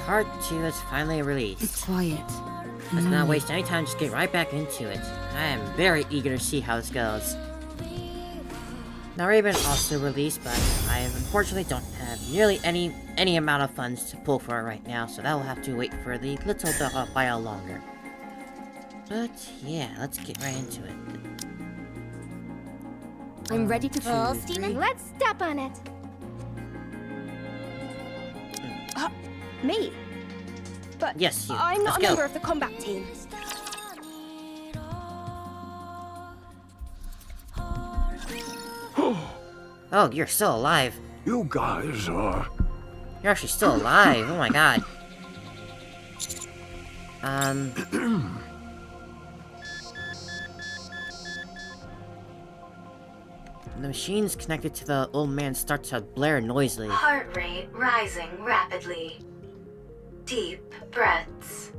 Part 2 is finally It's released. quiet. Let's not waste any time, just get right back into it. I am very eager to see how this goes. Now Raven also released, but I unfortunately don't have nearly any amount of funds to pull for it right now, so that will have to wait for the little while longer. But yeah, let's get right into it. I'm ready to Well, choose. Steven, let's step on it. Me? But Yes, you. I'm not Let's a go. member of the combat team. Oh, you're still alive. You guys are... You're actually still alive. Oh my god. The machines connected to the old man start to blare noisily. Heart rate rising rapidly. Deep breaths.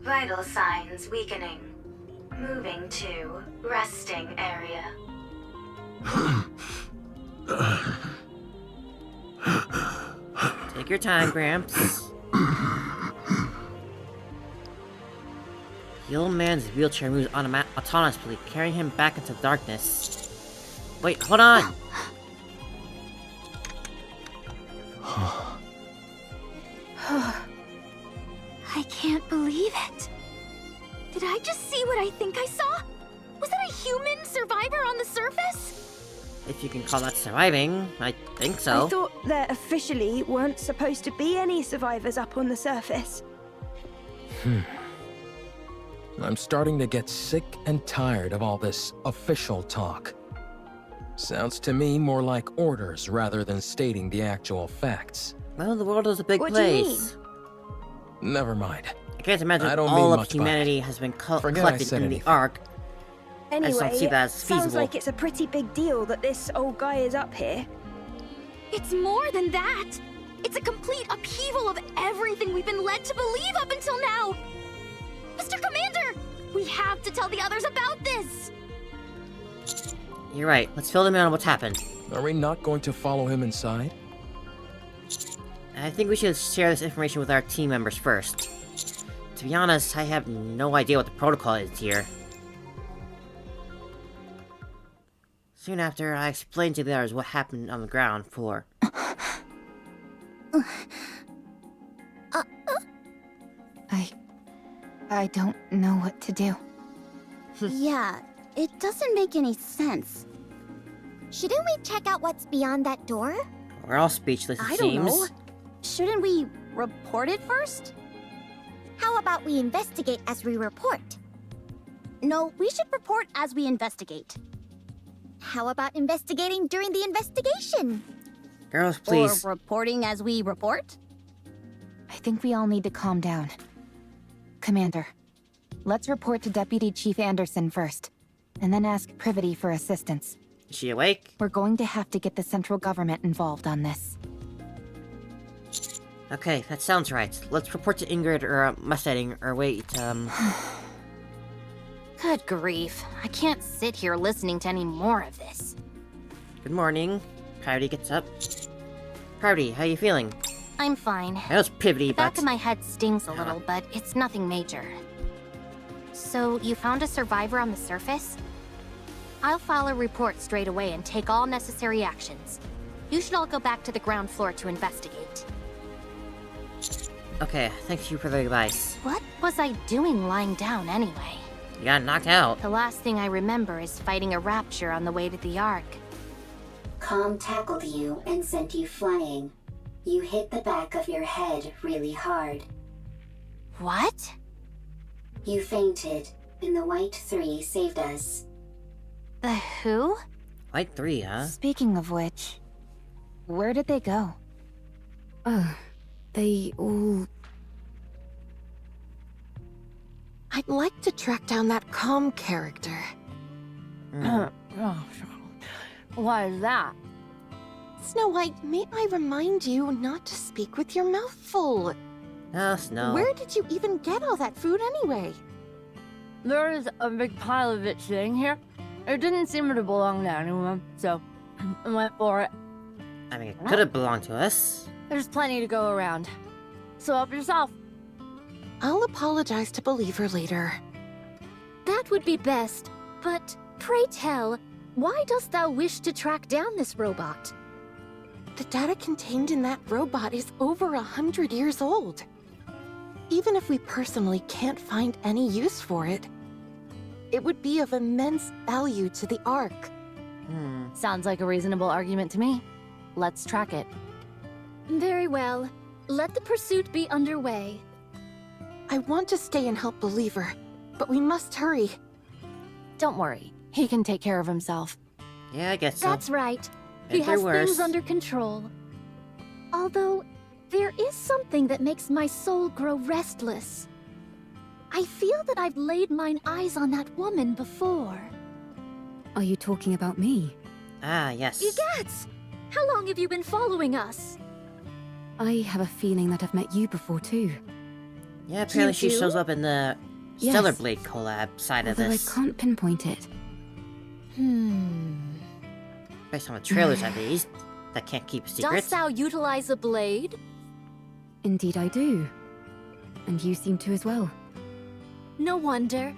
Vital signs weakening. Moving to resting area. Take your time, Gramps. The old man's wheelchair moves autonomously, carrying him back into darkness. Wait, hold on! I can't believe it. Did I just see what I think I saw? Was that a human survivor on the surface? If you can call that surviving, I think so. I thought there officially weren't supposed to be any survivors up on the surface. I'm starting to get sick and tired of all this official talk. Sounds to me more like orders rather than stating the actual facts. Well, the world is a big What do you place. Never mind. I can't imagine I don't all mean of much by humanity it. has been Forget I collected said in the anything. Ark. Anyway, just don't see that as sounds feasible. like it's a pretty big deal that this old guy is up here. It's more than that. It's a complete upheaval of everything we've been led to believe up until now. Mr. Commander, we have to tell the others about this. You're right. Let's fill them in on what's happened. Are we not going to follow him inside? I think we should share this information with our team members first. To be honest, I have no idea what the protocol is here. Soon after, I explained to the others what happened on the ground floor. I don't know what to do. Yeah, it doesn't make any sense. Shouldn't we check out what's beyond that door? We're all speechless, it I don't seems. know. Shouldn't we report it first? How about we investigate as we report? No, we should report as we investigate. How about investigating during the investigation? Girls, please. Or reporting as we report? I think we all need to calm down. Commander, let's report to Deputy Chief Anderson first, and then ask Privity for assistance. Is she awake? We're going to have to get the central government involved on this. Okay, that sounds right. Let's report to Ingrid or Mustang, or wait, Good grief. I can't sit here listening to any more of this. Good morning. Priority gets up. Priority, how you feeling? I'm fine. I know it's pivoty, The back but... of my head stings a little, but it's nothing major. So, you found a survivor on the surface? I'll file a report straight away and take all necessary actions. You should all go back to the ground floor to investigate. Okay, thank you for the advice. What was I doing lying down anyway? You got knocked out. The last thing I remember is fighting a rapture on the way to the Ark. Com tackled you and sent you flying. You hit the back of your head really hard. What? You fainted, and the White Three saved us. The who? White 3, huh? Speaking of which, where did they go? They all... I'd like to track down that calm character. Why is that? Snow White, may I remind you not to speak with your mouth full? No, Snow. Where did you even get all that food anyway? There is a big pile of it sitting here. It didn't seem to belong to anyone, so I went for it. I mean, it could have belonged to us. There's plenty to go around. So help yourself. I'll apologize to Believer later. That would be best, but pray tell, why dost thou wish to track down this robot? The data contained in that robot is over 100 years old. Even if we personally can't find any use for it, it would be of immense value to the Ark. Sounds like a reasonable argument to me. Let's track it. Very well. Let the pursuit be underway. I want to stay and help Believer, but we must hurry. Don't worry. He can take care of himself. Yeah, I guess so. That's right. He If has there worse. things under control. Although, there is something that makes my soul grow restless. I feel that I've laid mine eyes on that woman before. Are you talking about me? Ah, yes. Egats! How long have you been following us? I have a feeling that I've met you before too. Yeah, apparently she do? shows up in the Yes. Stellar Blade collab side of Although this. I can't pinpoint it. Based on the trailers, at least. That can't keep secrets. Dost thou utilize a blade? Indeed I do. And you seem to as well. No wonder.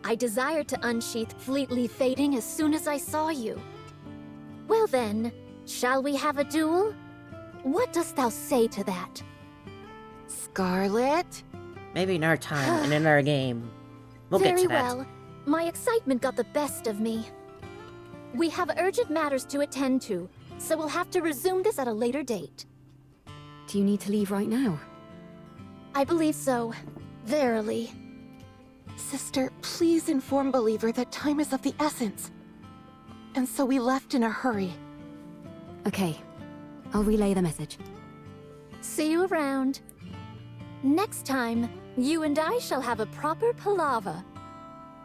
I desired to unsheath Fleetly Fading as soon as I saw you. Well then, shall we have a duel? What dost thou say to that? Scarlet? Maybe another time, in another game. We'll Very get to that. well. My excitement got the best of me. We have urgent matters to attend to, so we'll have to resume this at a later date. Do you need to leave right now? I believe so. Verily. Sister, please inform Believer that time is of the essence. And so we left in a hurry. Okay. I'll relay the message. See you around. Next time, you and I shall have a proper palaver.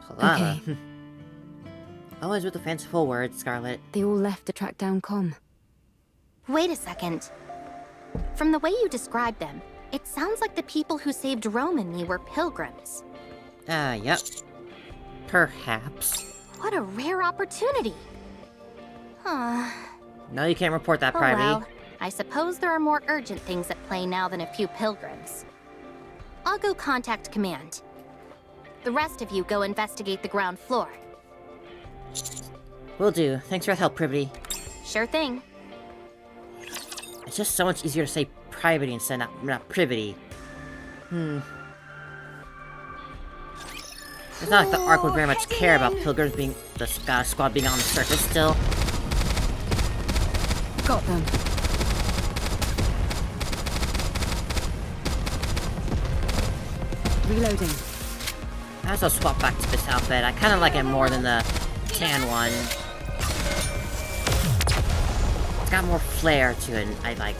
Palava. Always with the fanciful words, Scarlet. They all left to track down Com. Wait a second. From the way you described them, it sounds like the people who saved Rome and me were pilgrims. Ah, yep. Perhaps. What a rare opportunity. Huh. No, you can't report that, Oh Privy. well. I suppose there are more urgent things at play now than a few pilgrims. I'll go contact command. The rest of you go investigate the ground floor. Will do. Thanks for the help, Privity. Sure thing. It's just so much easier to say Privity instead of not Privity. It's not like the Ark would very much care about pilgrims being the squad being on the surface still. Got them. Reloading. I also swap back to this outfit. I kind of like it more than the tan one. It's got more flair to it, and I like.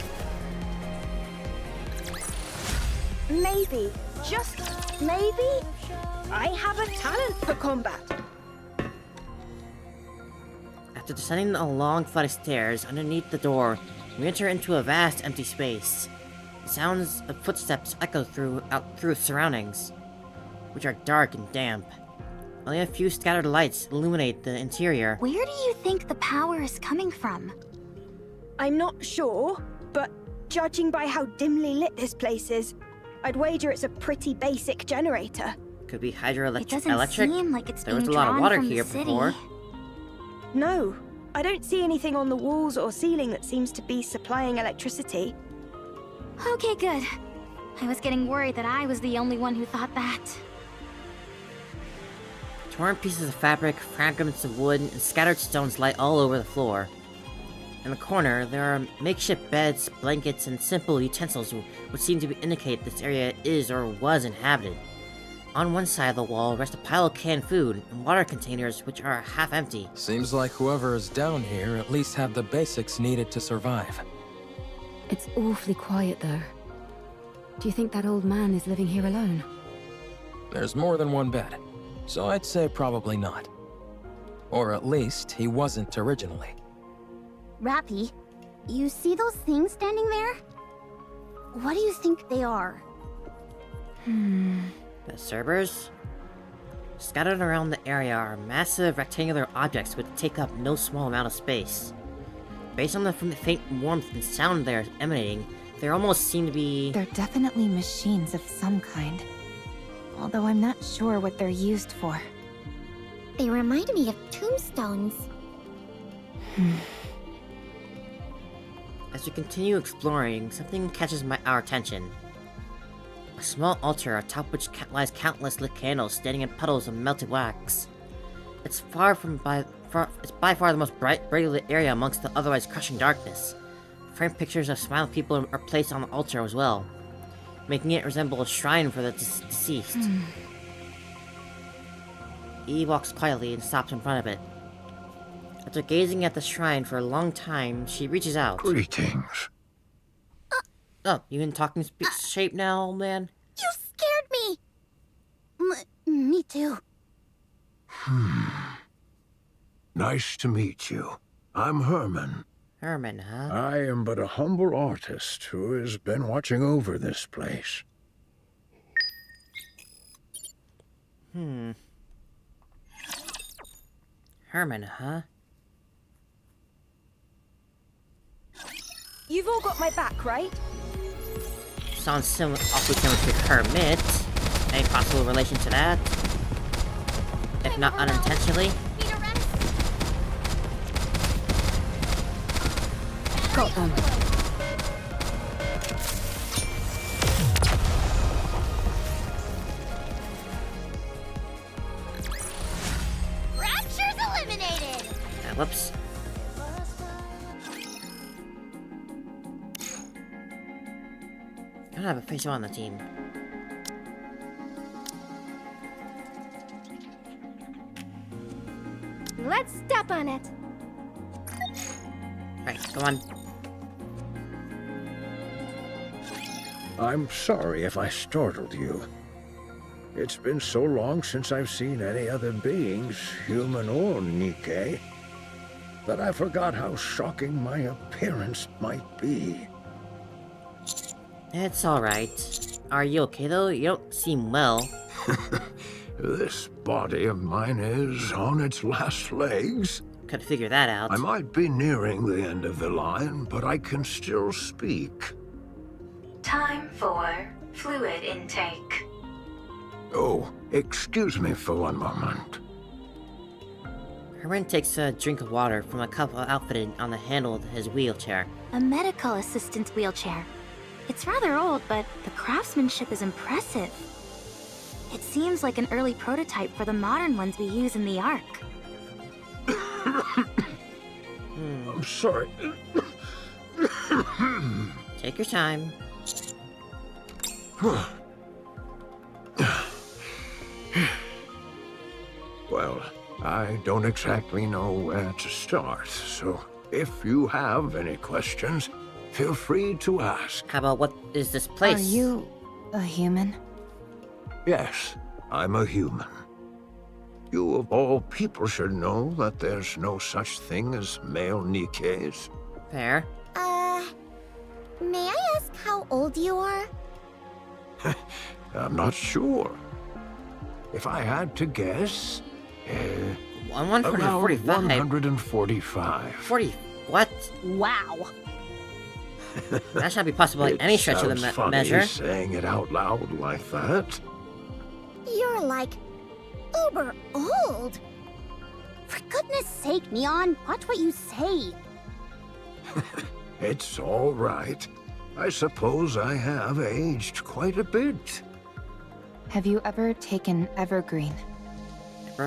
Maybe, just maybe, I have a talent for combat. After descending a long flight of stairs underneath the door, we enter into a vast empty space. Sounds of footsteps echo through its surroundings, which are dark and damp. Only a few scattered lights illuminate the interior. Where do you think the power is coming from? I'm not sure, but judging by how dimly lit this place is, I'd wager it's a pretty basic generator. Could be It hydroelectric. doesn't seem like it's There was being a lot of drawn water from here the city. before. No, I don't see anything on the walls or ceiling that seems to be supplying electricity. Okay, good. I was getting worried that I was the only one who thought that. Torn pieces of fabric, fragments of wood, and scattered stones lie all over the floor. In the corner, there are makeshift beds, blankets, and simple utensils which seem to indicate this area is or was inhabited. On one side of the wall rests a pile of canned food and water containers which are half empty. Seems like whoever is down here at least have the basics needed to survive. It's awfully quiet though. Do you think that old man is living here alone? There's more than one bed, so I'd say probably not. Or at least he wasn't originally. Rappy, you see those things standing there? What do you think they are? The Cerberus? Scattered around the area are massive rectangular objects which take up no small amount of space. based on the faint warmth and sound they're emanating, they almost seem to be... They're definitely machines of some kind. Although I'm not sure what they're used for. They remind me of tombstones. As we continue exploring, something catches our attention. A small altar atop which lies countless lit candles standing in puddles of melted wax. It's by far the most brightly lit area amongst the otherwise crushing darkness. Framed pictures of smiling people are placed on the altar as well, making it resemble a shrine for the deceased. Eve walks quietly and stops in front of it. After gazing at the shrine for a long time, she reaches out. Greetings. Oh, you in talking shape now, old man? You scared me! Me too. Nice to meet you. I'm Hermin. Hermin, huh? I am but a humble artist who has been watching over this place. Hermin, huh? You've all got my back, right? Sounds awfully similar to Hermit. Any possible relation to that? If not unintentionally? Got them. Rapture's eliminated! Whoops. I don't have a face on the team. Let's step on it! Alright, go on. I'm sorry if I startled you. It's been so long since I've seen any other beings, human or Nikke, that I forgot how shocking my appearance might be. It's alright. Are you okay though? You don't seem well. This body of mine is on its last legs. Could figure that out. I might be nearing the end of the line, but I can still speak. Time for fluid intake. Oh, excuse me for one moment. Hermin takes a drink of water from a cup outfitted on the handle of his wheelchair. A medical assistant's wheelchair. It's rather old, but the craftsmanship is impressive. It seems like an early prototype for the modern ones we use in the Ark. I'm sorry. Take your time. Well, I don't exactly know where to start, so if you have any questions, feel free to ask. How about what is this place? Are you a human? Yes, I'm a human. You of all people should know that there's no such thing as male Nikkes. Fair. May I ask how old you are? I'm not sure. If I had to guess, around 145. 40. What? Wow. That should be possible by any stretch of the funny measure. Saying it out loud like that. You're like uber old. For goodness sake, Neon, watch what you say. It's all right. I suppose I have aged quite a bit. Have you ever taken Evergreen?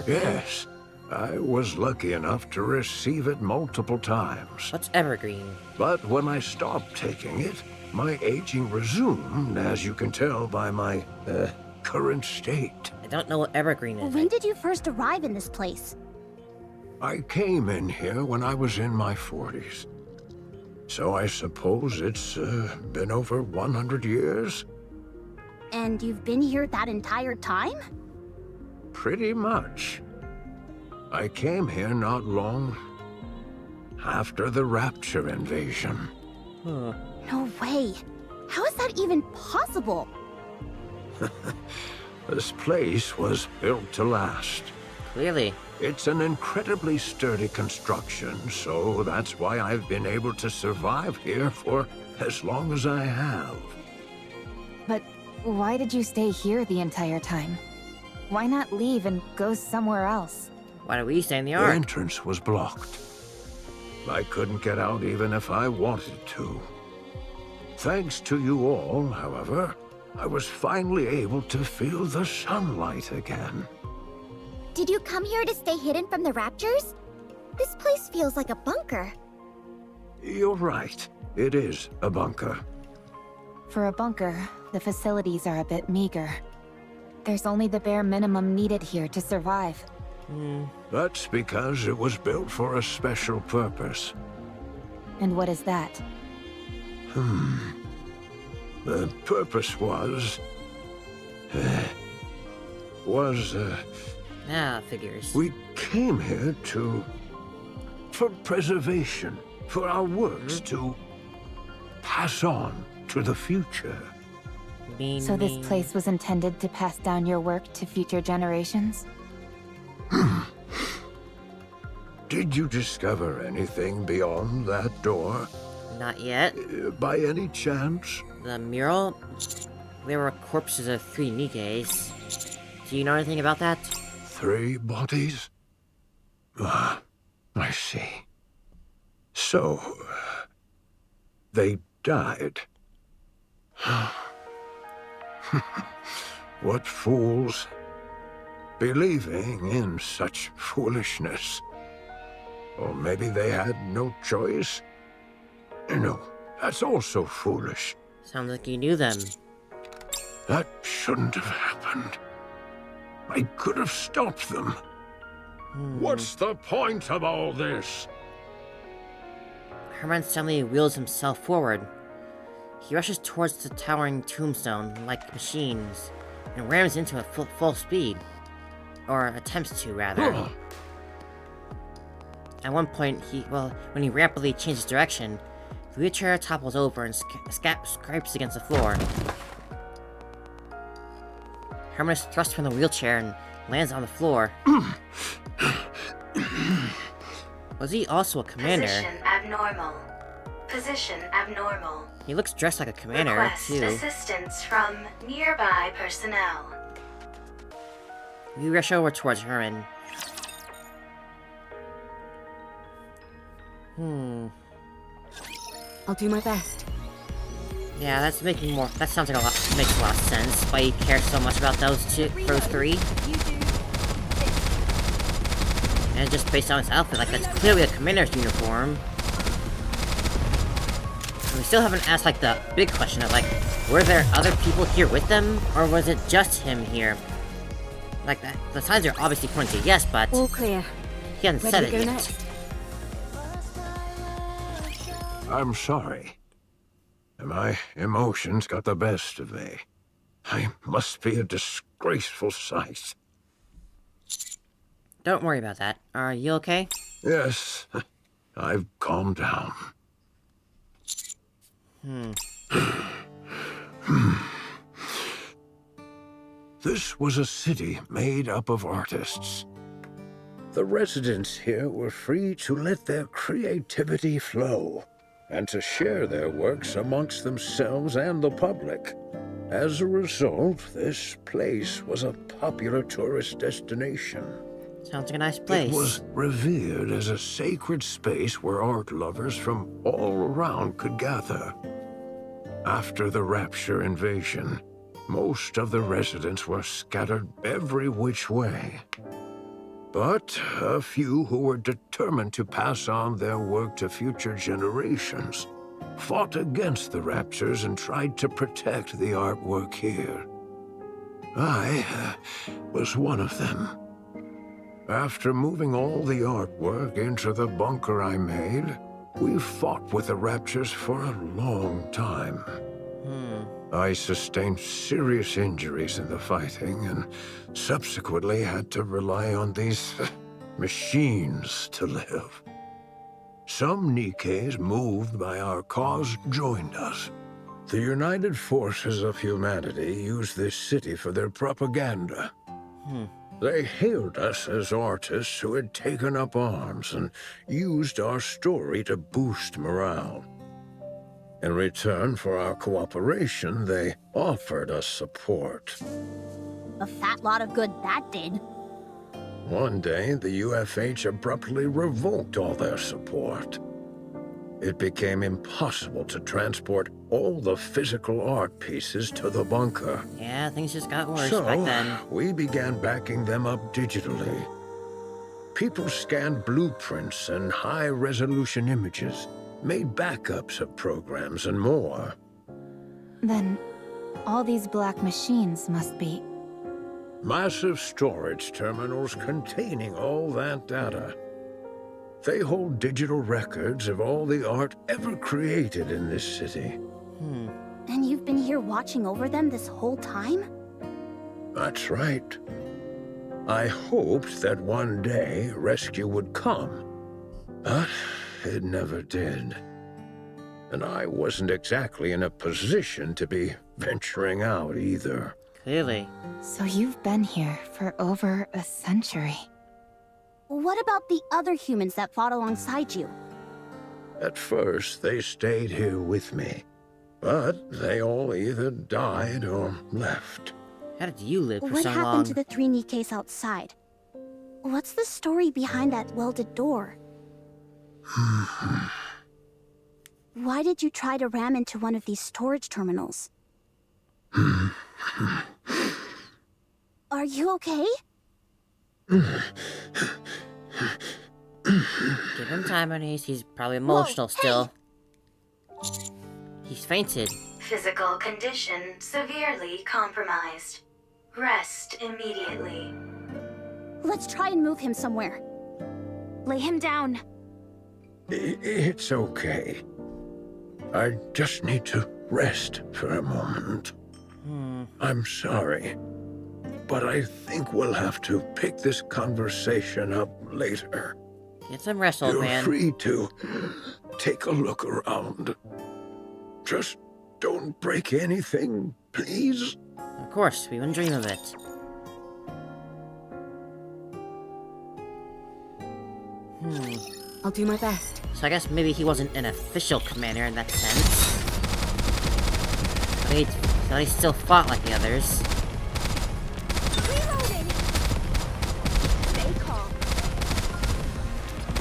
Yes, I was lucky enough to receive it multiple times. What's Evergreen? But when I stopped taking it, my aging resumed, as you can tell by my, current state. I don't know what Evergreen is. When did you first arrive in this place? I came in here when I was in my 40s. So I suppose it's, been over 100 years? And you've been here that entire time? Pretty much. I came here not long after the Rapture invasion. Huh. No way. How is that even possible? This place was built to last. Clearly. It's an incredibly sturdy construction, so that's why I've been able to survive here for as long as I have. But why did you stay here the entire time? Why not leave and go somewhere else? Why do we stay in the The Ark? entrance was blocked. I couldn't get out even if I wanted to. Thanks to you all, however, I was finally able to feel the sunlight again. Did you come here to stay hidden from the Raptors? This place feels like a bunker. You're right. It is a bunker. For a bunker, the facilities are a bit meager. There's only the bare minimum needed here to survive. That's because it was built for a special purpose. And what is that? The purpose was... Figures. we came here for preservation, for our works to pass on to the future. So this place was intended to pass down your work to future generations? Did you discover anything beyond that door? Not yet. By any chance? The mural? There were corpses of 3 Nikkes. Do you know anything about that? 3 bodies? Ah, I see. So, they died. What fools. Believing in such foolishness. Or maybe they had no choice? No, that's also foolish. Sounds like you knew them. That shouldn't have happened. I could have stopped them. What's the point of all this? Hermin suddenly wheels himself forward. He rushes towards the towering tombstone like machines and rams into it full speed. Or attempts to, rather. At one point, when he rapidly changes direction, the wheelchair topples over and scrapes against the floor. Hermin is thrust from the wheelchair and lands on the floor. Was he also a commander? Position abnormal. Position abnormal. He looks dressed like a commander, Request too. assistance from nearby personnel. We rush over towards Hermin. I'll do my best. Yeah, that sounds like makes a lot of sense. Why you care so much about those 3. And just based on his outfit, like, that's clearly a commander's uniform. And we still haven't asked, like, the big question of, like, were there other people here with them? Or was it just him here? Like, the signs are obviously pointing to yes, but... All clear. He hasn't said it yet. Next? I'm sorry. My emotions got the best of me. I must be a disgraceful sight. Don't worry about that. Are you okay? Yes, I've calmed down. This was a city made up of artists. The residents here were free to let their creativity flow, and to share their works amongst themselves and the public. As a result, this place was a popular tourist destination. Sounds like a nice place. It was revered as a sacred space where art lovers from all around could gather. After the Rapture invasion, most of the residents were scattered every which way. But a few who were determined to pass on their work to future generations fought against the Raptures and tried to protect the artwork here. I was one of them. After moving all the artwork into the bunker I made, we fought with the Raptures for a long time. I sustained serious injuries in the fighting, and subsequently had to rely on these machines to live. Some Nikkes, moved by our cause, joined us. The United Forces of Humanity used this city for their propaganda. They hailed us as artists who had taken up arms and used our story to boost morale. In return for our cooperation, they offered us support. A fat lot of good that did. One day, the UFH abruptly revoked all their support. It became impossible to transport all the physical art pieces to the bunker. Yeah, things just got worse So, back then. we began backing them up digitally. People scanned blueprints and high-resolution images, made backups of programs and more. Then, all these black machines must be... Massive storage terminals containing all that data. They hold digital records of all the art ever created in this city. And you've been here watching over them this whole time? That's right. I hoped that one day rescue would come, but it never did. And I wasn't exactly in a position to be venturing out either. Clearly. So you've been here for over a century. What about the other humans that fought alongside you? At first, they stayed here with me, but they all either died or left. How did you live for What so happened long? to the 3 Nikkes outside? What's the story behind that welded door? Why did you try to ram into one of these storage terminals? Are you okay? Give him time, Anise. He's probably emotional still. He's fainted. Physical condition severely compromised. Rest immediately. Let's try and move him somewhere. Lay him down. It's okay. I just need to rest for a moment. I'm sorry, but I think we'll have to pick this conversation up later. Get some rest, old man. You're free to take a look around. Just don't break anything, please. Of course, we wouldn't dream of it. I'll do my best. So I guess maybe he wasn't an official commander in that sense. But he still fought like the others. Reloading! Stay calm.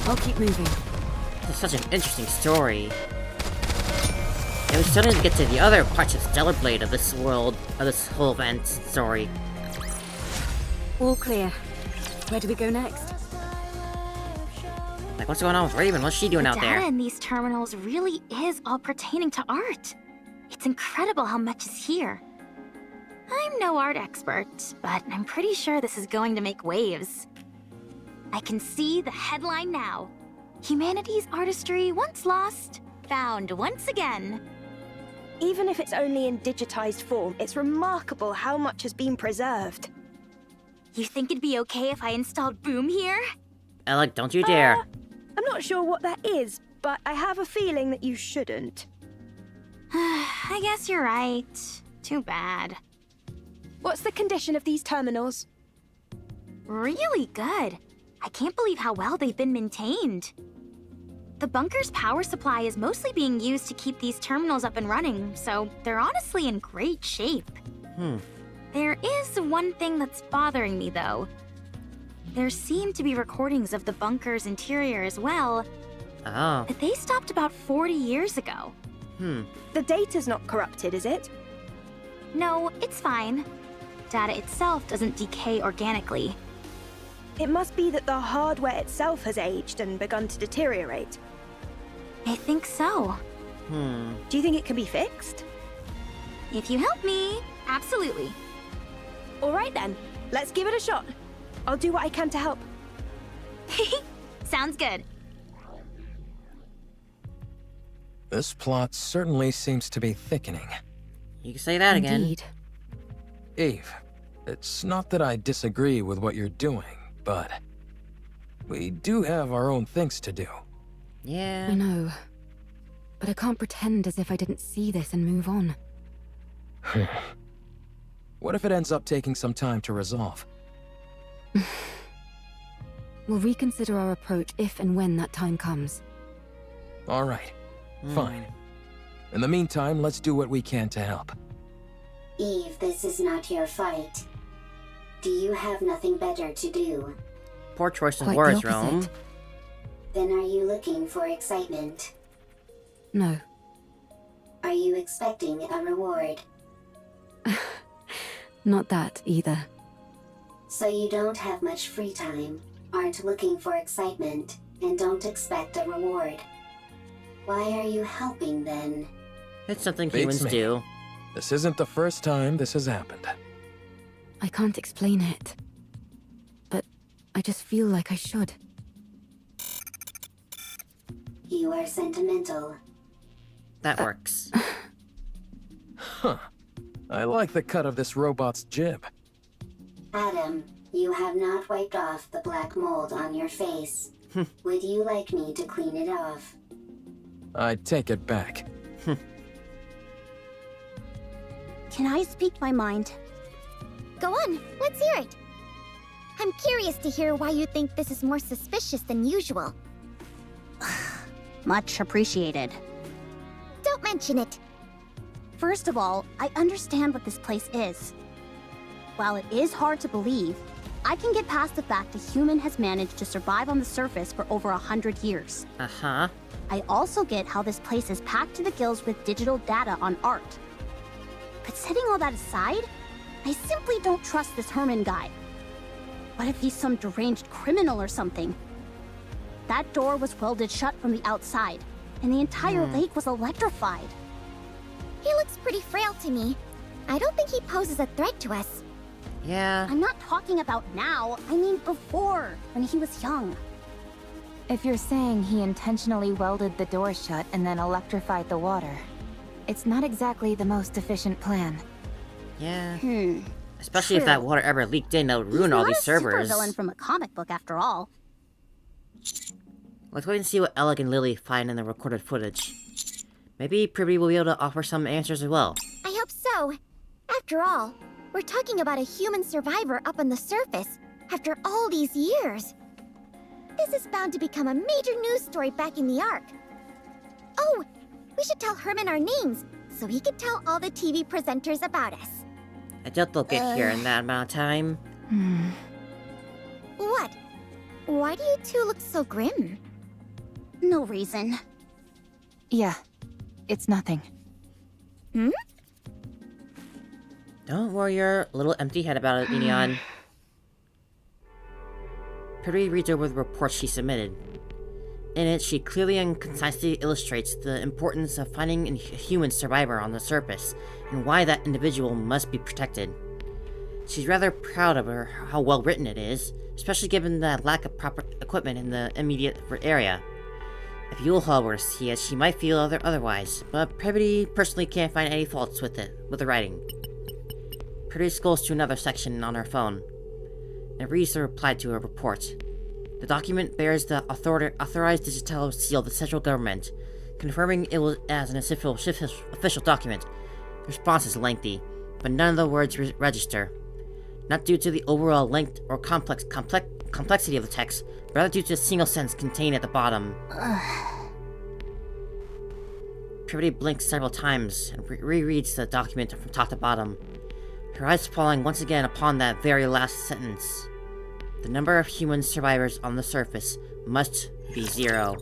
I'll keep moving. This is such an interesting story. And we still need to get to the other parts of Stellar Blade of this world, of this whole event story. All clear. Where do we go next? Like, what's going on with Raven? What's she doing out Data there? in these terminals really is all pertaining to art. It's incredible how much is here. I'm no art expert, but I'm pretty sure this is going to make waves. I can see the headline now. Humanity's artistry once lost, found once again. Even if it's only in digitized form, it's remarkable how much has been preserved. You think it'd be okay if I installed Boom here? Alec, don't you dare. I'm not sure what that is, but I have a feeling that you shouldn't. I guess you're right. Too bad. What's the condition of these terminals? Really good. I can't believe how well they've been maintained. The bunker's power supply is mostly being used to keep these terminals up and running, so they're honestly in great shape. There is one thing that's bothering me, though. There seem to be recordings of the bunker's interior as well, Oh. but they stopped about 40 years ago. The data's not corrupted, is it? No, it's fine. Data itself doesn't decay organically. It must be that the hardware itself has aged and begun to deteriorate. I think so. Do you think it can be fixed? If you help me, absolutely. All right then, let's give it a shot. I'll do what I can to help. Sounds good. This plot certainly seems to be thickening. You can say that again. Indeed. Eve, it's not that I disagree with what you're doing, but we do have our own things to do. Yeah. I know. But I can't pretend as if I didn't see this and move on. What if it ends up taking some time to resolve? We'll reconsider our approach if and when that time comes. All right. Fine. In the meantime, let's do what we can to help. Eve, this is not your fight. Do you have nothing better to do? Poor choice of Quite the words, opposite. Rome. Then are you looking for excitement? No. Are you expecting a reward? Not that, either. So you don't have much free time, aren't looking for excitement, and don't expect a reward. Why are you helping then? It's something Beats humans me. do. This isn't the first time this has happened. I can't explain it. But I just feel like I should. You are sentimental. That works. Huh. I like the cut of this robot's jib. Adam, you have not wiped off the black mold on your face. Would you like me to clean it off? I take it back. Can I speak my mind? Go on, let's hear it. I'm curious to hear why you think this is more suspicious than usual. Much appreciated. Don't mention it. First of all, I understand what this place is. While it is hard to believe, I can get past the fact a human has managed to survive on the surface for over 100 years. Uh-huh. I also get how this place is packed to the gills with digital data on art. But setting all that aside, I simply don't trust this Hermin guy. What if he's some deranged criminal or something? That door was welded shut from the outside, and the entire lake was electrified. He looks pretty frail to me. I don't think he poses a threat to us. Yeah. I'm not talking about now, I mean before, when he was young. If you're saying he intentionally welded the door shut and then electrified the water, it's not exactly the most efficient plan. Yeah. Hmm. Especially if that water ever leaked in, that would ruin all these servers. He's not a supervillain from a comic book, after all. Let's wait and see what Alec and Lily find in the recorded footage. Maybe Privity will be able to offer some answers as well. I hope so. After all, we're talking about a human survivor up on the surface after all these years. This is bound to become a major news story back in the Ark. Oh, we should tell Hermin our names so he can tell all the TV presenters about us. I doubt they'll get here in that amount of time. What? Why do you two look so grim? No reason. Yeah, it's nothing. Don't worry your little empty head about it, Neon. Privity reads over the report she submitted. In it, she clearly and concisely illustrates the importance of finding a human survivor on the surface, and why that individual must be protected. She's rather proud of how well written it is, especially given the lack of proper equipment in the immediate area. If Yulha were to see it, she might feel otherwise, but Privity personally can't find any faults with the writing. Privity scrolls to another section on her phone, and reads the reply to her report. The document bears the authorized digital seal of the central government, confirming it was as an official document. The response is lengthy, but none of the words register. Not due to the overall length or complexity of the text, but rather due to a single sentence contained at the bottom. Privity blinks several times and rereads the document from top to bottom, her eyes falling once again upon that very last sentence. The number of human survivors on the surface must be 0.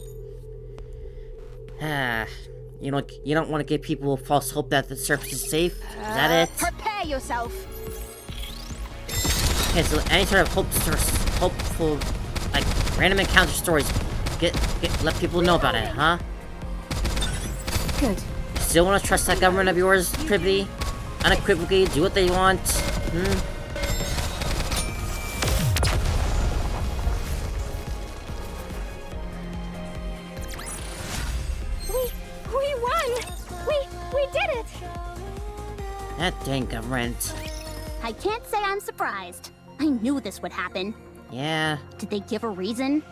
You don't want to give people false hope that the surface is safe? Is that it? Prepare yourself! Okay, so any sort of hopeful, like, random encounter stories, let people know about it, huh? Good. Still want to trust that government of yours, Privity? Unequivocally, do what they want? We won! We did it! That dang government. I can't say I'm surprised. I knew this would happen. Yeah. Did they give a reason?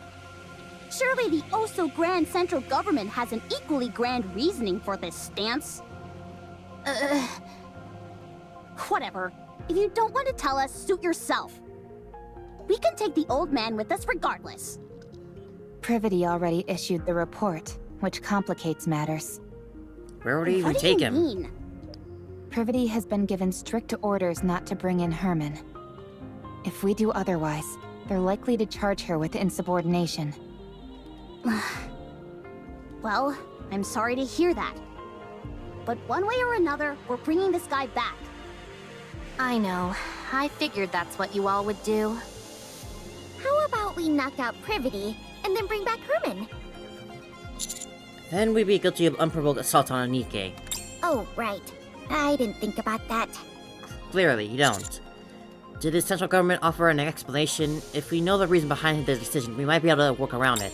Surely the oh-so-grand central government has an equally grand reasoning for this stance. Whatever. If you don't want to tell us, suit yourself. We can take the old man with us regardless. Privity already issued the report, which complicates matters. Where would he even What do take you him? mean? Privity has been given strict orders not to bring in Hermin. If we do otherwise, they're likely to charge her with insubordination. Well, I'm sorry to hear that. But one way or another, we're bringing this guy back. I know. I figured that's what you all would do. How about we knock out Privity and then bring back Hermin? Then we'd be guilty of unprovoked assault on a Nikke. Oh, right. I didn't think about that. Clearly, you don't. Did the central government offer an explanation? If we know the reason behind their decision, we might be able to work around it.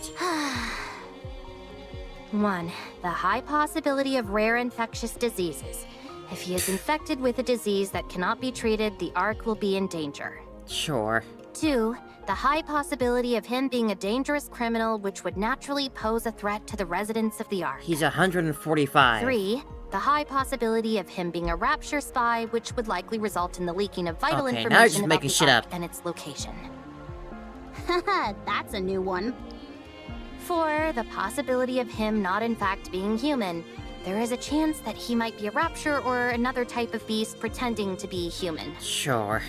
1. The high possibility of rare infectious diseases. If he is infected with a disease that cannot be treated, the Ark will be in danger. Sure. 2. The high possibility of him being a dangerous criminal which would naturally pose a threat to the residents of the Ark. He's 145. 3. The high possibility of him being a Rapture spy which would likely result in the leaking of vital Okay, now you're information just about making the shit Ark up. and its location. Haha, that's a new one. 4. The possibility of him not in fact being human. There is a chance that he might be a Rapture or another type of beast pretending to be human. Sure.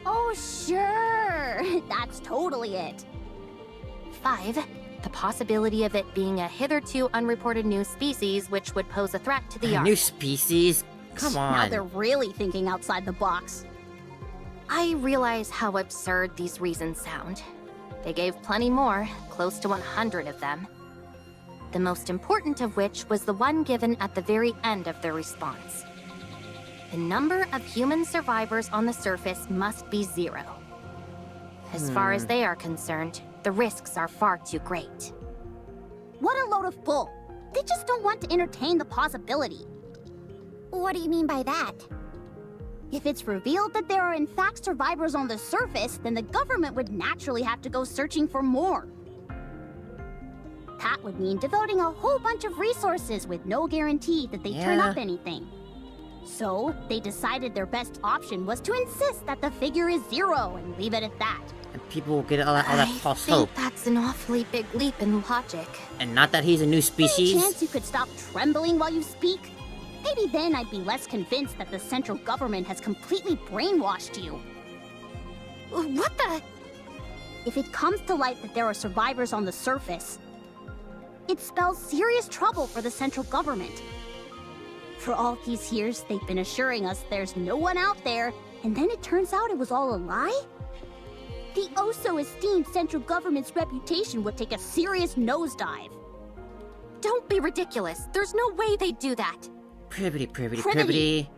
Oh, sure. That's totally it. 5. The possibility of it being a hitherto unreported new species which would pose a threat to the A Ark. new species? Come Now on. they're really thinking outside the box. I realize how absurd these reasons sound. They gave plenty more, close to 100 of them. The most important of which was the one given at the very end of their response. The number of human survivors on the surface must be 0. As far as they are concerned, the risks are far too great. What a load of bull. They just don't want to entertain the possibility. What do you mean by that? If it's revealed that there are in fact survivors on the surface, then the government would naturally have to go searching for more. That would mean devoting a whole bunch of resources with no guarantee that they turn up anything. So, they decided their best option was to insist that the figure is 0 and leave it at that. And people will get all that false I hope. think that's an awfully big leap in logic. And not that he's a new Any species. chance you could stop trembling while you speak? Maybe then I'd be less convinced that the central government has completely brainwashed you. What the? If it comes to light that there are survivors on the surface, it spells serious trouble for the central government. For all these years, they've been assuring us there's no one out there, and then it turns out it was all a lie? The oh-so-esteemed central government's reputation would take a serious nosedive. Don't be ridiculous. There's no way they'd do that. Privity. Privity.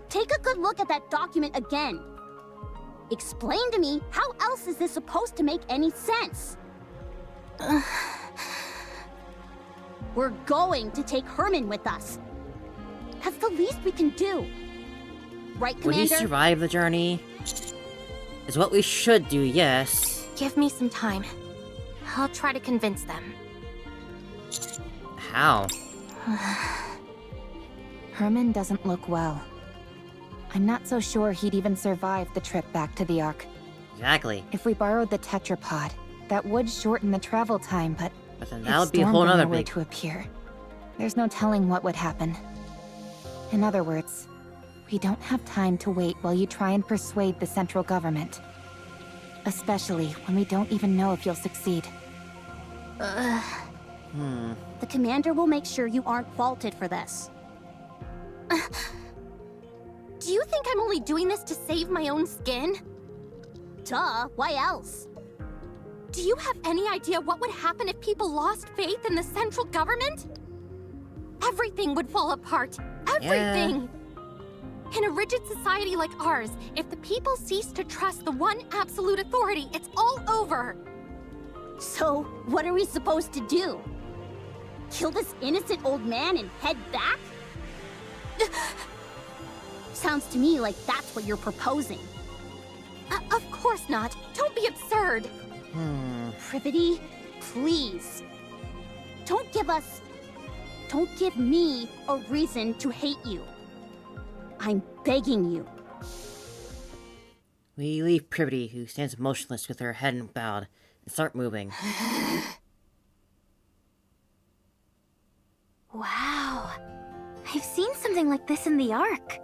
Take a good look at that document again. Explain to me, how else is this supposed to make any sense? We're going to take Hermin with us. That's the least we can do. Right, Will he Commander? survive the journey? Is what we should do, yes. Give me some time. I'll try to convince them. How? Hermin doesn't look well. I'm not so sure he'd even survive the trip back to the Ark. Exactly. If we borrowed the tetrapod, that would shorten the travel time, but But then if that would be a Storm whole were nother nowhere big... to appear, there's no telling what would happen. In other words, we don't have time to wait while you try and persuade the central government. Especially when we don't even know if you'll succeed. The commander will make sure you aren't faulted for this. Do you think I'm only doing this to save my own skin? Duh, why else? Do you have any idea what would happen if people lost faith in the central government? Everything would fall apart. Everything! In a rigid society like ours, if the people cease to trust the one absolute authority, it's all over. So, what are we supposed to do? Kill this innocent old man and head back? Sounds to me like that's what you're proposing. Of course not. Don't be absurd. Privity, please. Don't give me a reason to hate you. I'm begging you. We leave Privity, who stands motionless with her head bowed, and start moving. Wow. I've seen something like this in the Ark.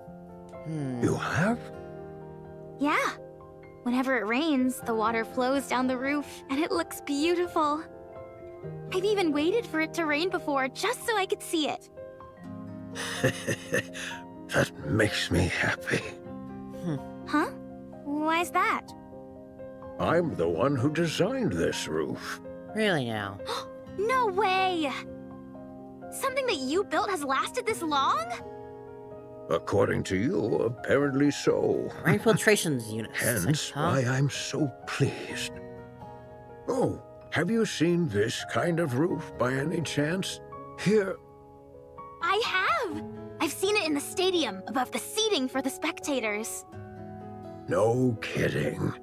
You have? Yeah. Whenever it rains, the water flows down the roof, and it looks beautiful. I've even waited for it to rain before, just so I could see it. That makes me happy. Huh? Why's that? I'm the one who designed this roof. Really now? No way! Something that you built has lasted this long? According to you, apparently so. Our infiltrations unit. Hence Huh? why I'm so pleased. Oh, have you seen this kind of roof by any chance? Here. I have! I've seen it in the stadium, above the seating for the spectators. No kidding.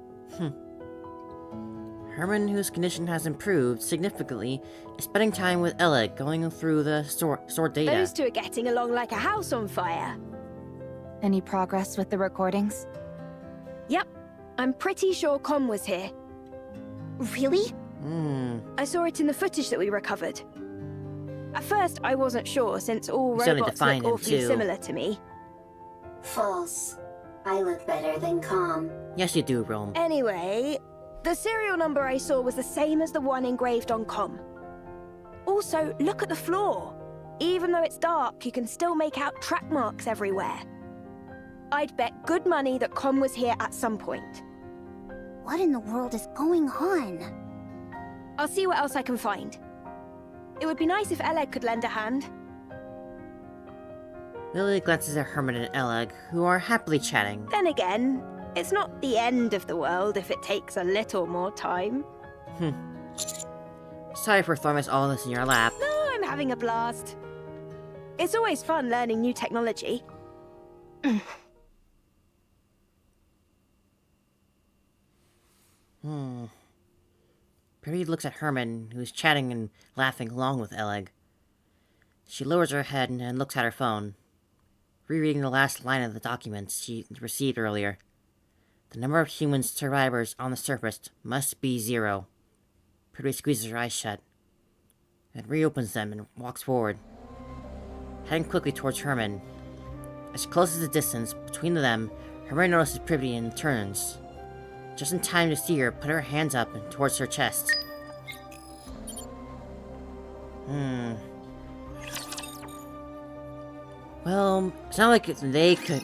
Hermin, whose condition has improved significantly, is spending time with Ella, going through the stored data. Those two are getting along like a house on fire. Any progress with the recordings? Yep. I'm pretty sure Com was here. Really? I saw it in the footage that we recovered. At first, I wasn't sure, since all We still need to robots find look him, awfully too. similar to me. False. I look better than Calm. Yes, you do, Rome. Anyway, the serial number I saw was the same as the one engraved on Com. Also, look at the floor. Even though it's dark, you can still make out track marks everywhere. I'd bet good money that Com was here at some point. What in the world is going on? I'll see what else I can find. It would be nice if Eleg could lend a hand. Lily glances at Hermin and Eleg, who are happily chatting. Then again, it's not the end of the world if it takes a little more time. Sorry for throwing us all this in your lap. No, I'm having a blast. It's always fun learning new technology. Privity looks at Hermin, who is chatting and laughing along with Eleg. She lowers her head and looks at her phone, rereading the last line of the documents she received earlier. The number of human survivors on the surface must be 0. Privity squeezes her eyes shut, and reopens them and walks forward, heading quickly towards Hermin. As she closes the distance between them, Hermin notices Privity and turns, just in time to see her put her hands up and towards her chest. Well, it's not like they could...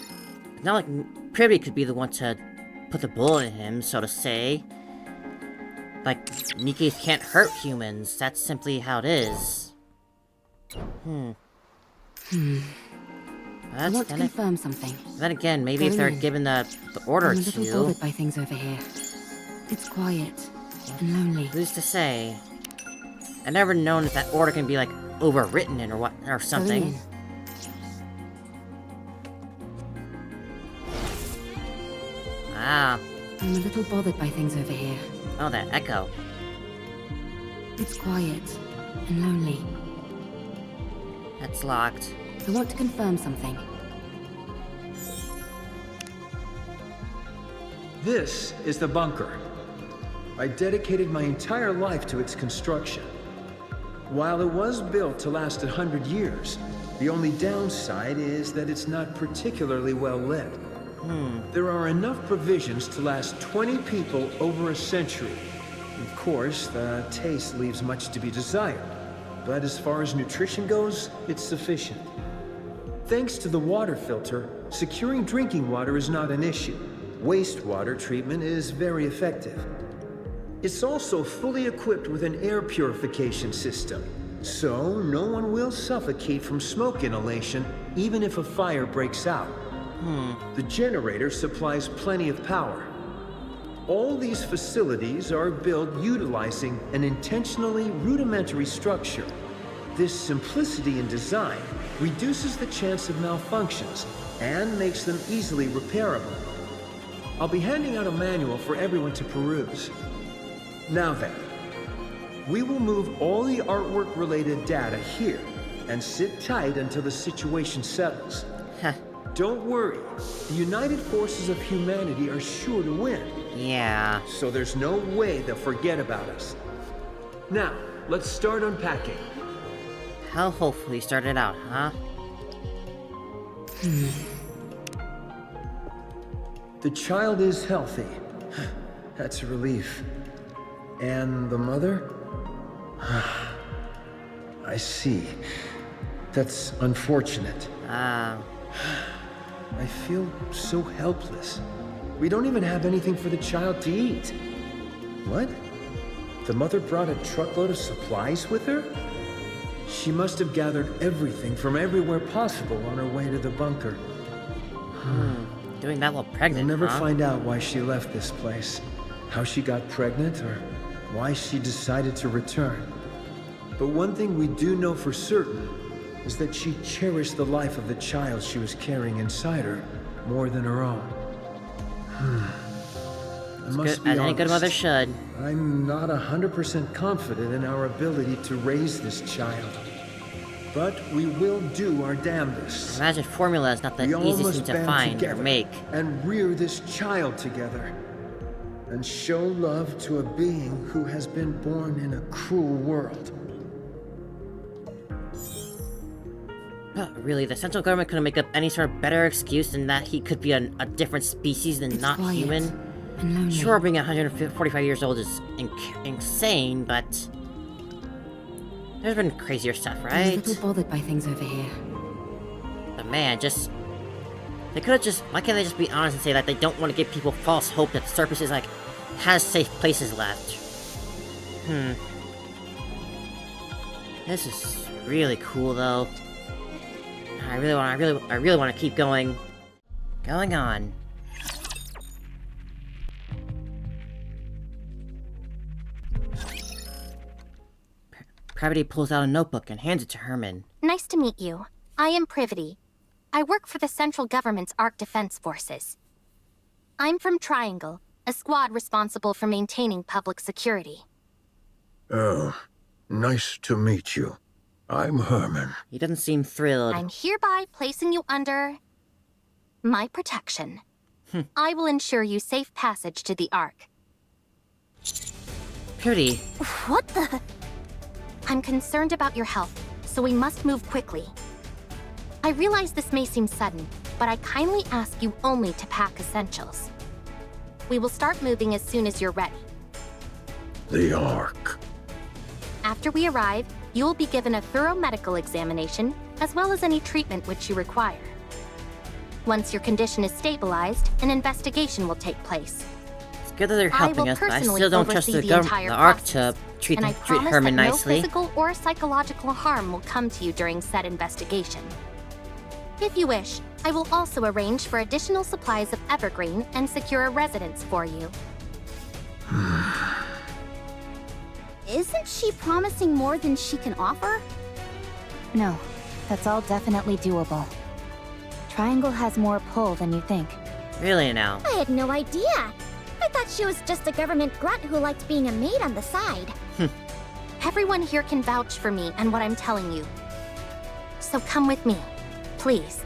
It's not like Privity could be the one to put the bullet in him, so to say. Like, Nikke can't hurt humans. That's simply how it is. I want to confirm something. Then again, maybe if they're given the order I'm a little to... bothered by things over here. It's quiet and lonely. Who's to say? I've never known if that order can be, like, overwritten or what, or something. Ah. I'm a little bothered by things over here. Oh, that echo. It's quiet and lonely. That's locked. I want to confirm something. This is the bunker. I dedicated my entire life to its construction. While it was built to last 100 years, the only downside is that it's not particularly well lit. There are enough provisions to last 20 people over a century. Of course, the taste leaves much to be desired, but as far as nutrition goes, it's sufficient. Thanks to the water filter, securing drinking water is not an issue. Wastewater treatment is very effective. It's also fully equipped with an air purification system, so no one will suffocate from smoke inhalation even if a fire breaks out. The generator supplies plenty of power. All these facilities are built utilizing an intentionally rudimentary structure. This simplicity in design reduces the chance of malfunctions and makes them easily repairable. I'll be handing out a manual for everyone to peruse. Now then, we will move all the artwork-related data here and sit tight until the situation settles. Don't worry. The united forces of humanity are sure to win. Yeah. So there's no way they'll forget about us. Now, let's start unpacking. How hopefully started out, huh? The child is healthy. That's a relief. And the mother? I see. That's unfortunate. I feel so helpless. We don't even have anything for the child to eat. What? The mother brought a truckload of supplies with her? She must have gathered everything from everywhere possible on her way to the bunker. Doing that while pregnant, We'll never huh? find out why she left this place, how she got pregnant, or why she decided to return. But one thing we do know for certain is that she cherished the life of the child she was carrying inside her more than her own. I must be As any good mother honest. should. I'm not 100% confident in our ability to raise this child. But we will do our damnedest. Imagine formula is not the We all easiest must thing to band find or together make. and rear this child together. And show love to a being who has been born in a cruel world. But really, the central government couldn't make up any sort of better excuse than that he could be a different species than not quiet human. and lonely. Sure, being 145 years old is insane, but there's been crazier stuff, I'm a right? little bothered by things over here. But man, they could have just, why can't they just be honest and say that they don't want to give people false hope that the surface is like, has safe places left? This is really cool though. I really want to keep going. Going on. Privity pulls out a notebook and hands it to Hermin. Nice to meet you. I am Privity. I work for the central government's Ark Defense Forces. I'm from Triangle, a squad responsible for maintaining public security. Oh, nice to meet you. I'm Hermin. He doesn't seem thrilled. I'm hereby placing you under my protection. I will ensure you safe passage to the Ark. Privity. What the? I'm concerned about your health, so we must move quickly. I realize this may seem sudden, but I kindly ask you only to pack essentials. We will start moving as soon as you're ready. The Ark. After we arrive, you will be given a thorough medical examination, as well as any treatment which you require. Once your condition is stabilized, an investigation will take place. It's good that they're helping us, but I personally still don't trust oversee the entire Ark to process, treat and I treat promise Hermin that nicely. no physical or psychological harm will come to you during said investigation. If you wish, I will also arrange for additional supplies of evergreen and secure a residence for you. Isn't she promising more than she can offer? No, that's all definitely doable. Triangle has more pull than you think. Really now? I had no idea. I thought she was just a government grunt who liked being a maid on the side. Everyone here can vouch for me and what I'm telling you. So come with me, please.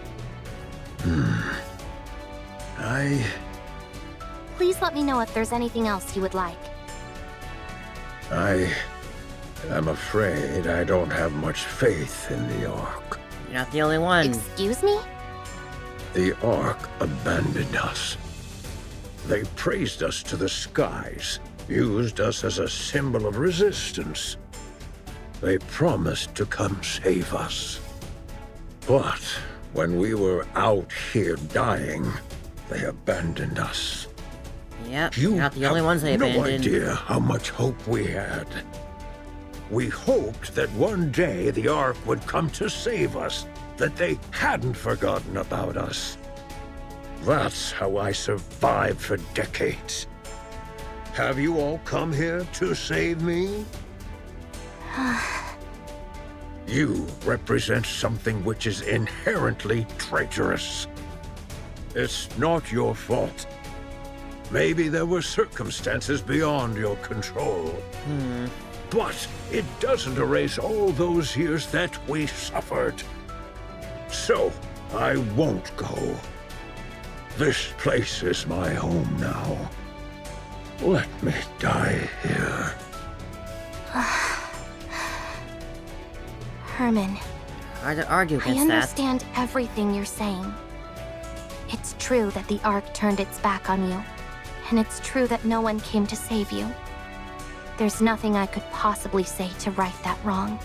Please let me know if there's anything else you would like. I am afraid I don't have much faith in the Ark. You're not the only one. Excuse me? The Ark abandoned us. They praised us to the skies, used us as a symbol of resistance. They promised to come save us. But when we were out here dying, they abandoned us. Yep, You you're not the only ones they have no abandoned. idea how much hope we had. We hoped that one day the Ark would come to save us, that they hadn't forgotten about us. That's how I survived for decades. Have you all come here to save me? You represent something which is inherently traitorous. It's not your fault. Maybe there were circumstances beyond your control. But it doesn't erase all those years that we suffered. So, I won't go. This place is my home now. Let me die here. Hermin, Hard to argue I against that. understand everything you're saying. It's true that the Ark turned its back on you, and it's true that no one came to save you. There's nothing I could possibly say to right that wrong.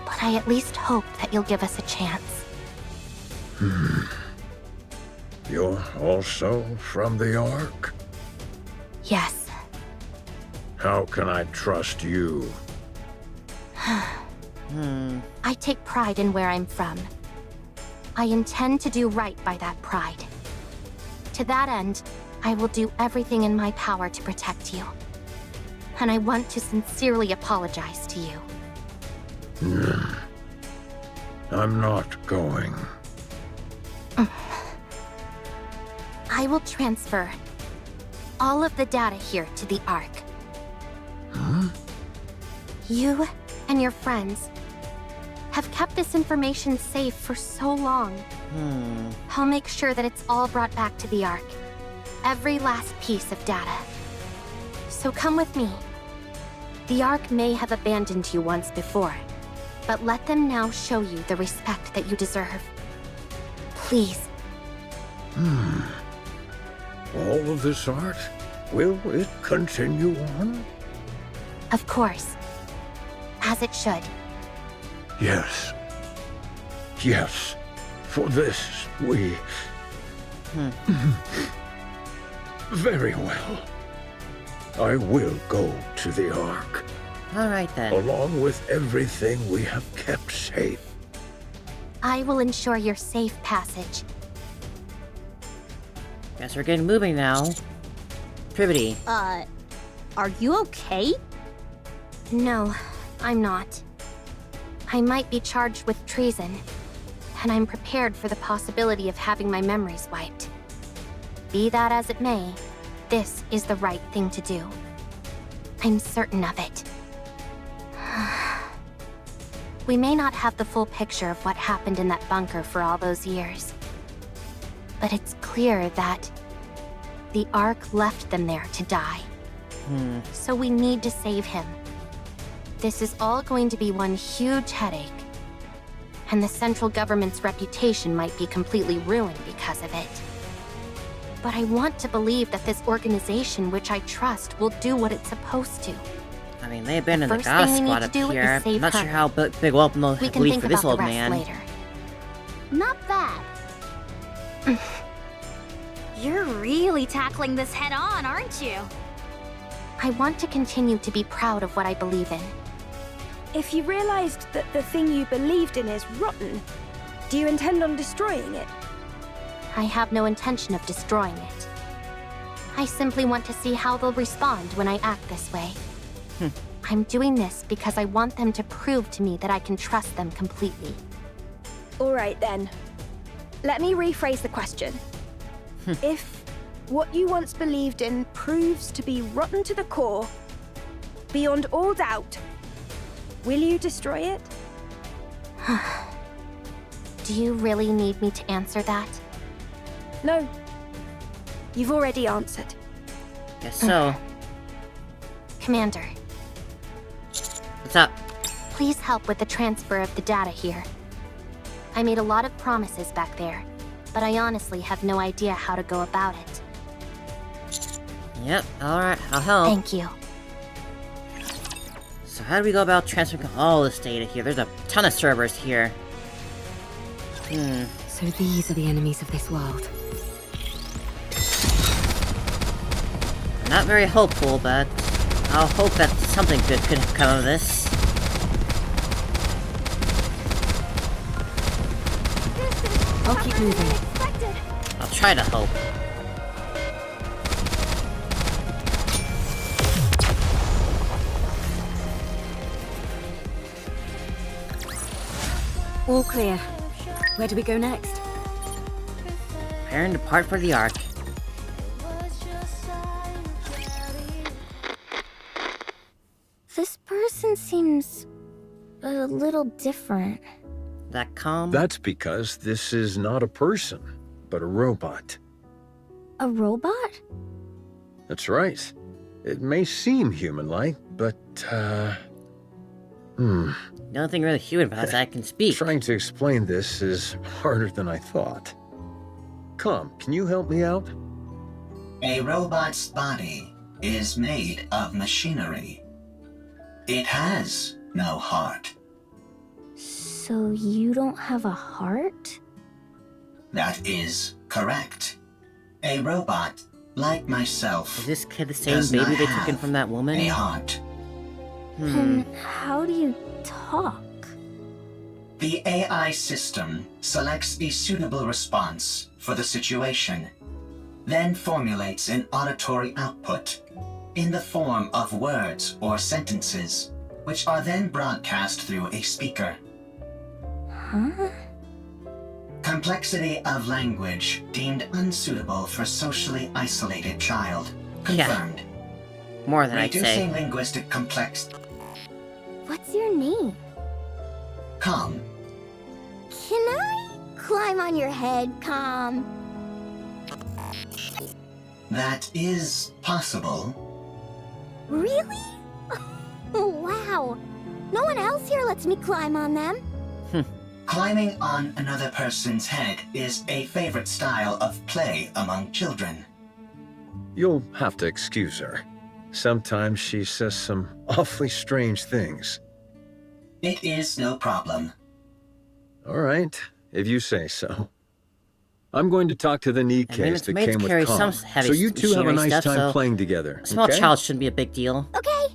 But I at least hope that you'll give us a chance. You're also from the Ark? Yes. How can I trust you? I take pride in where I'm from. I intend to do right by that pride. To that end, I will do everything in my power to protect you. And I want to sincerely apologize to you. I'm not going. I will transfer all of the data here to the Ark. You and your friends have kept this information safe for so long. I'll make sure that it's all brought back to the Ark. Every last piece of data. So come with me. The Ark may have abandoned you once before, but let them now show you the respect that you deserve. Please. All of this art? Will it continue on? Of course. As it should. Yes. Yes. For this, we... Very well. I will go to the Ark. Alright then. Along with everything we have kept safe. I will ensure your safe passage. Guess we're getting moving now. Privity. Are you okay? No, I'm not. I might be charged with treason, and I'm prepared for the possibility of having my memories wiped. Be that as it may, this is the right thing to do. I'm certain of it. We may not have the full picture of what happened in that bunker for all those years. But it's clear that the Ark left them there to die. So we need to save him. This is all going to be one huge headache. And the central government's reputation might be completely ruined because of it. But I want to believe that this organization, which I trust, will do what it's supposed to. I mean, they've been in the first God thing we squad need up to do is here. save I'm not sure her. how big welcome they'll We can leave think for this about old the rest man. later. Not bad. You're really tackling this head on, aren't you? I want to continue to be proud of what I believe in. If you realized that the thing you believed in is rotten, do you intend on destroying it? I have no intention of destroying it. I simply want to see how they'll respond when I act this way. I'm doing this because I want them to prove to me that I can trust them completely. All right then. Let me rephrase the question. If what you once believed in proves to be rotten to the core, beyond all doubt, will you destroy it? Do you really need me to answer that? No. You've already answered. Guess so. Commander, What's up? please help with the transfer of the data here. I made a lot of promises back there, but I honestly have no idea how to go about it. Yep, alright, I'll help. Thank you. So how do we go about transferring all this data here? There's a ton of servers here. So these are the enemies of this world. Not very hopeful, but I'll hope that something good could come of this. I'll keep moving. I'll try to hope. All clear. Where do we go next? Prepare and depart for the Ark. This person seems a little different. That calm? That's because this is not a person, but a robot. A robot? That's right. It may seem human-like, but, Nothing really human about it that can speak. Trying to explain this is harder than I thought. Come, can you help me out? A robot's body is made of machinery. It has no heart. So you don't have a heart? That is correct. A robot, like myself, is this kid the same baby they took in from that woman? A heart. Then how do you talk? The AI system selects a suitable response for the situation, then formulates an auditory output in the form of words or sentences, which are then broadcast through a speaker. Huh? Complexity of language deemed unsuitable for socially isolated child. Confirmed. Yeah. More than I'd say. Reducing linguistic complexity. What's your name? Calm. Can I climb on your head, Calm? That is possible. Really? Wow. No one else here lets me climb on them. Climbing on another person's head is a favorite style of play among children. You'll have to excuse her. Sometimes she says some awfully strange things. It is no problem. All right, if you say so. I'm going to talk to the Nikkes that came with Calm, so you two have a nice time playing together. A small child shouldn't be a big deal. Okay.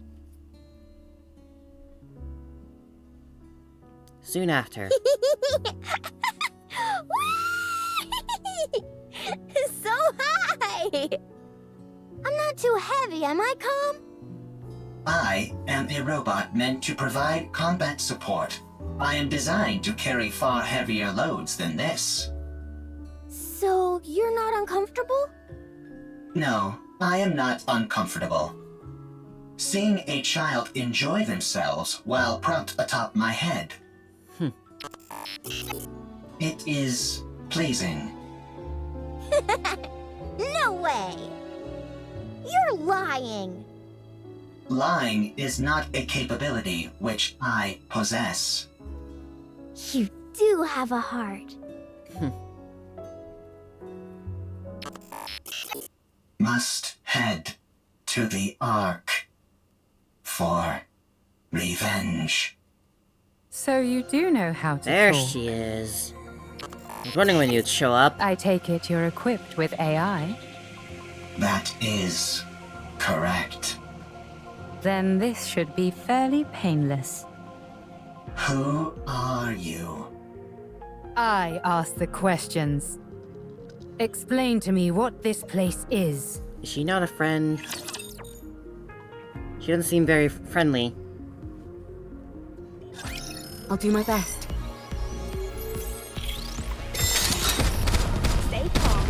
Soon after. So high! I'm not too heavy, am I, Calm? I am a robot meant to provide combat support. I am designed to carry far heavier loads than this. So, you're not uncomfortable? No, I am not uncomfortable. Seeing a child enjoy themselves while propped atop my head. It is pleasing. No way! You're lying! Lying is not a capability which I possess. You do have a heart. Must head to the Ark for revenge. So you do know how to There talk. she is. I was wondering when you'd show up. I take it you're equipped with AI? That is correct. Then this should be fairly painless. Who are you? I ask the questions. Explain to me what this place is. Is she not a friend? She doesn't seem very friendly. I'll do my best. Stay calm.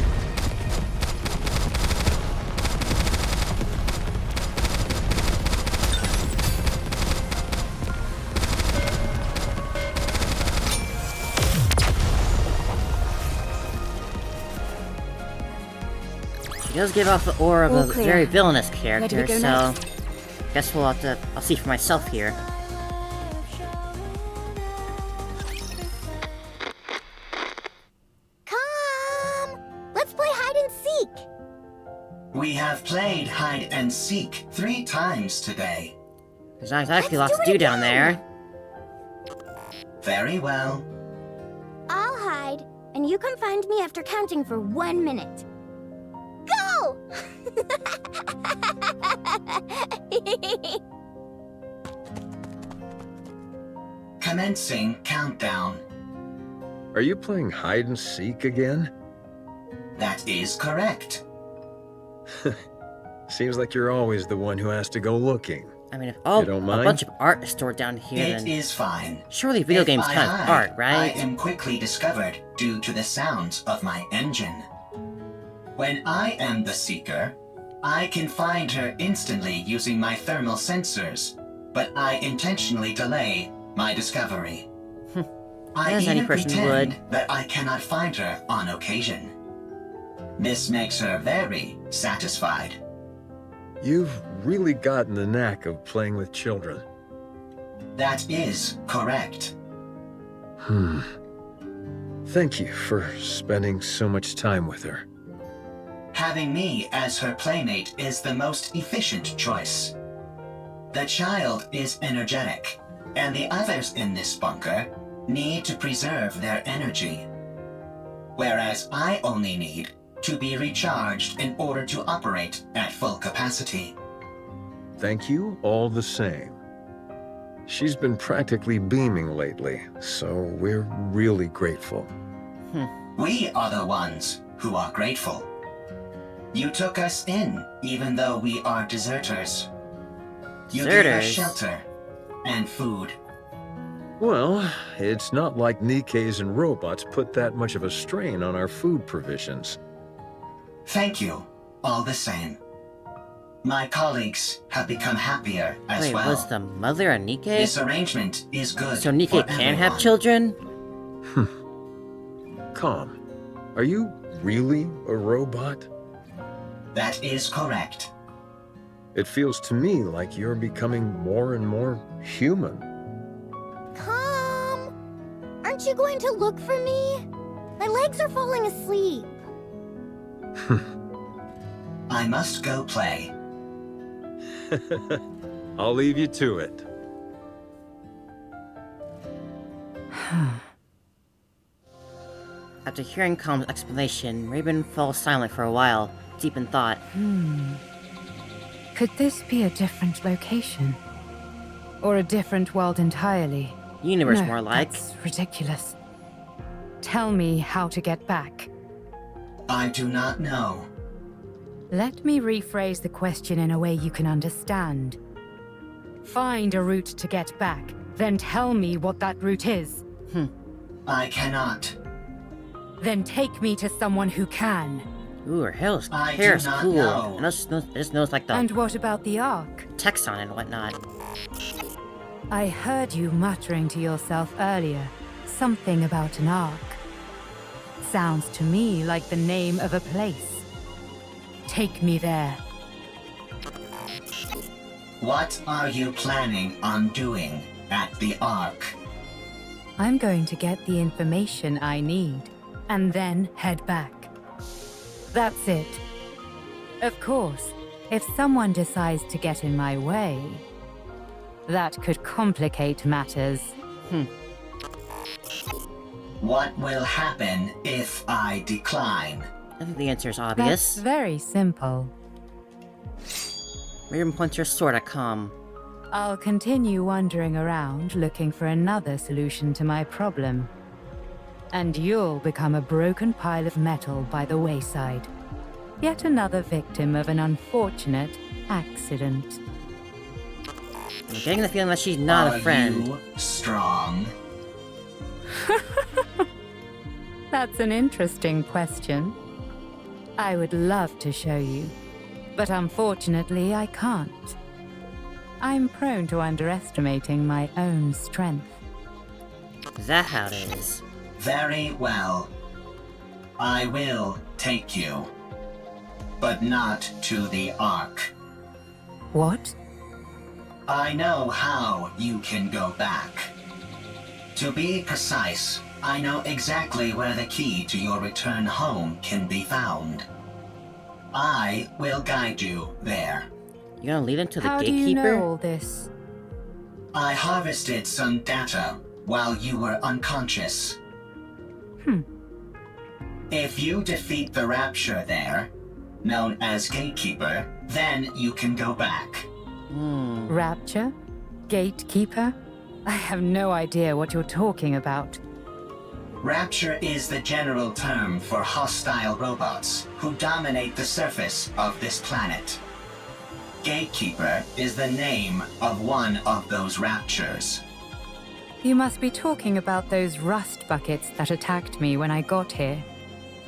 She does give off the aura of All a clear. very villainous Where do character, we go so... next? Guess we'll have to... I'll see for myself here. Calm! Let's play hide and seek! We have played hide and seek 3 times today. There's not exactly lots to do down there. Very well. I'll hide, and you can find me after counting for 1 minute. Go! Commencing countdown. Are you playing hide and seek again? That is correct. Seems like you're always the one who has to go looking. I mean, if You don't a mind? bunch of art is stored down here, It then... is fine. Surely video If games I count as hide, art, right? I am quickly discovered due to the sounds of my engine. When I am the seeker, I can find her instantly using my thermal sensors, but I intentionally delay my discovery. I any even person pretend would. that I cannot find her on occasion. This makes her very satisfied. You've really gotten the knack of playing with children. That is correct. Thank you for spending so much time with her. Having me as her playmate is the most efficient choice. The child is energetic, and the others in this bunker need to preserve their energy. Whereas I only need to be recharged in order to operate at full capacity. Thank you all the same. She's been practically beaming lately, so we're really grateful. We are the ones who are grateful. You took us in, even though we are deserters. You gave us shelter and food. Well, it's not like Nikkes and robots put that much of a strain on our food provisions. Thank you, all the same. My colleagues have become happier as well. Wait, was the mother a Nikke? This arrangement is good. So Nikke for can have everyone. children? Calm. Are you really a robot? That is correct. It feels to me like you're becoming more and more human. Come! Aren't you going to look for me? My legs are falling asleep. I must go play. I'll leave you to it. After hearing Calm's explanation, Raven fell silent for a while, deep in thought. Could this be a different location? Or a different world entirely? Universe, No, more like. That's ridiculous. Tell me how to get back. I do not know. Let me rephrase the question in a way you can understand. Find a route to get back, then tell me what that route is. I cannot. Then take me to someone who can. Ooh, her hair's do not cool. know. And it just knows like the And what about the Ark? text on it and whatnot. I heard you muttering to yourself earlier. Something about an Ark. Sounds to me like the name of a place. Take me there. What are you planning on doing at the Ark? I'm going to get the information I need, and then head back. That's it. Of course, if someone decides to get in my way, that could complicate matters. What will happen if I decline? I think the answer is obvious. That's very simple. Raven points her sword at Calm. I'll continue wandering around looking for another solution to my problem. And you'll become a broken pile of metal by the wayside. Yet another victim of an unfortunate accident. I'm getting the feeling that she's not a friend. Are you strong? That's an interesting question. I would love to show you, but unfortunately I can't. I'm prone to underestimating my own strength. Is that how it is? Very well. I will take you. But not to the Ark. What? I know how you can go back. To be precise, I know exactly where the key to your return home can be found. I will guide you there. You gonna lead him to the How gatekeeper? do you know all this? I harvested some data while you were unconscious. If you defeat the Rapture there, known as Gatekeeper, then you can go back. Rapture? Gatekeeper? I have no idea what you're talking about. Rapture is the general term for hostile robots who dominate the surface of this planet. Gatekeeper is the name of one of those raptures. You must be talking about those rust buckets that attacked me when I got here.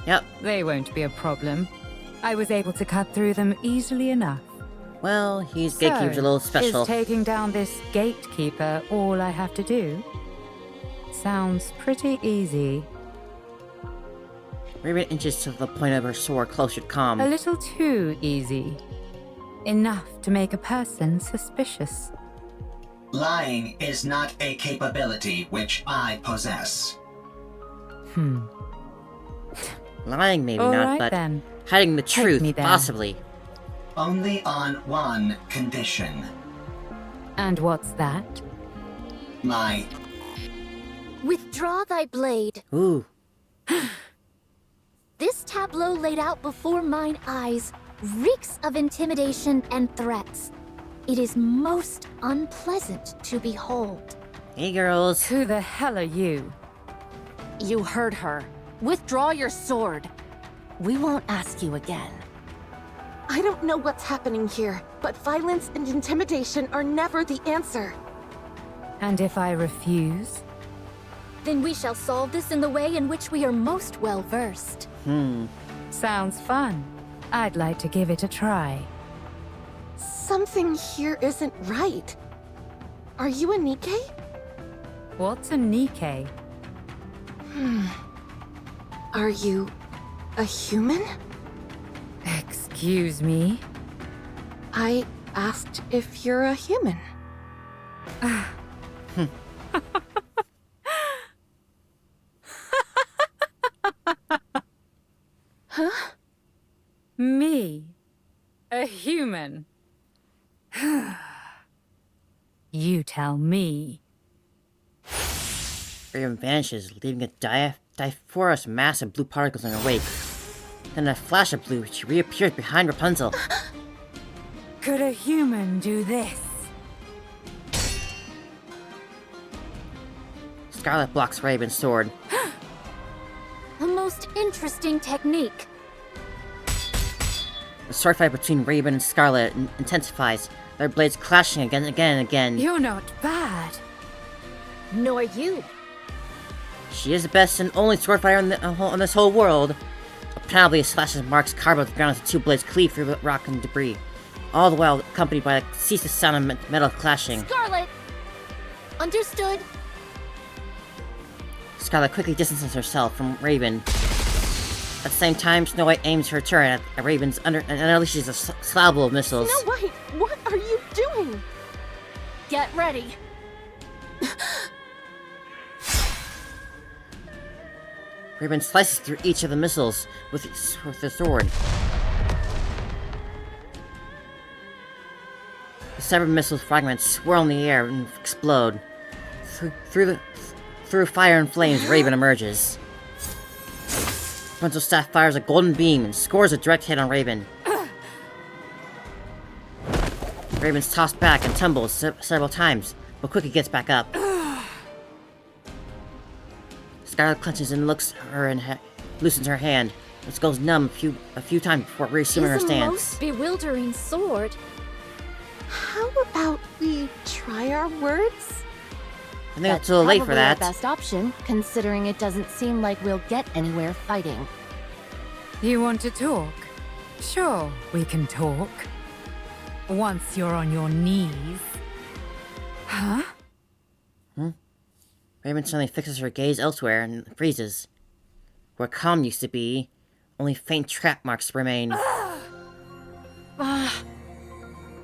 Yep. They won't be a problem. I was able to cut through them easily enough. Well, Gatekeeper's a little special. Is taking down this gatekeeper all I have to do? Sounds pretty easy. Raven inches to the point of her sword closer to calm. A little too easy. Enough to make a person suspicious. Lying is not a capability which I possess. Lying maybe All not, right, but then. hiding the Take truth, me there. possibly. Only on one condition. And what's that? My Withdraw thy blade. Ooh. This tableau laid out before mine eyes reeks of intimidation and threats. It is most unpleasant to behold. Hey, girls. Who the hell are you? You heard her. Withdraw your sword. We won't ask you again. I don't know what's happening here, but violence and intimidation are never the answer. And if I refuse? Then we shall solve this in the way in which we are most well versed. Sounds fun. I'd like to give it a try. Something here isn't right. Are you a Nikke? What's a Nikke? Are you a human? Excuse me? I asked if you're a human. Huh? Me? A human? You tell me. Raven vanishes, leaving a diaphanous mass of blue particles in her wake. Then in a flash of blue, she reappears behind Rapunzel. Could a human do this? Scarlet blocks Raven's sword. A most interesting technique. The sword fight between Raven and Scarlet intensifies, their blades clashing again and again. You're not bad. Nor you. She is the best and only sword fighter in this whole world. Apparently, a slash marks carved out the ground as the two blades cleave through the rock and debris, all the while accompanied by a ceaseless sound of metal clashing. Scarlet! Understood. Scarlet quickly distances herself from Raven. At the same time, Snow White aims her turret at Raven's and unleashes a slab of missiles. Snow White, what are you doing? Get ready. Raven slices through each of the missiles with her sword. The severed missile fragments swirl in the air and explode. Through fire and flames, Raven emerges. Rapunzel's staff fires a golden beam and scores a direct hit on Raven. Raven's tossed back and tumbles several times, but quickly gets back up. Scarlet clenches and looks at her and loosens her hand, which goes numb a few times before reassuming her It's a stance. most bewildering sword. How about we try our words? I think it's a little late for that. Our best option, considering it doesn't seem like we'll get anywhere fighting. You want to talk? Sure, we can talk. Once you're on your knees. Huh? Raven suddenly fixes her gaze elsewhere and freezes. Where calm used to be, only faint trap marks remain.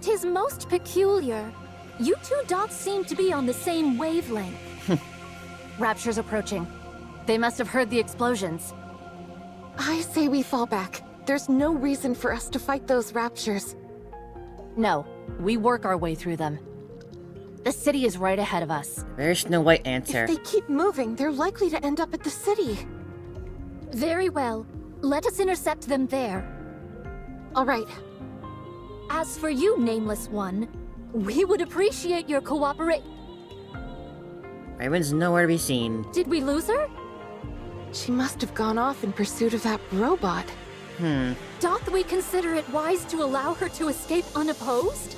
Tis most peculiar. You two dots seem to be on the same wavelength. Rapture's approaching. They must have heard the explosions. I say we fall back. There's no reason for us to fight those raptures. No, we work our way through them. The city is right ahead of us. Very Snow White answer. If they keep moving, they're likely to end up at the city. Very well. Let us intercept them there. All right. As for you, Nameless One, we would appreciate your cooperation. Raven's nowhere to be seen. Did we lose her? She must have gone off in pursuit of that robot. Doth we consider it wise to allow her to escape unopposed?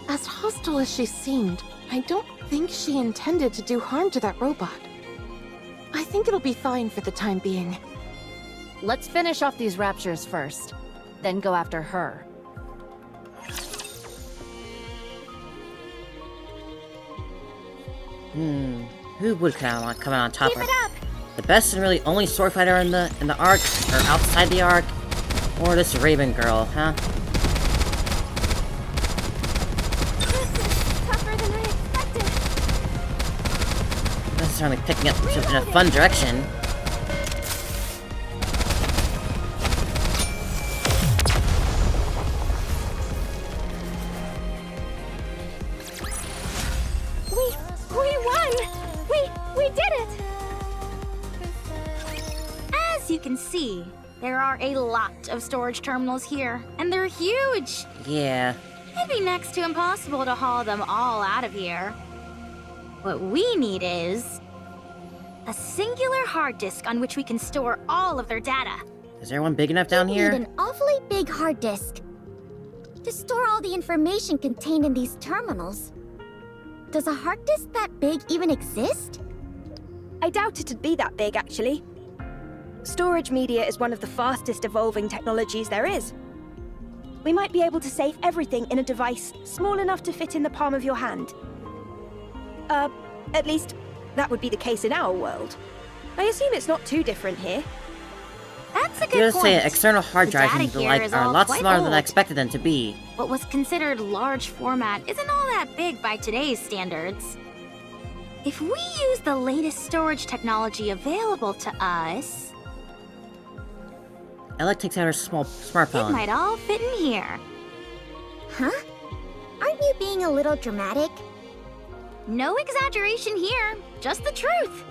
As hostile as she seemed, I don't think she intended to do harm to that robot. I think it'll be fine for the time being. Let's finish off these raptures first, then go after her. Who would come on top Keep of it her? up! The best and really only sword fighter in the arc, or outside the arc, or this Raven girl, huh? This is tougher than I expected. This is certainly picking up in a fun direction. We won! We did it! As you can see, there are a lot of storage terminals here, and they're huge! Yeah. It'd be next to impossible to haul them all out of here. What we need is a singular hard disk on which we can store all of their data. Is there one big enough down You here? need an awfully big hard disk to store all the information contained in these terminals. Does a hard disk that big even exist? I doubt it'd be that big, actually. Storage media is one of the fastest evolving technologies there is. We might be able to save everything in a device small enough to fit in the palm of your hand. At least, that would be the case in our world. I assume it's not too different here. That's a You good gotta point. say, external hard The drives data and the here like is are a all lot quite smaller than I old. expected them to be. What was considered large format isn't all that big by today's standards. If we use the latest storage technology available to us, Ella takes out her it smartphone. might all fit in here. Huh? Aren't you being a little dramatic? No exaggeration here, just the truth.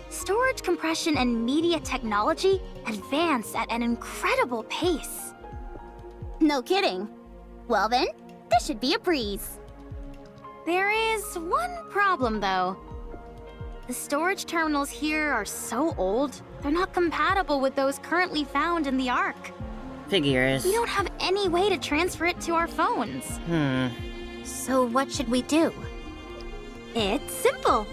Storage compression and media technology advance at an incredible pace. No kidding. Well then, this should be a breeze. There is one problem, though. The storage terminals here are so old, they're not compatible with those currently found in the Ark. Figures. We don't have any way to transfer it to our phones. So what should we do? It's simple.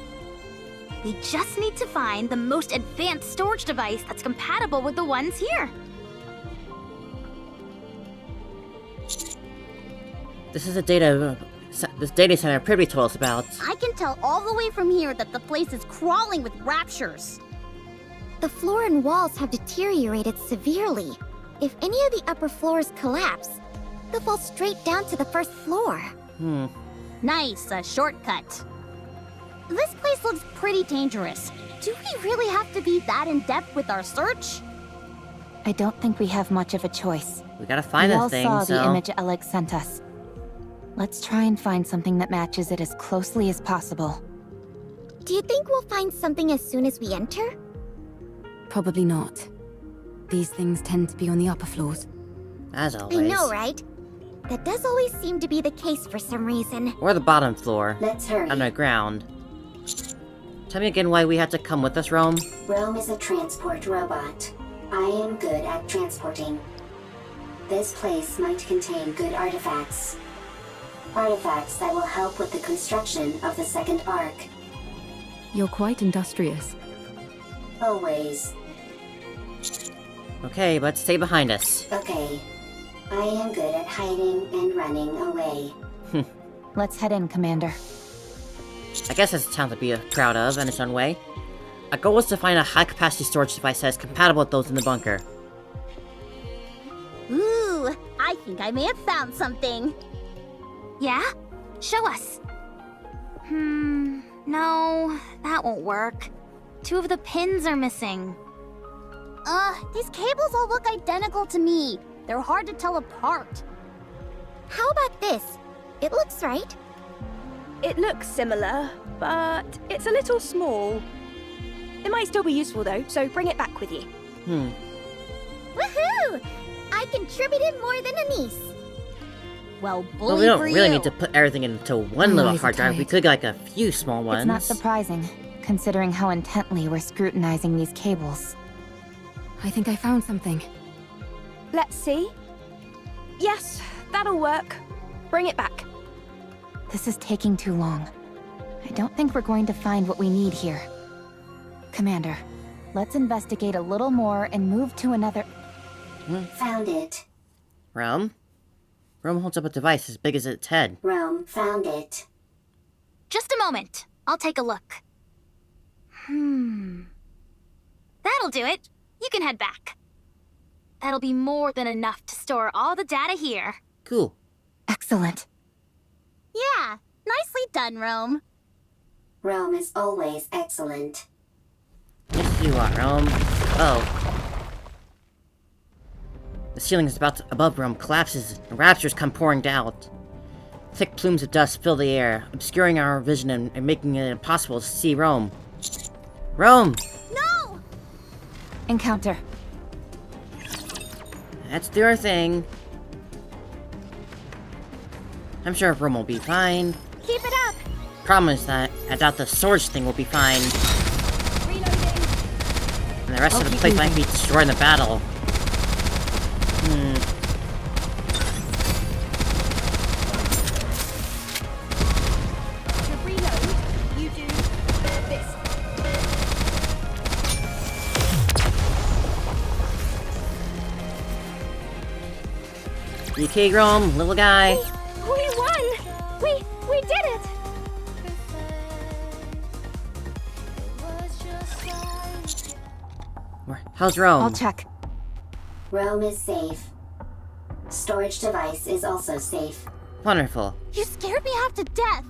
We just need to find the most advanced storage device that's compatible with the ones here. This is this data center Privy told us about. I can tell all the way from here that the place is crawling with raptures. The floor and walls have deteriorated severely. If any of the upper floors collapse, they'll fall straight down to the first floor. Nice, a shortcut. This place looks pretty dangerous. Do we really have to be that in-depth with our search? I don't think we have much of a choice. We gotta find we the all thing, saw so... the image Alex sent us. Let's try and find something that matches it as closely as possible. Do you think we'll find something as soon as we enter? Probably not. These things tend to be on the upper floors. As always. I know, right? That does always seem to be the case for some reason. Or the bottom floor. Let's hurry. Underground. Tell me again why we had to come with us, Rome. Rome is a transport robot. I am good at transporting. This place might contain good artifacts. Artifacts that will help with the construction of the second arc. You're quite industrious. Always. Okay, but stay behind us. Okay. I am good at hiding and running away. Let's head in, Commander. I guess that's a town to be proud of in its own way. Our goal was to find a high-capacity storage device that is compatible with those in the bunker. Ooh, I think I may have found something. Yeah? Show us. No, that won't work. 2 of the pins are missing. These cables all look identical to me. They're hard to tell apart. How about this? It looks right. It looks similar, but it's a little small. It might still be useful though, so bring it back with you. Woohoo! I contributed more than a niece. Well, bully Well, we don't for really you. need to put everything into one little hard drive. We could get like a few small ones. It's not surprising, considering how intently we're scrutinizing these cables. I think I found something. Let's see. Yes, that'll work. Bring it back. This is taking too long. I don't think we're going to find what we need here. Commander, let's investigate a little more and move to another... Found it. Rome? Rome holds up a device as big as its head. Rome found it. Just a moment. I'll take a look. That'll do it. You can head back. That'll be more than enough to store all the data here. Cool. Excellent. Yeah, nicely done, Rome. Rome is always excellent. Yes, you are, Rome. Oh. The ceiling is above Rome collapses, and raptors come pouring down. Thick plumes of dust fill the air, obscuring our vision and making it impossible to see Rome. Rome! No! Encounter. Let's do our thing. I'm sure Rome will be fine. Keep it up! Problem is that I doubt the storage thing will be fine. Reloading. And the rest of the place might be destroyed in the battle. To reload, you do this. You okay, Rome, little guy? We won! We did it! How's Rome? I'll check. Rome is safe. Storage device is also safe. Wonderful. You scared me half to death.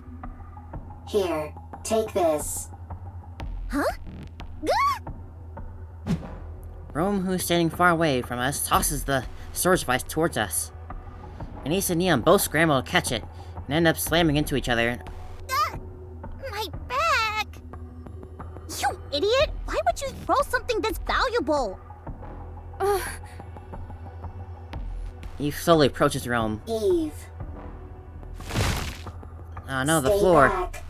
Here, take this. Huh? Rome, who is standing far away from us, tosses the storage device towards us. Anise and Neon both scramble to catch it, and end up slamming into each other. My back! You idiot! Why would you throw something this valuable? Eve slowly approaches Rome. Eve. Oh no, the Stay floor. back.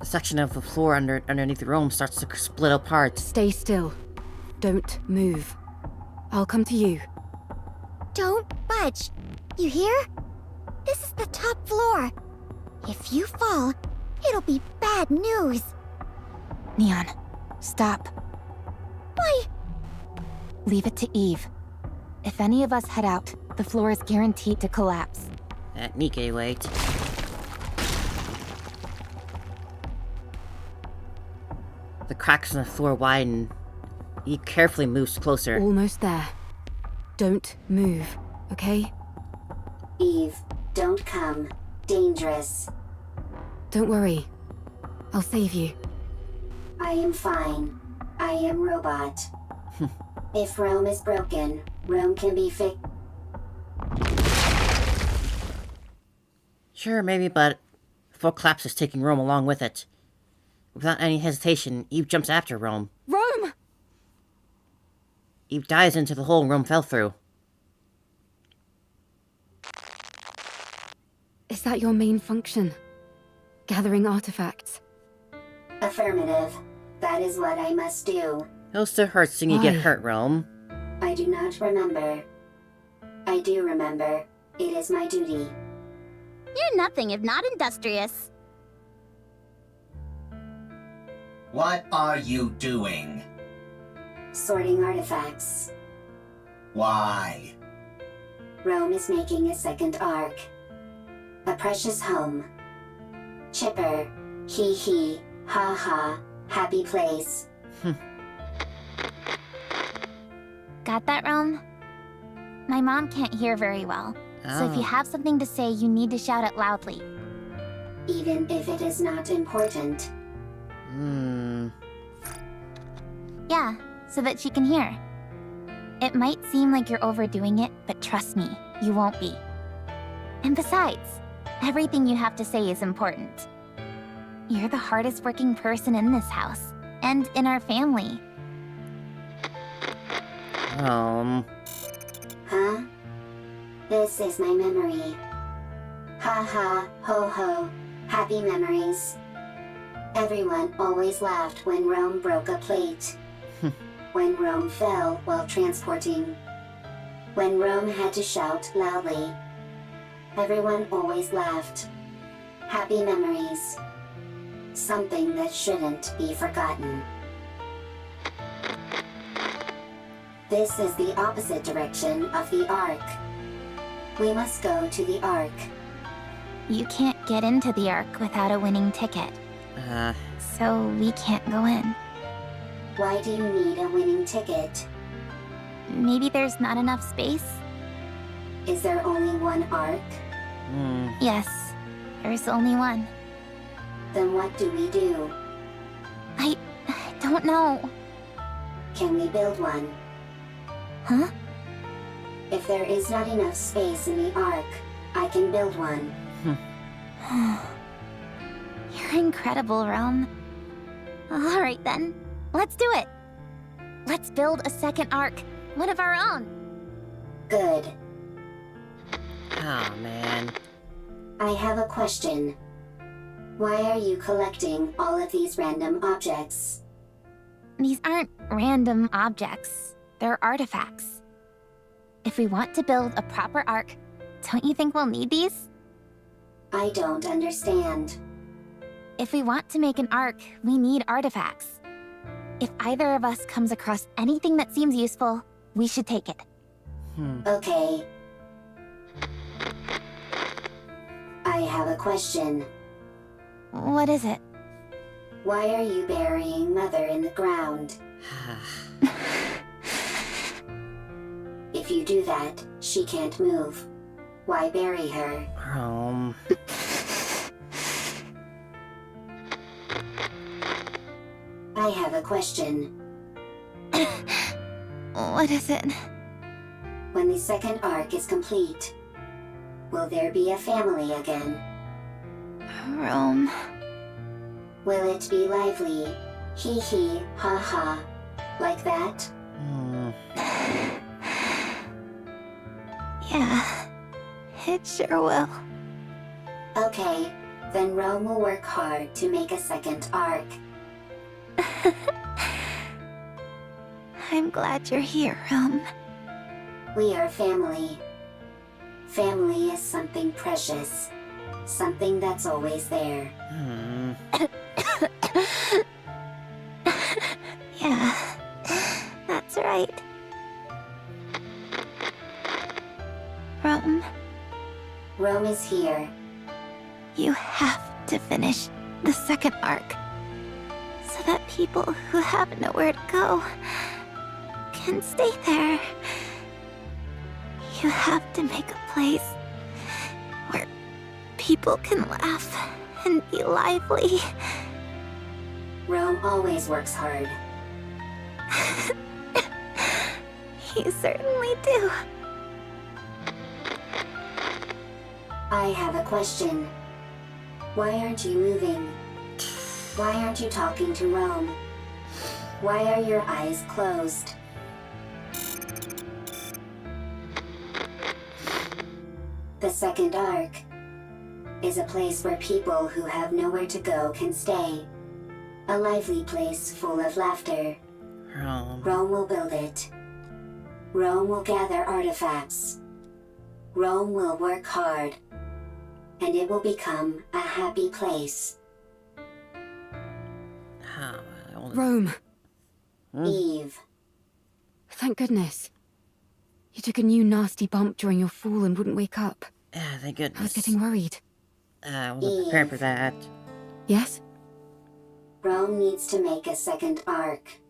The section of the floor underneath Rome starts to split apart. Stay still. Don't move. I'll come to you. Don't budge. You hear? This is the top floor. If you fall, it'll be bad news. Neon, stop. Why? Leave it to Eve. If any of us head out, the floor is guaranteed to collapse. Nikke, wait. The cracks in the floor widen. He carefully moves closer. Almost there. Don't move, okay? Eve, don't come. Dangerous. Don't worry. I'll save you. I am fine. I am robot. If Rome is broken, Rome can be fixed. Sure, maybe, but the floor collapses, taking Rome along with it. Without any hesitation, Eve jumps after Rome. Rome! Eve dives into the hole Rome fell through. Is that your main function? Gathering artifacts? Affirmative. That is what I must do. It'll still hurt seeing you get hurt, Rome. I do not remember. I do remember. It is my duty. You're nothing if not industrious. What are you doing? Sorting artifacts. Why? Rome is making a second arc. A precious home. Chipper. Hee hee. Ha ha. Happy place. Got that, Rome? My mom can't hear very well, so if you have something to say, you need to shout it loudly. Even if it is not important. Yeah, so that she can hear. It might seem like you're overdoing it, but trust me, you won't be. And besides, everything you have to say is important. You're the hardest working person in this house, and in our family. Huh? This is my memory. Ha ha, ho ho, happy memories. Everyone always laughed when Rome broke a plate. When Rome fell while transporting. When Rome had to shout loudly. Everyone always laughed. Happy memories. Something that shouldn't be forgotten. This is the opposite direction of the Ark. We must go to the Ark. You can't get into the Ark without a winning ticket. So we can't go in. Why do you need a winning ticket? Maybe there's not enough space? Is there only one Ark? Yes, there's only one. Then what do we do? I don't know. Can we build one? Huh? If there is not enough space in the Ark, I can build one. You're incredible, Rome. Alright then, let's do it. Let's build a second Ark, one of our own. Good. Oh, man. I have a question. Why are you collecting all of these random objects? These aren't random objects. They're artifacts. If we want to build a proper Ark, don't you think we'll need these? I don't understand. If we want to make an Ark, we need artifacts. If either of us comes across anything that seems useful, we should take it. Okay. I have a question. What is it? Why are you burying Mother in the ground? If you do that, she can't move. Why bury her? I have a question. What is it? When the second Ark is complete, will there be a family again? Rome. Will it be lively? Hee hee, ha ha. Like that? Yeah, it sure will. Okay, then Rome will work hard to make a second Ark. I'm glad you're here, Rome. We are family. Family is something precious. Something that's always there. Yeah, that's right. Rome. Rome is here. You have to finish the second Ark, so that people who have nowhere to go can stay there. You have to make a place where people can laugh and be lively. Rome always works hard. You certainly do. I have a question. Why aren't you moving? Why aren't you talking to Rome? Why are your eyes closed? The second Ark is a place where people who have nowhere to go can stay. A lively place full of laughter. Rome will build it. Rome will gather artifacts. Rome will work hard. And it will become a happy place. Rome. Eve. Thank goodness. You took a new nasty bump during your fall and wouldn't wake up. Yeah, thank goodness. I was getting worried. I wasn't prepared for that. Yes? Rome needs to make a second Ark.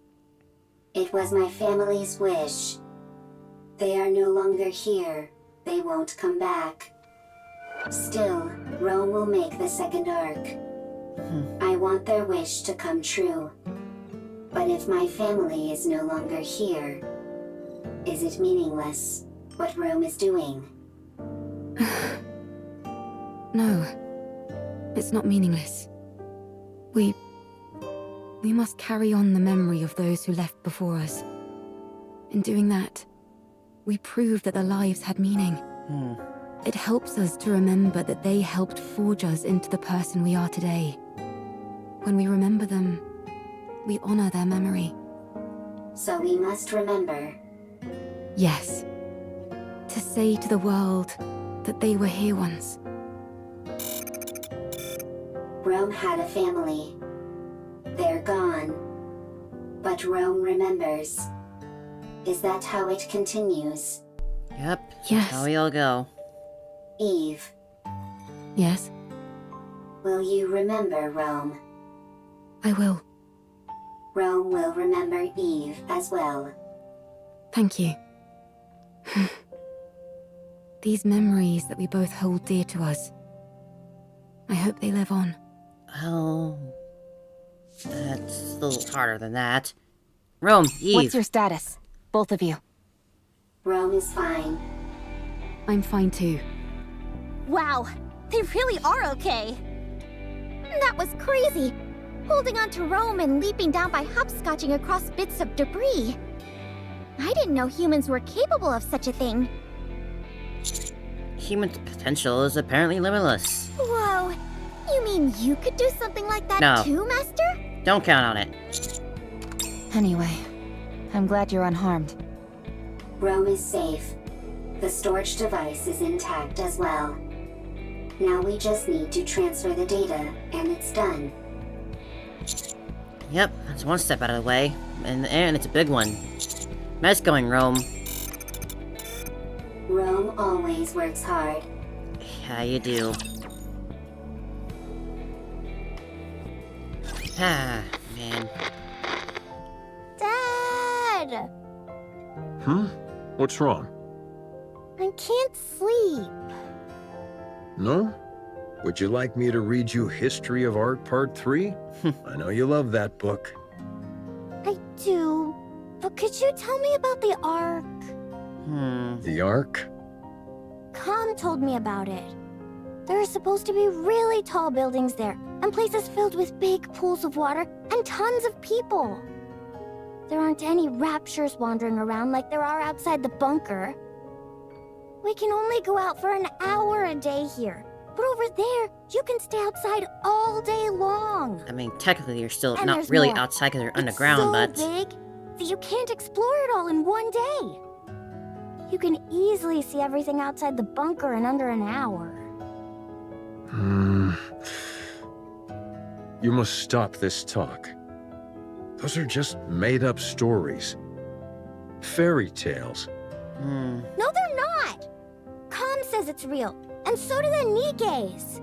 It was my family's wish. They are no longer here. They won't come back. Still, Rome will make the second Ark. I want their wish to come true. But if my family is no longer here, is it meaningless, what Rome is doing? No. It's not meaningless. We must carry on the memory of those who left before us. In doing that, we prove that their lives had meaning. It helps us to remember that they helped forge us into the person we are today. When we remember them, we honor their memory. So we must remember. Yes. To say to the world that they were here once. Rome had a family. They're gone. But Rome remembers. Is that how it continues? Yep. Yes. How we all go. Eve. Yes? Will you remember Rome? I will. Rome will remember Eve as well. Thank you. These memories that we both hold dear to us. I hope they live on. Oh... That's a little harder than that. Rome, Eve. What's your status? Both of you. Rome is fine. I'm fine too. Wow, they really are okay. That was crazy. Holding on to Rome and leaping down by hopscotching across bits of debris. I didn't know humans were capable of such a thing. Human potential is apparently limitless. Whoa, you mean you could do something like that No. too, Master? Don't count on it. Anyway, I'm glad you're unharmed. Rome is safe. The storage device is intact as well. Now we just need to transfer the data, and it's done. Yep, that's one step out of the way. And it's a big one. Nice going, Rome. Rome always works hard. Yeah, you do. Ah, man. Dad! What's wrong? I can't sleep. No? Would you like me to read you History of Art Part 3? I know you love that book. I do, but could you tell me about the Ark? The Ark? Com told me about it. There are supposed to be really tall buildings there, and places filled with big pools of water, and tons of people. There aren't any raptures wandering around like there are outside the bunker. We can only go out for an hour a day here, but over there, you can stay outside all day long. I mean, technically you're still And not there's really more. outside because you're It's underground, so but... big that you can't explore it all in one day. You can easily see everything outside the bunker in under an hour. You must stop this talk. Those are just made-up stories. Fairy tales. No, they're not! Com says it's real, and so do the Nikkes.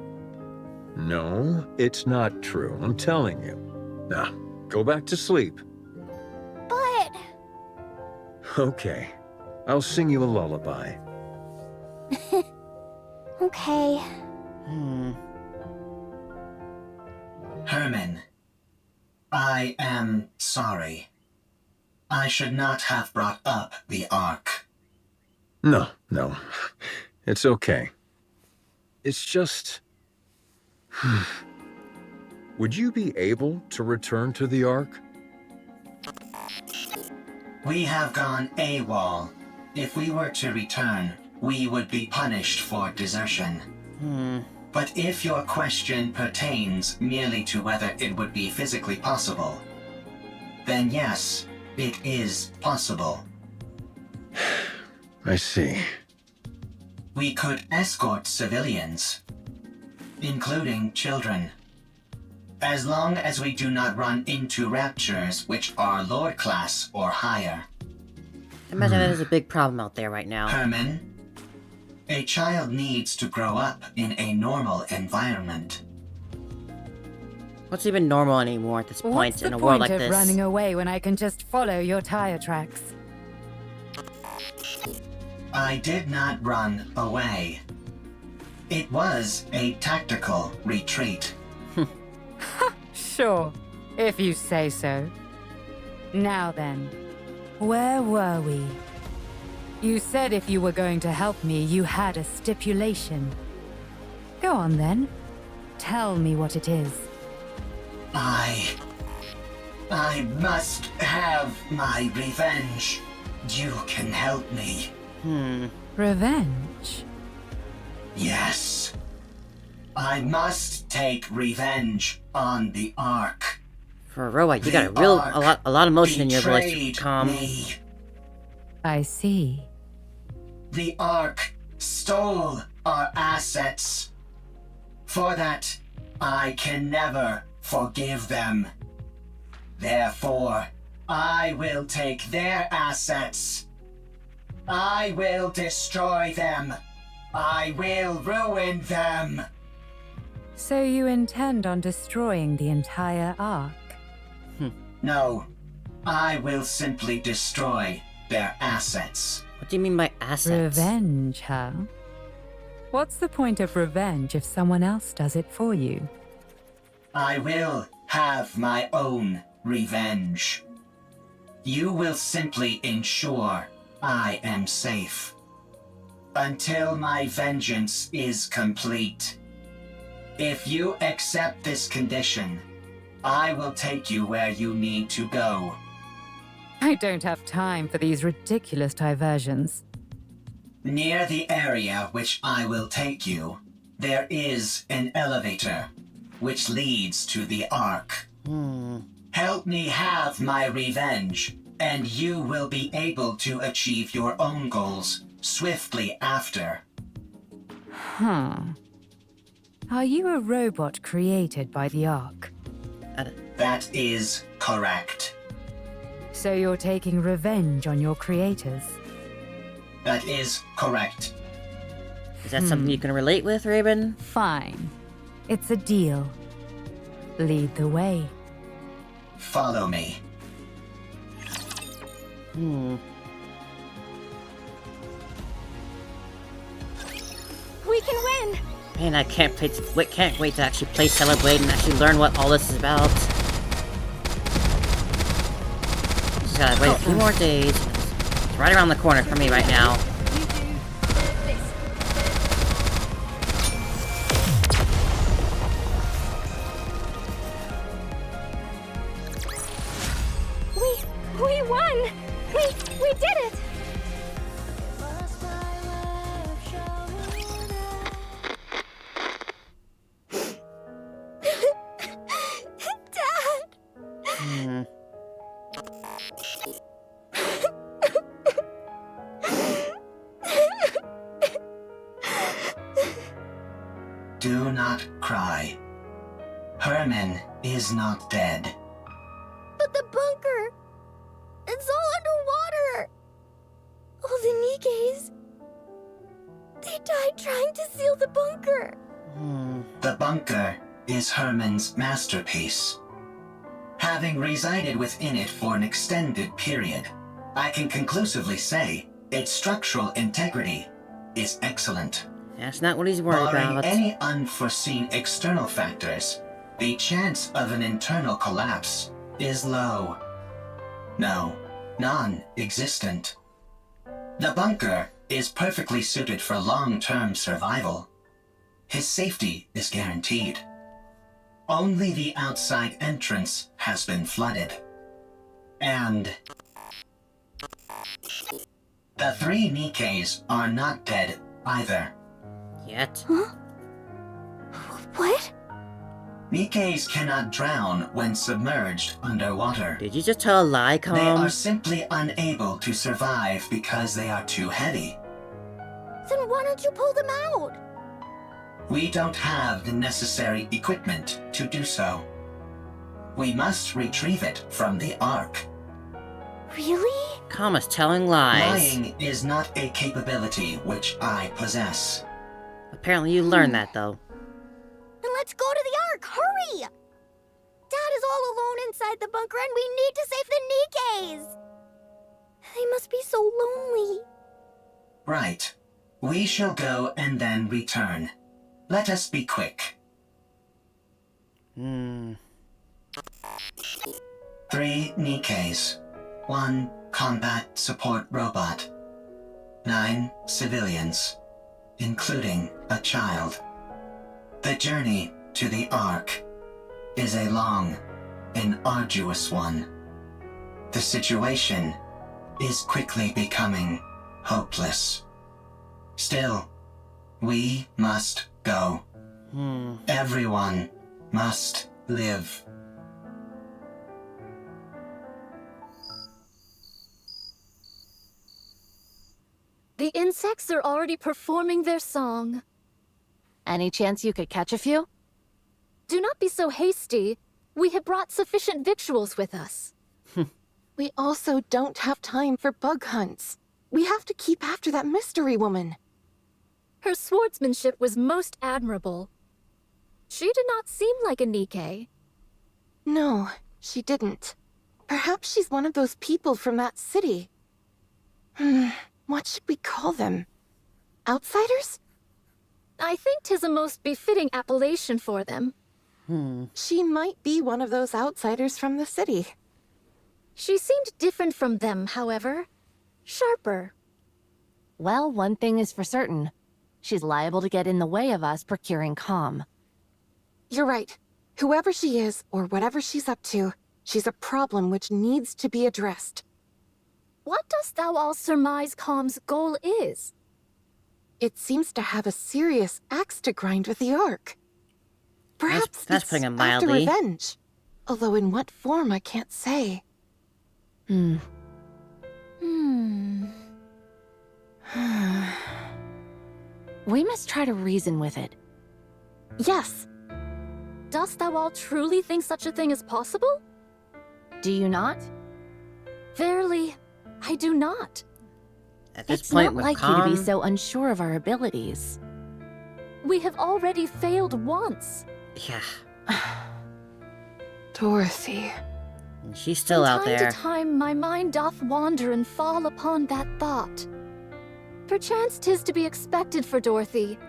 No, it's not true. I'm telling you. Now, go back to sleep. But... Okay. I'll sing you a lullaby. Okay. Hermin, I am sorry. I should not have brought up the Ark. No. It's okay. It's just... Would you be able to return to the Ark? We have gone AWOL. If we were to return, we would be punished for desertion. But if your question pertains merely to whether it would be physically possible, then yes, it is possible. I see. We could escort civilians, including children. As long as we do not run into raptures which are Lord class or higher. I imagine that is a big problem out there right now. Hermin, a child needs to grow up in a normal environment. What's even normal anymore at this point What's in the a world point like of this? running away when I can just follow your tire tracks? I did not run away. It was a tactical retreat. Sure, if you say so. Now then, where were we? You said if you were going to help me, you had a stipulation. Go on then. Tell me what it is. I must have my revenge. You can help me. Revenge? Yes. I must take revenge on the Ark. For a robot, you got a lot of emotion in your voice, Calm. I see. The Ark stole our assets. For that, I can never forgive them. Therefore, I will take their assets. I will destroy them. I will ruin them. So you intend on destroying the entire Ark? No, I will simply destroy their assets. What do you mean by assets? Revenge, huh? What's the point of revenge if someone else does it for you? I will have my own revenge. You will simply ensure I am safe. Until my vengeance is complete. If you accept this condition, I will take you where you need to go. I don't have time for these ridiculous diversions. Near the area which I will take you, there is an elevator, which leads to the Ark. Help me have my revenge, and you will be able to achieve your own goals swiftly after. Huh. Are you a robot created by the Ark? That is correct. So you're taking revenge on your creators? That is correct. Is that something you can relate with, Raven? Fine. It's a deal. Lead the way. Follow me. We can win! Man, I can't wait to actually play Celebrate and actually learn what all this is about. Just gotta wait a few more days. It's right around the corner for me right now. We won! We did it! Dad! Do not cry. Hermin is not dead. But the bunker! It's all underwater! All the Nikkes... They died trying to seal the bunker! The bunker is Hermin's masterpiece. Having resided within it for an extended period, I can conclusively say its structural integrity is excellent. That's not what he's worried Barring about. any unforeseen external factors, the chance of an internal collapse is low. No, non-existent. The bunker is perfectly suited for long-term survival. His safety is guaranteed. Only the outside entrance has been flooded. And the 3 Nikkes are not dead either. Yet? Huh? What? Nikkes cannot drown when submerged underwater. Did you just tell a lie, Com? They are simply unable to survive because they are too heavy. Then why don't you pull them out? We don't have the necessary equipment to do so. We must retrieve it from the Ark. Really? Com is telling lies. Lying is not a capability which I possess. Apparently you learned that, though. Then let's go to the Ark! Hurry! Dad is all alone inside the bunker and we need to save the Nikkes! They must be so lonely. Right. We shall go and then return. Let us be quick. 3 Nikkes. 1 combat support robot. 9 civilians, including a child. The journey to the Ark is a long and arduous one. The situation is quickly becoming hopeless. Still, we must go. Everyone must live. The insects are already performing their song. Any chance you could catch a few? Do not be so hasty. We have brought sufficient victuals with us. We also don't have time for bug hunts. We have to keep after that mystery woman. Her swordsmanship was most admirable. She did not seem like a Nikke. No, she didn't. Perhaps she's one of those people from that city. What should we call them? Outsiders? I think 'tis a most befitting appellation for them. She might be one of those outsiders from the city. She seemed different from them, however. Sharper. Well, one thing is for certain. She's liable to get in the way of us procuring calm. You're right. Whoever she is, or whatever she's up to, she's a problem which needs to be addressed. What dost thou all surmise Calm's goal is? It seems to have a serious axe to grind with the Ark. Perhaps that's it's putting it after mildly. revenge. Although in what form, I can't say. We must try to reason with it. Yes. Dost thou all truly think such a thing is possible? Do you not? Verily, I do not. At this It's point, not with like Calm, you to be so unsure of our abilities. We have already failed once. Yeah, Dorothy. and she's still out From time there. to time, my mind doth wander and fall upon that thought. Perchance 'tis to be expected for Dorothy,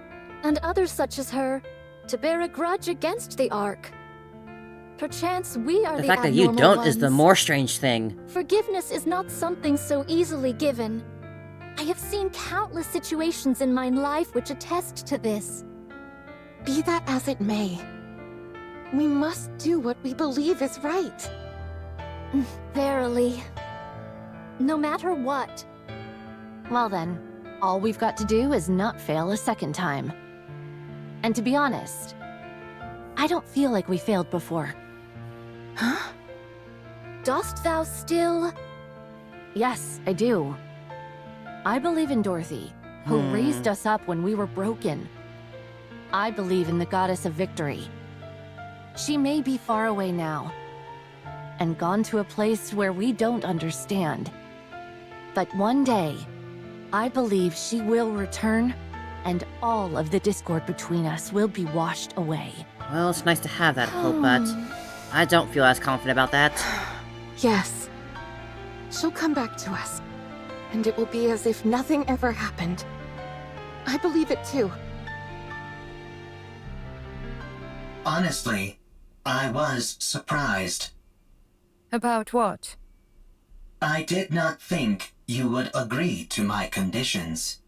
and others such as her, to bear a grudge against the Ark. Perchance we are The the fact that you abnormal don't is the ones. more strange thing. Forgiveness is not something so easily given. I have seen countless situations in my life which attest to this. Be that as it may, we must do what we believe is right. Verily. No matter what. Well then, all we've got to do is not fail a second time. And to be honest, I don't feel like we failed before. Huh? Dost thou still? Yes, I do. I believe in Dorothy, who raised us up when we were broken. I believe in the goddess of victory. She may be far away now, and gone to a place where we don't understand. But one day, I believe she will return, and all of the discord between us will be washed away. Well, it's nice to have that hope, but I don't feel as confident about that. Yes. She'll come back to us, and it will be as if nothing ever happened. I believe it too. Honestly, I was surprised. About what? I did not think you would agree to my conditions.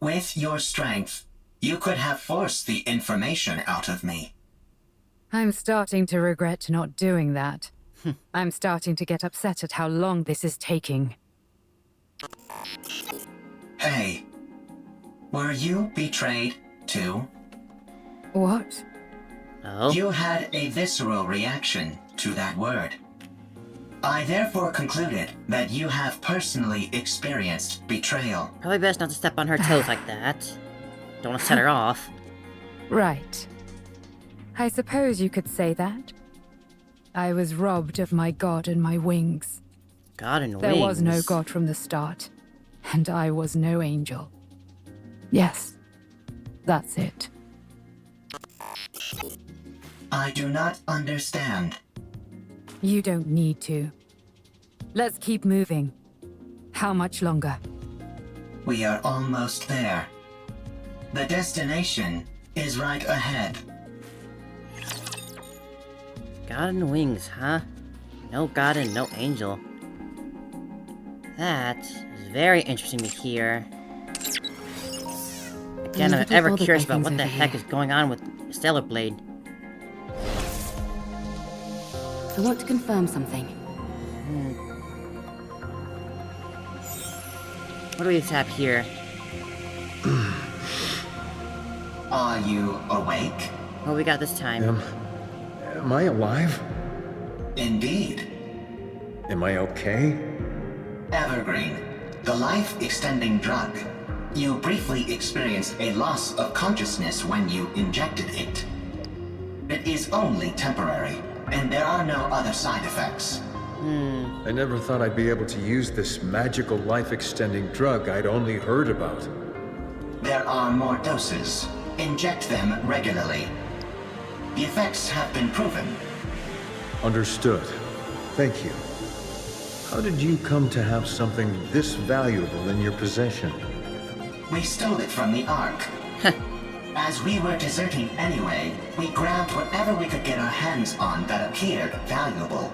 With your strength, you could have forced the information out of me. I'm starting to regret not doing that. I'm starting to get upset at how long this is taking. Hey, were you betrayed too? What? Oh? You had a visceral reaction to that word. I therefore concluded that you have personally experienced betrayal. Probably best not to step on her toes like that. Don't want to set her off. Right. I suppose you could say that. I was robbed of my god and my wings. God and There wings. was no god from the start, and I was no angel. Yes, that's it. I do not understand. You don't need to. Let's keep moving. How much longer? We are almost there. The destination is right ahead. God and wings, huh? No god and no angel. That is very interesting to hear. Again, I'm ever curious about what the heck is going on with Stellar Blade. I want to confirm something. What do we have here? Are you awake? What we got this time? Am I alive? Indeed. Am I okay? Evergreen, the life-extending drug. You briefly experienced a loss of consciousness when you injected it. It is only temporary, and there are no other side effects. I never thought I'd be able to use this magical life-extending drug I'd only heard about. There are more doses. Inject them regularly. The effects have been proven. Understood. Thank you. How did you come to have something this valuable in your possession? We stole it from the Ark. As we were deserting anyway, we grabbed whatever we could get our hands on that appeared valuable.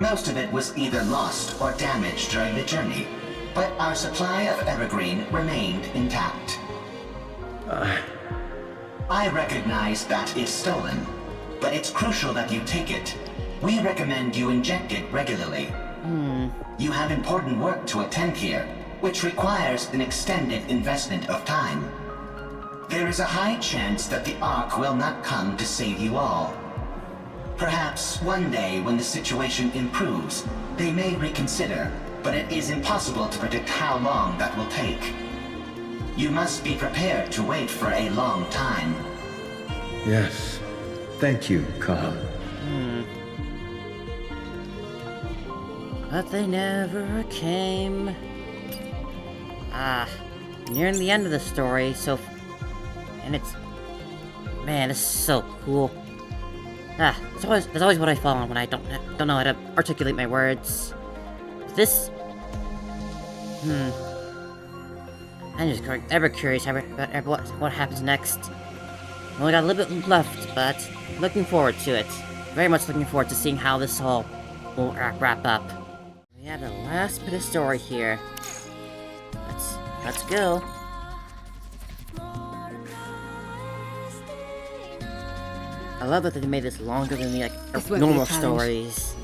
Most of it was either lost or damaged during the journey, but our supply of evergreen remained intact. I recognize that it's stolen, but it's crucial that you take it. We recommend you inject it regularly. You have important work to attend here, which requires an extended investment of time. There is a high chance that the Ark will not come to save you all. Perhaps one day when the situation improves, they may reconsider, but it is impossible to predict how long that will take. You must be prepared to wait for a long time. Yes. Thank you, Khan. But they never came. Nearing the end of the story, and it's... Man, it's so cool. That's always what I fall on when I don't know how to articulate my words. This... I'm just ever curious about what happens next. I only got a little bit left, but looking forward to it. Very much looking forward to seeing how this all will wrap up. We have the last bit of story here. Let's go. I love that they made this longer than the normal stories.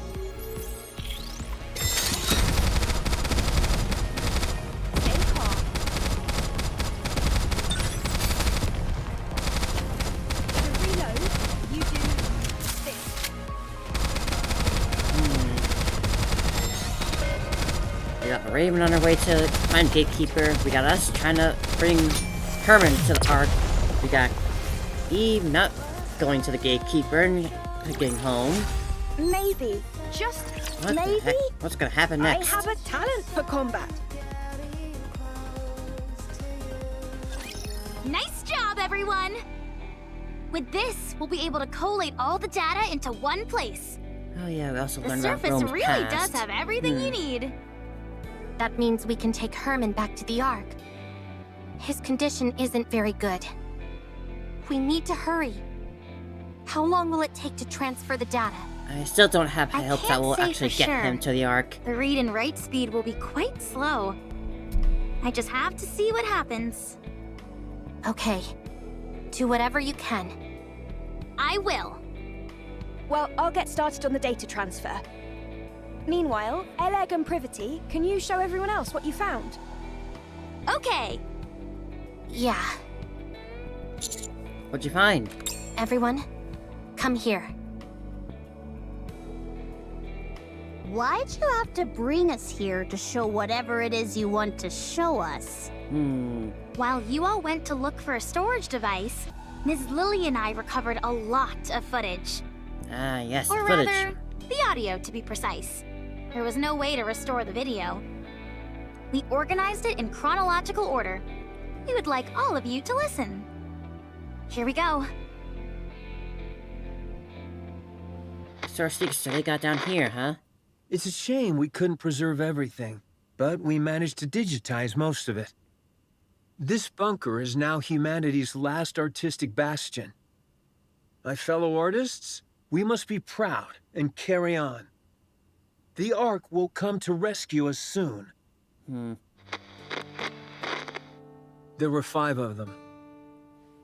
We got Raven on her way to find Gatekeeper. We got us trying to bring Hermin to the Ark. We got Eve not going to the Gatekeeper and getting home. Maybe, just what maybe, the heck? What's gonna happen next? I have a talent for combat. Nice job, everyone! With this, we'll be able to collate all the data into one place. Oh yeah, we also The learned about surface Rome's really past. does have everything you need. That means we can take Hermin back to the Ark. His condition isn't very good. We need to hurry. How long will it take to transfer the data? I still don't have high hopes that can't we'll say actually for get sure. him to the Ark. The read and write speed will be quite slow. I just have to see what happens. Okay. Do whatever you can. I will. Well, I'll get started on the data transfer. Meanwhile, Eleg and Privity, can you show everyone else what you found? Okay. Yeah. What'd you find? Everyone, come here. Why'd you have to bring us here to show whatever it is you want to show us? While you all went to look for a storage device, Ms. Lily and I recovered a lot of footage. Ah, yes, Or footage. rather, the audio to be precise. There was no way to restore the video. We organized it in chronological order. We would like all of you to listen. Here we go. Star Secrets they got down here, huh? It's a shame we couldn't preserve everything, but we managed to digitize most of it. This bunker is now humanity's last artistic bastion. My fellow artists, we must be proud and carry on. The Ark will come to rescue us soon. There were 5 of them.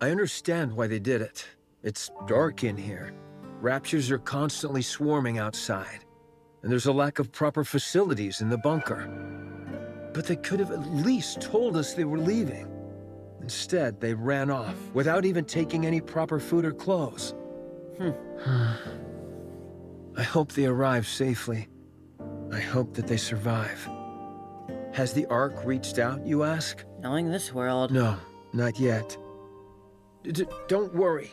I understand why they did it. It's dark in here. Raptures are constantly swarming outside, and there's a lack of proper facilities in the bunker. But they could have at least told us they were leaving. Instead, they ran off without even taking any proper food or clothes. I hope they arrive safely. I hope that they survive. Has the Ark reached out, you ask? Knowing this world... No, not yet. Don't worry.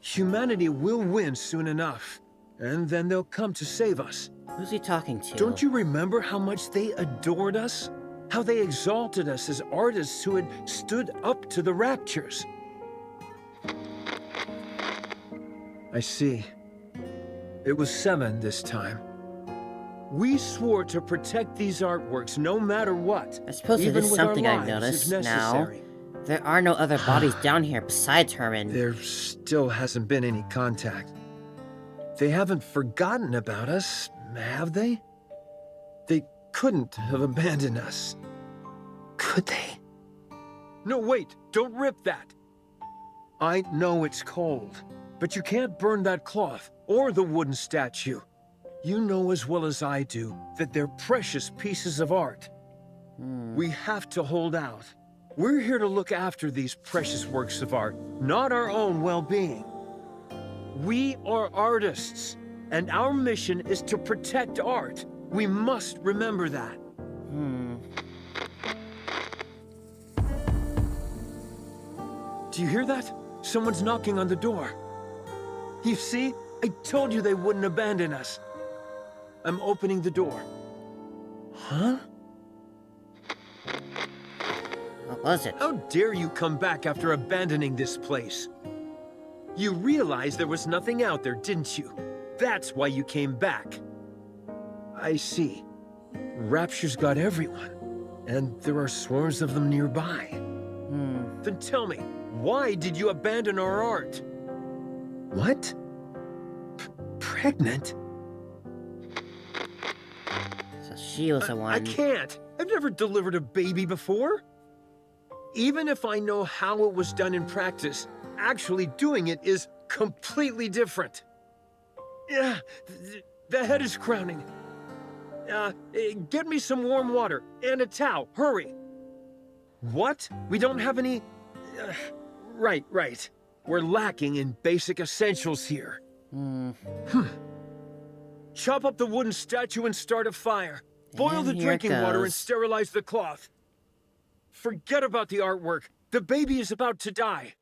Humanity will win soon enough, and then they'll come to save us. Who's he talking to? Don't you remember how much they adored us? How they exalted us as artists who had stood up to the Raptures? I see. It was 7 this time. We swore to protect these artworks no matter what. I suppose it even is with our something I've lives, if noticed now. necessary. There are no other bodies down here besides Hermin. There still hasn't been any contact. They haven't forgotten about us, have they? They couldn't have abandoned us. Could they? No, wait! Don't rip that! I know it's cold, but you can't burn that cloth or the wooden statue. You know as well as I do that they're precious pieces of art. We have to hold out. We're here to look after these precious works of art, not our own well-being. We are artists, and our mission is to protect art. We must remember that. Do you hear that? Someone's knocking on the door. You see? I told you they wouldn't abandon us. I'm opening the door. Huh? What was it? How dare you come back after abandoning this place? You realized there was nothing out there, didn't you? That's why you came back. I see. Rapture's got everyone, and there are swarms of them nearby. Then tell me, why did you abandon our art? What? Pregnant? So she was the one. I can't. I've never delivered a baby before. Even if I know how it was done in practice, actually doing it is completely different. Yeah, the head is crowning. Get me some warm water and a towel. Hurry. What? We don't have any... Right. We're lacking in basic essentials here. Chop up the wooden statue and start a fire. Boil the drinking water and sterilize the cloth. Forget about the artwork. The baby is about to die.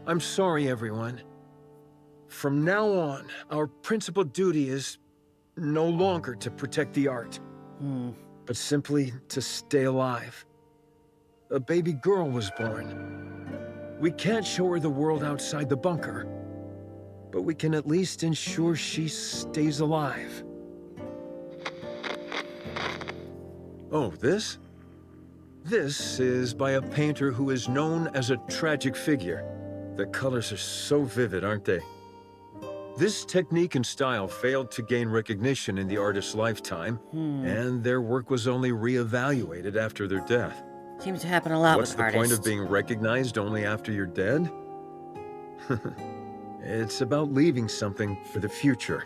I'm sorry, everyone. From now on, our principal duty is no longer to protect the art, but simply to stay alive. A baby girl was born. We can't show her the world outside the bunker, but we can at least ensure she stays alive. Oh, this? This is by a painter who is known as a tragic figure. The colors are so vivid, aren't they? This technique and style failed to gain recognition in the artist's lifetime, and their work was only re-evaluated after their death. Seems to happen a lot What's with the artists. point of being recognized only after you're dead? It's about leaving something for the future.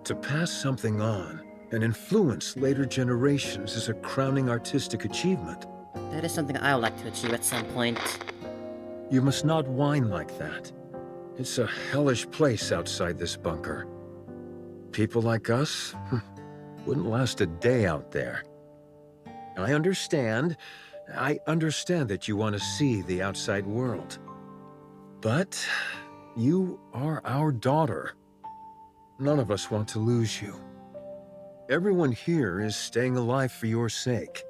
To pass something on and influence later generations is a crowning artistic achievement. That is something I would like to achieve at some point. You must not whine like that. It's a hellish place outside this bunker. People like us wouldn't last a day out there. I understand that you want to see the outside world. But you are our daughter. None of us want to lose you. Everyone here is staying alive for your sake.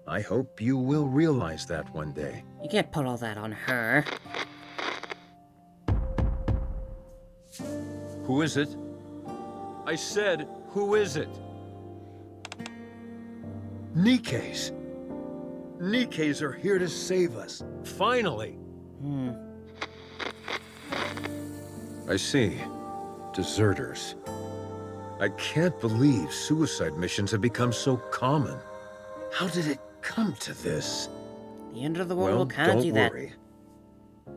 I hope you will realize that one day. You can't put all that on her. Who is it? I said, who is it? Nikkes. Nikkes are here to save us. Finally. I see. Deserters. I can't believe suicide missions have become so common. How did it come to this? The end of the world Well, will kind of do that. don't worry.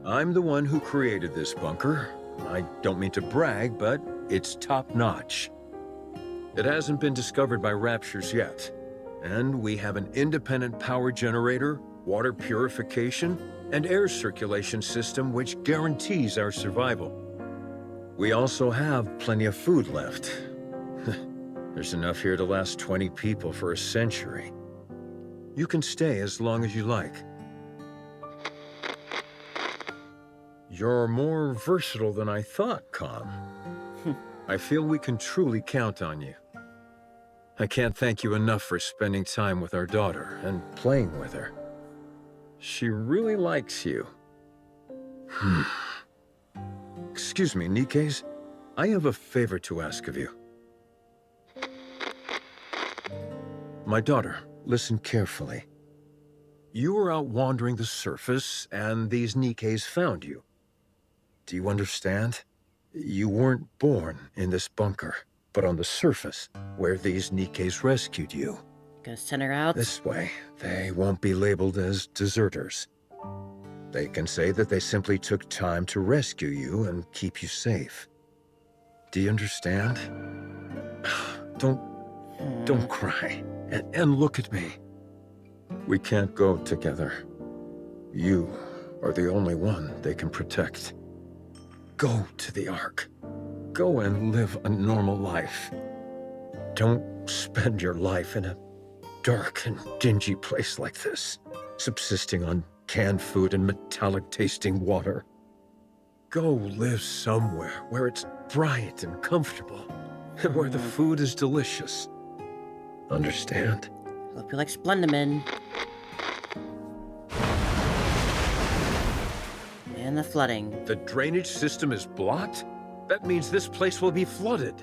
I'm the one who created this bunker. I don't mean to brag, but it's top-notch. It hasn't been discovered by Raptures yet, and we have an independent power generator, water purification, and air circulation system which guarantees our survival. We also have plenty of food left. There's enough here to last 20 people for a century. You can stay as long as you like. You're more versatile than I thought, Com. I feel we can truly count on you. I can't thank you enough for spending time with our daughter and playing with her. She really likes you. Excuse me, Nikkes. I have a favor to ask of you. My daughter, listen carefully. You were out wandering the surface, and these Nikkes found you. Do you understand? You weren't born in this bunker, but on the surface, where these Nikkes rescued you. Gonna send her out? This way, they won't be labeled as deserters. They can say that they simply took time to rescue you and keep you safe. Do you understand? Don't cry, and look at me. We can't go together. You are the only one they can protect. Go to the Ark. Go and live a normal life. Don't spend your life in a dark and dingy place like this, subsisting on canned food and metallic-tasting water. Go live somewhere where it's bright and comfortable, and where the food is delicious. Understand? Hope you like Splendimin. And the flooding. The drainage system is blocked? That means this place will be flooded.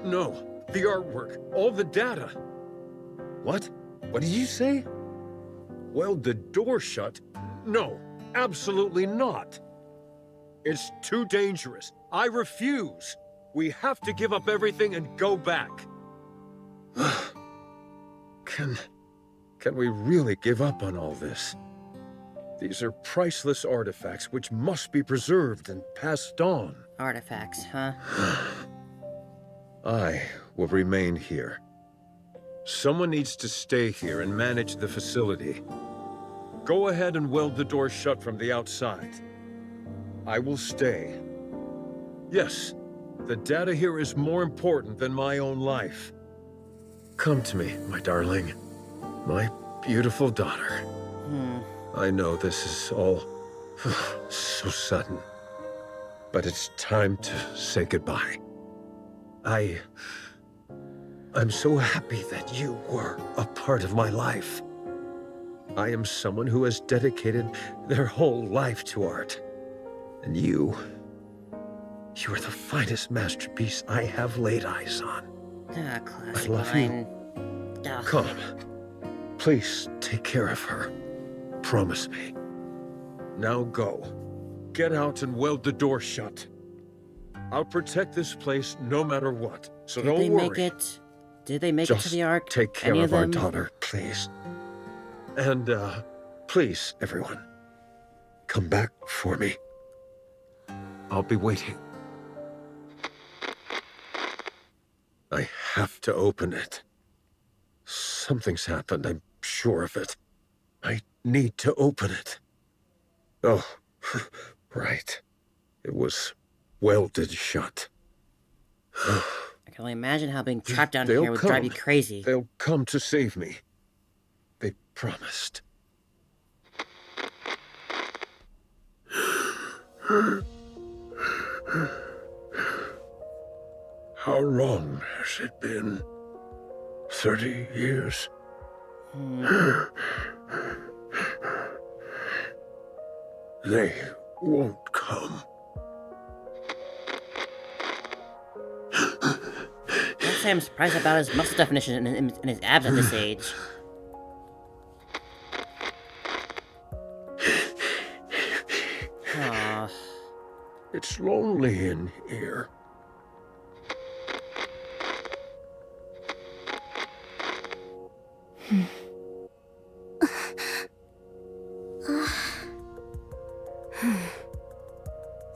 No, the artwork, all the data. What? What did you say? Weld the door shut? No, absolutely not. It's too dangerous. I refuse. We have to give up everything and go back. Can we really give up on all this? These are priceless artifacts which must be preserved and passed on. Artifacts, huh? I will remain here. Someone needs to stay here and manage the facility. Go ahead and weld the door shut from the outside. I will stay. Yes, the data here is more important than my own life. Come to me, my darling. My beautiful daughter. I know this is all so sudden, but it's time to say goodbye. I'm so happy that you were a part of my life. I am someone who has dedicated their whole life to art. And you are the finest masterpiece I have laid eyes on. Ah, classic I love line. you. Ugh. Come. Please take care of her. Promise me. Now go. Get out and weld the door shut. I'll protect this place no matter what, so don't worry. Did they make it to the Ark? Take care Any of our them? daughter, please. And, please, everyone, come back for me. I'll be waiting. I have to open it. Something's happened, I'm sure of it. I need to open it. Oh, right. It was welded shut. I can only imagine how being trapped down here would drive you crazy. They'll come to save me. They promised. How long has it been? 30 years? They won't come. I'd say I'm surprised about his muscle definition in his abs at this age. Aww. It's lonely in here.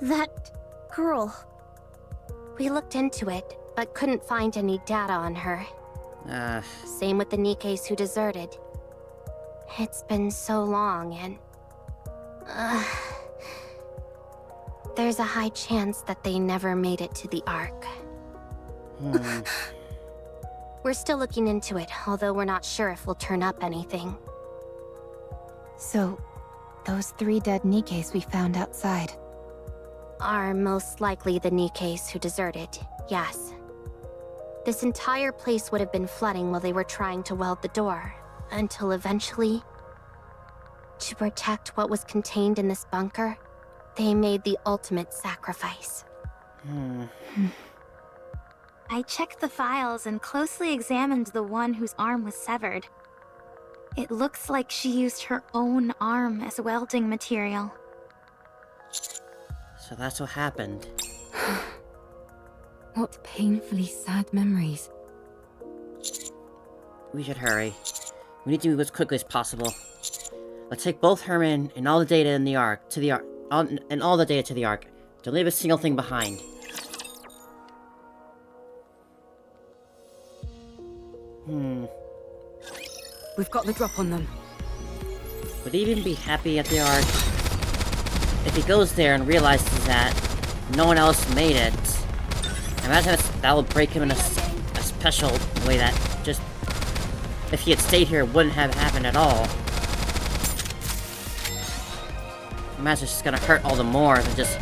That girl. We looked into it, but couldn't find any data on her. Same with the Nikkes who deserted. It's been so long, and... there's a high chance that they never made it to the Ark. We're still looking into it, although we're not sure if we'll turn up anything. So, those 3 dead Nikkes we found outside are most likely the Nikkes who deserted, yes. This entire place would have been flooding while they were trying to weld the door, until eventually, to protect what was contained in this bunker, They made the ultimate sacrifice. I checked the files and closely examined the one whose arm was severed. It looks like she used her own arm as welding material. So that's what happened. What painfully sad memories. We should hurry. We need to move as quickly as possible. Let's take both Hermin and all the data in the Ark to the Ark, and all the data to the Ark. Don't leave a single thing behind. We've got the drop on them. Would he even be happy at the Ark if he goes there and realizes that no one else made it? I imagine that will break him in a special way that just, if he had stayed here, it wouldn't have happened at all. I imagine it's just gonna hurt all the more than just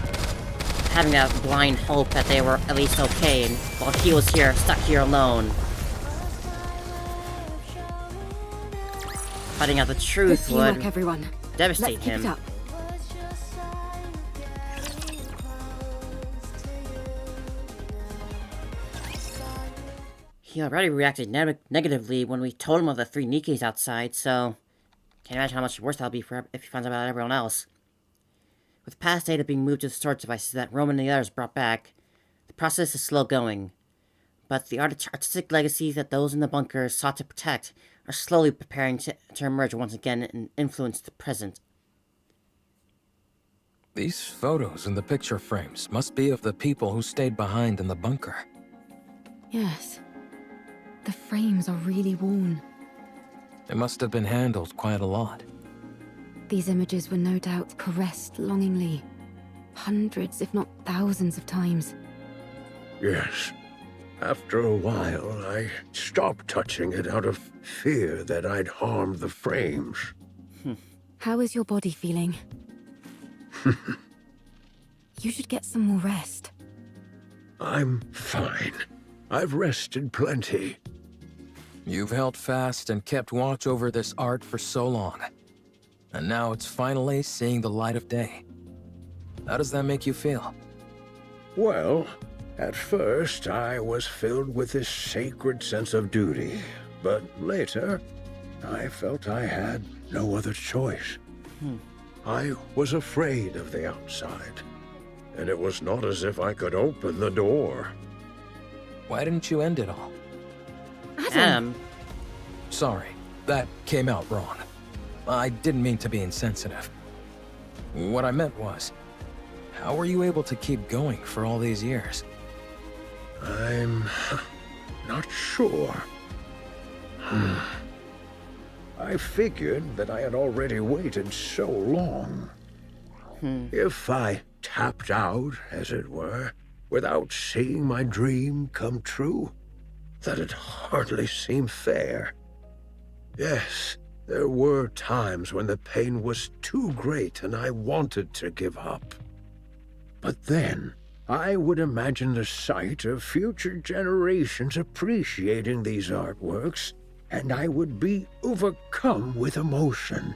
having that blind hope that they were at least okay, and while he was here, stuck here alone. Finding out the truth would everyone. devastate Let's keep him. it up. He already reacted negatively when we told him of the 3 Nikkes outside, so can't imagine how much worse that'll be for if he finds out about everyone else. With past data being moved to the storage devices that Roman and the others brought back, the process is slow going. But the artistic legacies that those in the bunker sought to protect are slowly preparing to emerge once again and influence the present. These photos in the picture frames must be of the people who stayed behind in the bunker. Yes. The frames are really worn. They must have been handled quite a lot. These images were no doubt caressed longingly. Hundreds, if not thousands of times. Yes. After a while, I stopped touching it out of fear that I'd harm the frames. How is your body feeling? You should get some more rest. I'm fine. I've rested plenty. You've held fast and kept watch over this art for so long. And now it's finally seeing the light of day. How does that make you feel? Well, at first I was filled with this sacred sense of duty, but later I felt I had no other choice. I was afraid of the outside, and it was not as if I could open the door. Why didn't you end it all? Adam. Sorry, that came out wrong. I didn't mean to be insensitive. What I meant was, how were you able to keep going for all these years? I'm not sure. I figured that I had already waited so long. If I tapped out, as it were, without seeing my dream come true, that'd hardly seem fair. Yes, there were times when the pain was too great and I wanted to give up. But then, I would imagine the sight of future generations appreciating these artworks, and I would be overcome with emotion.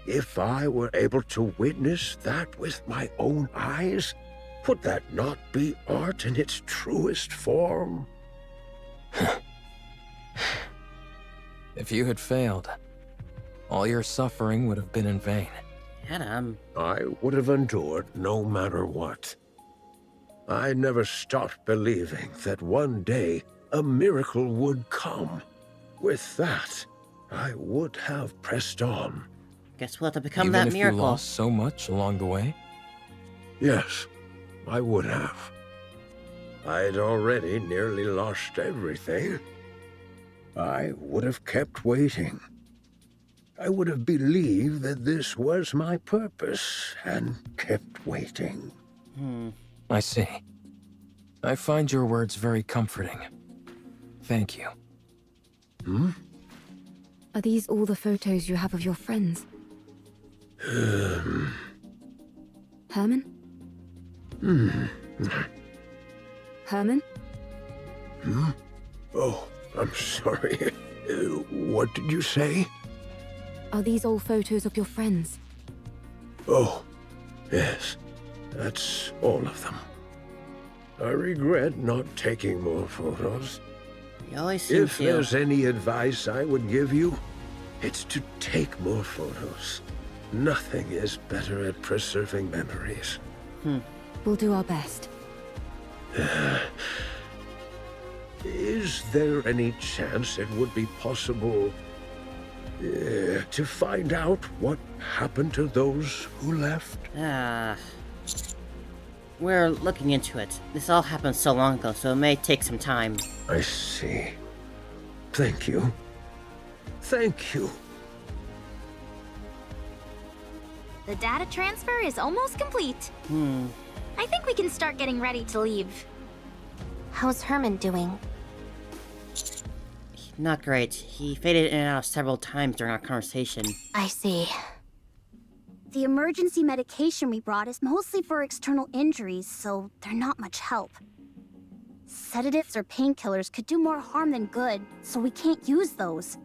If I were able to witness that with my own eyes, would that not be art in its truest form? If you had failed, all your suffering would have been in vain. Adam. I would have endured no matter what. I never stopped believing that one day a miracle would come. With that, I would have pressed on. Guess we'll have to become Even that if miracle. you lost so much along the way? Yes, I would have. I'd already nearly lost everything. I would have kept waiting. I would have believed that this was my purpose and kept waiting. I see. I find your words very comforting. Thank you. Are these all the photos you have of your friends? Hermin? Hermin? Oh, I'm sorry. What did you say? Are these all photos of your friends? Oh, Yes, that's all of them. I regret not taking more photos. You always seem If to. there's any advice I would give you, it's to take more photos. Nothing is better at preserving memories. We'll do our best. Is there any chance it would be possible to find out what happened to those who left? We're looking into it. This all happened so long ago, so it may take some time. I see. Thank you. Thank you. The data transfer is almost complete. I think we can start getting ready to leave. How's Hermin doing? Not great. He faded in and out several times during our conversation. I see. The emergency medication we brought is mostly for external injuries, so they're not much help. Sedatives or painkillers could do more harm than good, so we can't use those.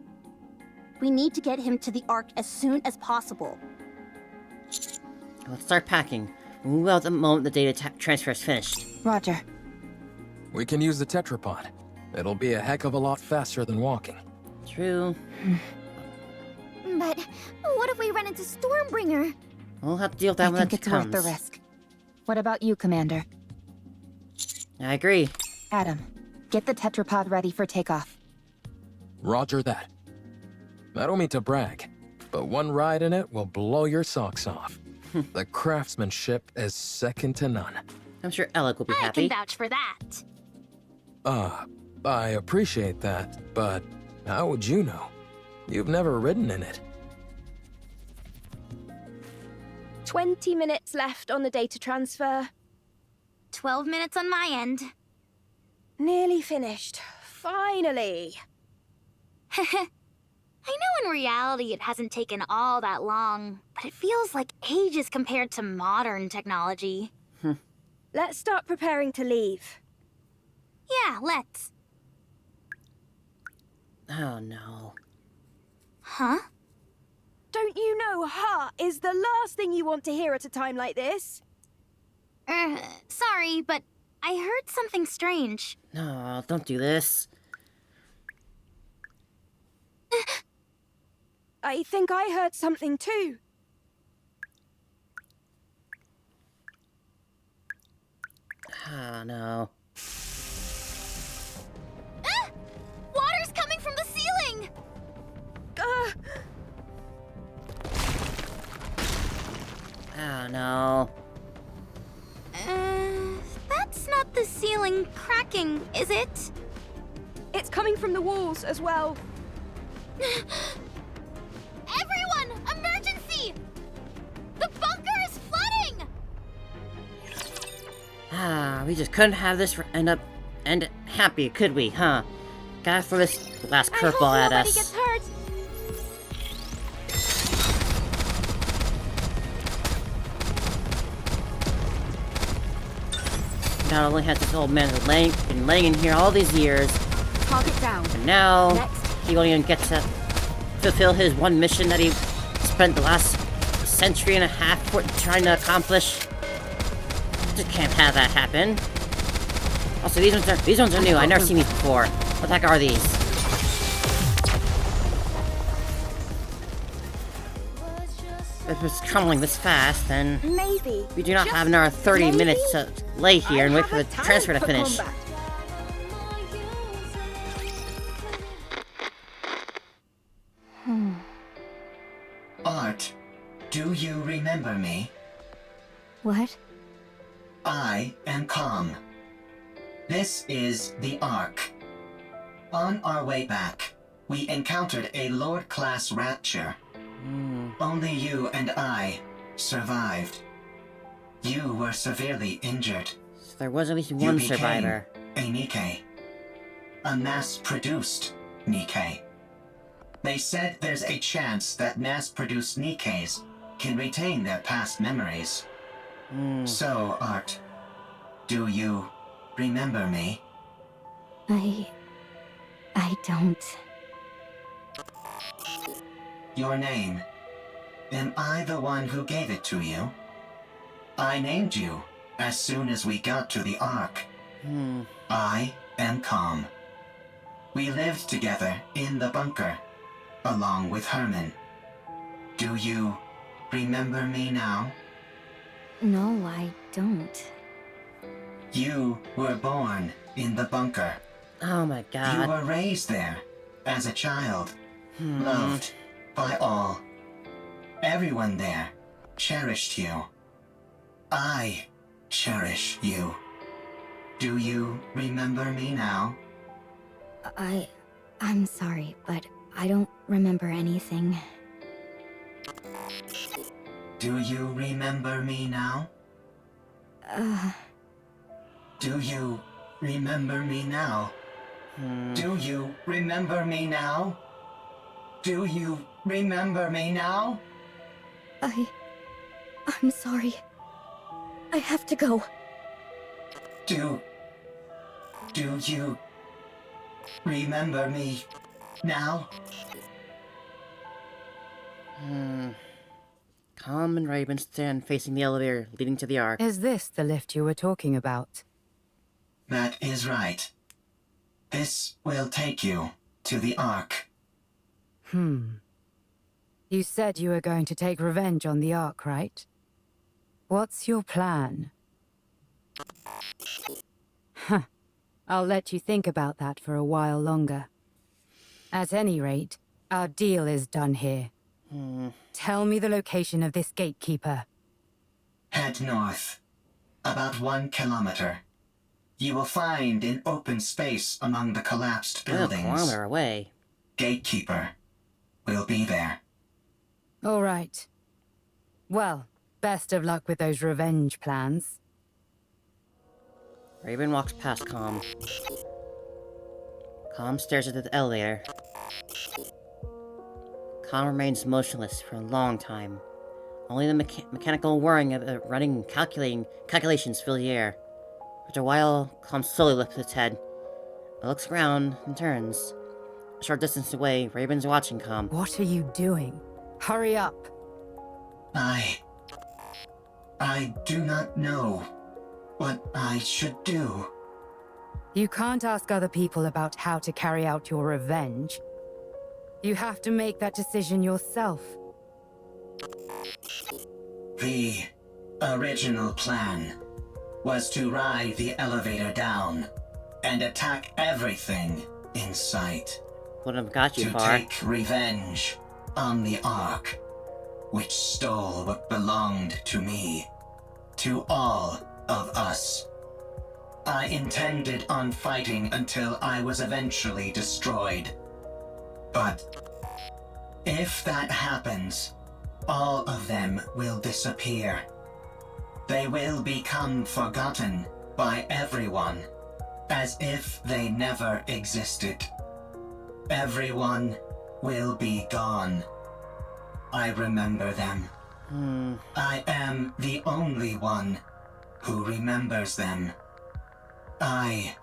We need to get him to the Ark as soon as possible. Let's start packing. We'll move out the moment the data transfer is finished. Roger. We can use the tetrapod. It'll be a heck of a lot faster than walking. True. But what if we run into Stormbringer? We'll have to deal with that I when think it it's comes. worth the risk. What about you, Commander? I agree. Adam, get the tetrapod ready for takeoff. Roger that. I don't mean to brag, but one ride in it will blow your socks off. The craftsmanship is second to none. I'm sure Alec will be I happy. can vouch for that. I appreciate that, but how would you know? You've never ridden in it. 20 minutes left on the data transfer. 12 minutes on my end. Nearly finished. Finally. I know in reality it hasn't taken all that long, but it feels like ages compared to modern technology. Let's start preparing to leave. Yeah, let's. Oh no. Huh? Don't you know "ha" is the last thing you want to hear at a time like this? Sorry, but I heard something strange. No, don't do this. I think I heard something too. Oh no. Water's coming from the ceiling! Oh no. That's not the ceiling cracking, is it? It's coming from the walls as well. Everyone! Emergency! The bunker is flooding! We just couldn't have this end happy, could we, huh? Gotta throw this last curveball at us. Gets hurt. Not only has this old man been laying in here all these years, Target down. and now Next. he won't even get to fulfill his one mission that he spent the last century and a half trying to accomplish. Just can't have that happen. Also, these ones are new. I've never seen these before. What the heck are these? If it's crumbling this fast, then Maybe. we do not Just have another 30 maybe, minutes to lay here and I wait for the have a transfer to talent finish. for combat. Art, do you remember me? What? I am Calm. This is the Ark. On our way back, we encountered a Lord-class rapture. Only you and I survived. You were severely injured. So there was at least You one became survivor. a Nikke. A mass-produced Nikke. They said there's a chance that mass-produced Nikkes can retain their past memories. So, Art, do you remember me? I don't. Your name. Am I the one who gave it to you? I named you as soon as we got to the Ark. I am Calm. We lived together in the bunker, along with Hermin. Do you remember me now? No, I don't. You were born in the bunker. Oh my god. You were raised there as a child, loved by all. Everyone there cherished you. I cherish you. Do you remember me now? I'm sorry, but I don't remember anything. Do you remember me now? Do you remember me now? Do you remember me now? Do you remember me now? I'm sorry. I have to go. Do you remember me now? Calm and Raven stand facing the elevator leading to the Ark. Is this the lift you were talking about? That is right. This will take you to the Ark. You said you were going to take revenge on the Ark, right? What's your plan? I'll let you think about that for a while longer. At any rate, our deal is done here. Tell me the location of this gatekeeper. Head north. About 1 kilometer. You will find an open space among the collapsed buildings. 1 kilometer away. Gatekeeper will be there. All right. Well, best of luck with those revenge plans. Raven walks past Calm. Calm stares at the elevator. Calm remains motionless for a long time. Only the mechanical whirring of running calculations fill the air. After a while, Calm slowly lifts its head. It looks around and turns. A short distance away, Raven's watching Calm. What are you doing? Hurry up! I do not know what I should do. You can't ask other people about how to carry out your revenge. You have to make that decision yourself. The original plan was to ride the elevator down and attack everything in sight. Wouldn't have got you to far. Take revenge on the Ark, which stole what belonged to me, to all of us. I intended on fighting until I was eventually destroyed. But if that happens, all of them will disappear. They will become forgotten by everyone, as if they never existed. Everyone will be gone. I remember them. I am the only one who remembers them. I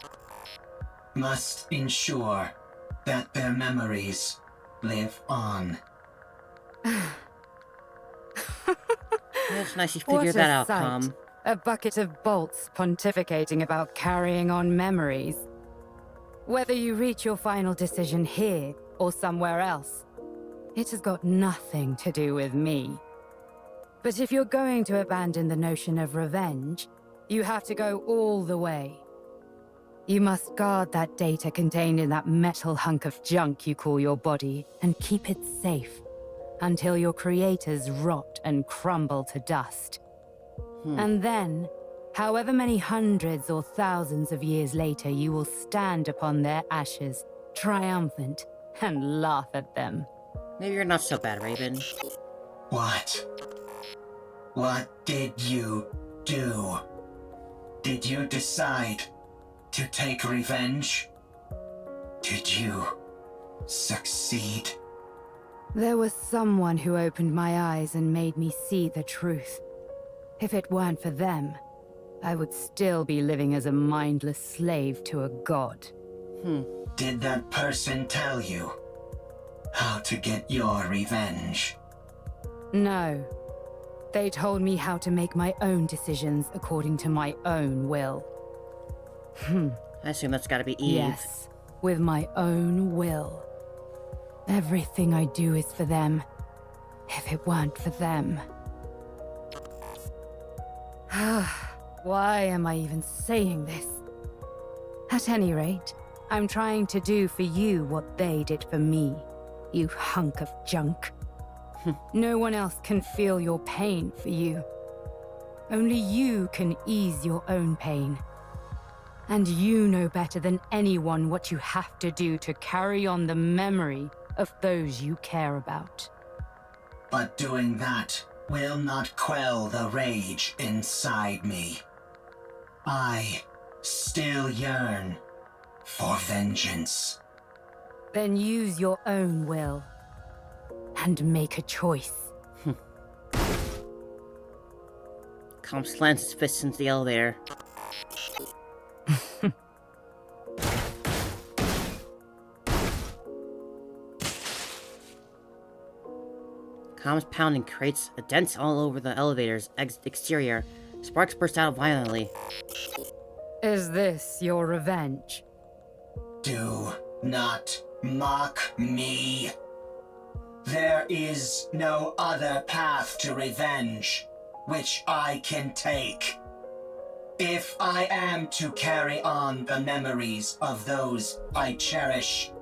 must ensure that their memories live on. It's nice you figured that out, Calm. A bucket of bolts pontificating about carrying on memories. Whether you reach your final decision here or somewhere else, it has got nothing to do with me. But if you're going to abandon the notion of revenge, you have to go all the way. You must guard that data contained in that metal hunk of junk you call your body and keep it safe until your creators rot and crumble to dust. And then, however many hundreds or thousands of years later, you will stand upon their ashes, triumphant, and laugh at them. Maybe you're not so bad, Raven. What? What did you do? Did you decide to take revenge? Did you succeed? There was someone who opened my eyes and made me see the truth. If it weren't for them, I would still be living as a mindless slave to a god. Did that person tell you how to get your revenge? No. They told me how to make my own decisions according to my own will. I assume that's gotta be Eve. Yes, with my own will. Everything I do is for them. If it weren't for them... Why am I even saying this? At any rate, I'm trying to do for you what they did for me, you hunk of junk. No one else can feel your pain for you. Only you can ease your own pain. And you know better than anyone what you have to do to carry on the memory of those you care about. But doing that will not quell the rage inside me. I still yearn for vengeance. Then use your own will. And make a choice. Calm slants his fists into the elevator. Calm's pounding creates a dent all over the elevator's exterior. Sparks burst out violently. Is this your revenge? Do not mock me. There is no other path to revenge which I can take. If I am to carry on the memories of those I cherish,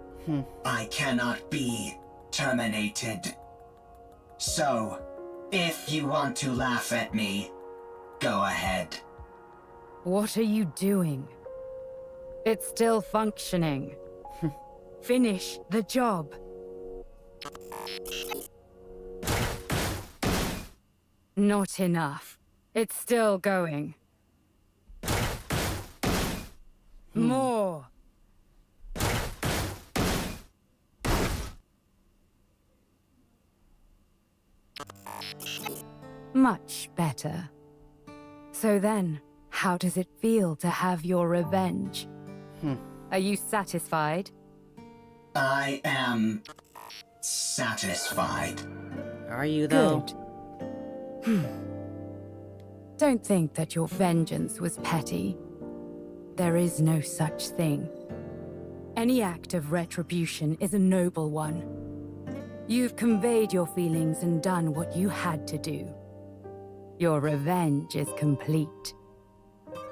I cannot be terminated. So, if you want to laugh at me, go ahead. What are you doing? It's still functioning. Finish the job. Not enough. It's still going. More. Much better. So then, how does it feel to have your revenge? Are you satisfied? I am satisfied. Are you, though? Good. Don't think that your vengeance was petty. There is no such thing. Any act of retribution is a noble one. You've conveyed your feelings and done what you had to do. Your revenge is complete.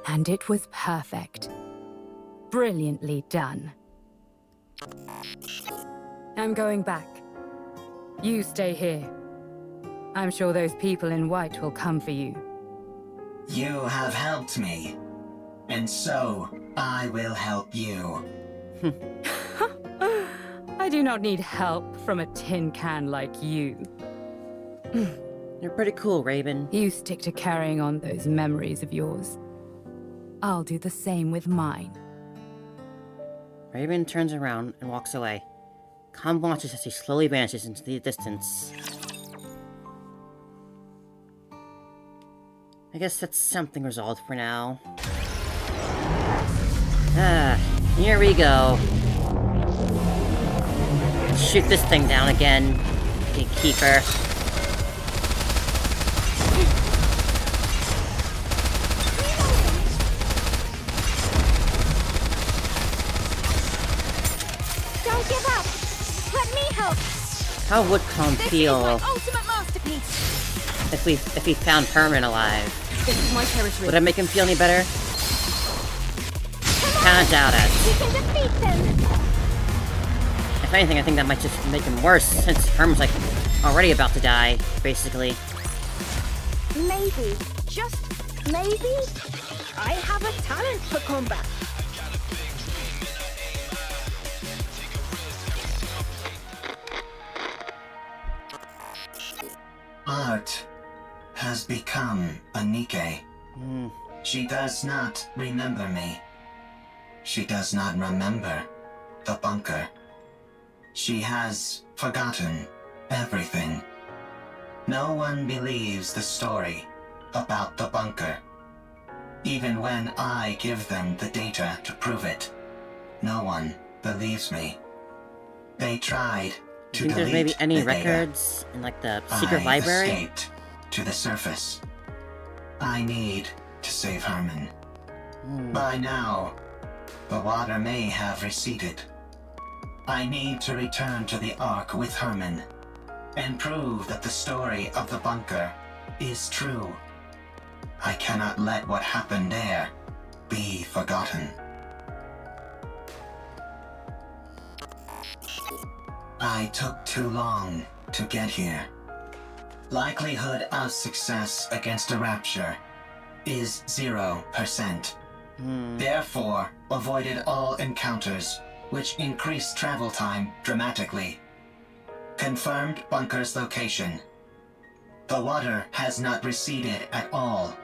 And it was perfect. Brilliantly done. I'm going back. You stay here. I'm sure those people in white will come for you. You have helped me, and so I will help you. I do not need help from a tin can like you. You're pretty cool, Raven. You stick to carrying on those memories of yours. I'll do the same with mine. Raven turns around and walks away. Calm watches as he slowly vanishes into the distance. I guess that's something resolved for now. Here we go. Shoot this thing down again, Gatekeeper. Don't give up! Let me help! How would Calm feel This is my ultimate masterpiece! if we found Hermin alive? This is my territory. Would that make him feel any better? Kinda doubt it. We can defeat them! If anything, I think that might just make him worse, since Herm's like already about to die, basically. Maybe, just maybe, I have a talent for combat. Art has become a Nikke. She does not remember me. She does not remember the bunker. She has forgotten everything. No one believes the story about the bunker. Even when I give them the data to prove it, no one believes me. They tried to Do you think there's maybe any records in like the secret library? Escaped to the surface. I need to save Hermin. By now, the water may have receded. I need to return to the Ark with Hermin and prove that the story of the bunker is true. I cannot let what happened there be forgotten. I took too long to get here. Likelihood of success against a rapture is 0%. Therefore, avoided all encounters, which increased travel time dramatically. Confirmed bunker's location. The water has not receded at all,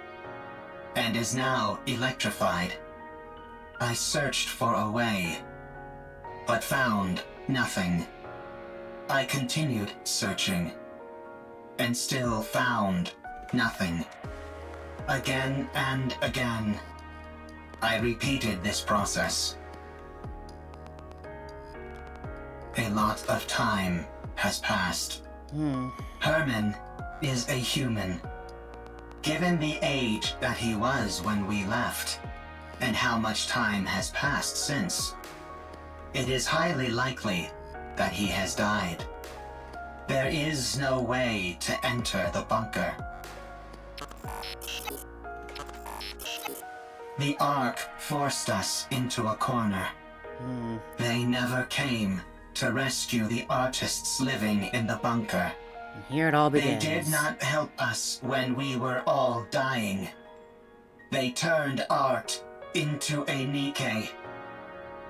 and is now electrified. I searched for a way, but found nothing. I continued searching, and still found nothing. Again and again, I repeated this process. A lot of time has passed. Hermin is a human. Given the age that he was when we left, and how much time has passed since, it is highly likely that he has died. There is no way to enter the bunker. The Ark forced us into a corner. They never came to rescue the artists living in the bunker. Here it all begins. They did not help us when we were all dying. They turned art into a Nikke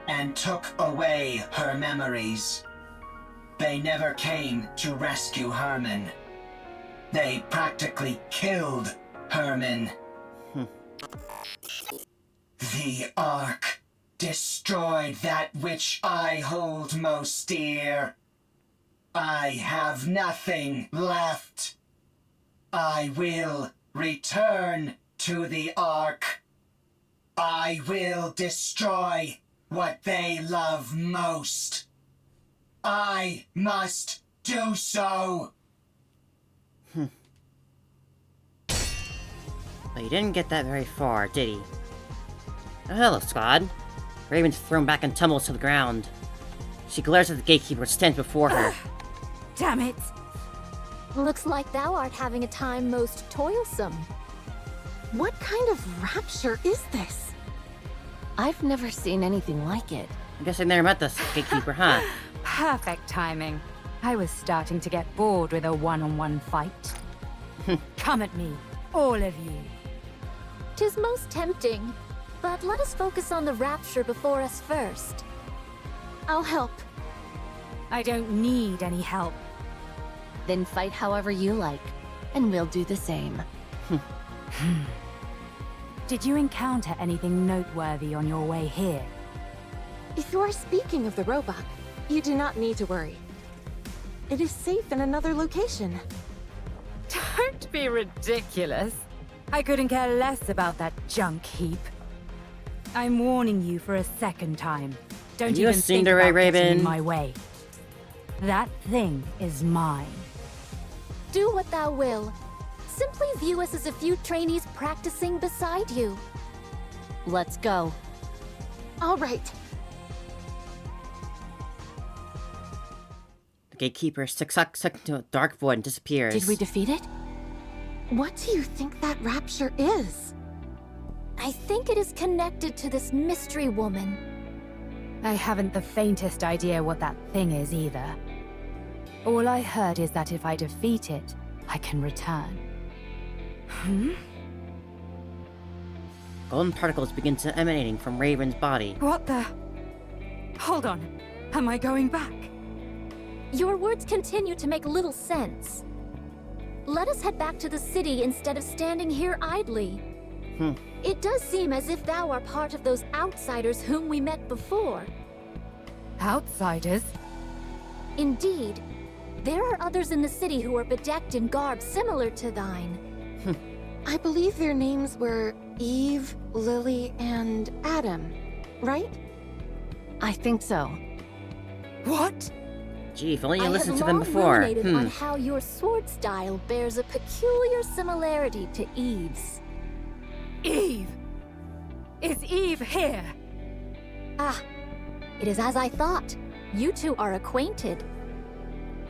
and took away her memories. They never came to rescue Hermin. They practically killed Hermin. The Ark destroyed that which I hold most dear. I have nothing left. I will return to the Ark. I will destroy what they love most. I must do so. But he didn't get that very far, did he? Oh, hello, squad. Raven's thrown back and tumbles to the ground. She glares at the gatekeeper who stands before her. Damn it! Looks like thou art having a time most toilsome. What kind of rapture is this? I've never seen anything like it. I guess I never met this gatekeeper, huh? Perfect timing. I was starting to get bored with a one-on-one fight. Come at me, all of you. 'Tis most tempting, but let us focus on the rapture before us first. I'll help. I don't need any help. Then fight however you like, and we'll do the same. Did you encounter anything noteworthy on your way here? If you are speaking of the robot, you do not need to worry. It is safe in another location. Don't be ridiculous. I couldn't care less about that junk heap. I'm warning you for a second time. Don't even think about getting in my way. That thing is mine. Do what thou will. Simply view us as a few trainees practicing beside you. Let's go. All right. The gatekeeper sucks into a dark void and disappears. Did we defeat it? What do you think that rapture is? I think it is connected to this mystery woman. I haven't the faintest idea what that thing is either. All I heard is that if I defeat it, I can return. Golden particles begin to emanating from Raven's body. What the? Hold on. Am I going back? Your words continue to make little sense. Let us head back to the city instead of standing here idly. It does seem as if thou art part of those outsiders whom we met before. Outsiders? Indeed. There are others in the city who are bedecked in garb similar to thine. I believe their names were Eve, Lily, and Adam, right? I think so. What? Gee, if only you I listened have to them long before. ruminated on how your sword style bears a peculiar similarity to Eve's. Eve! Is Eve here? Ah, it is as I thought. You two are acquainted.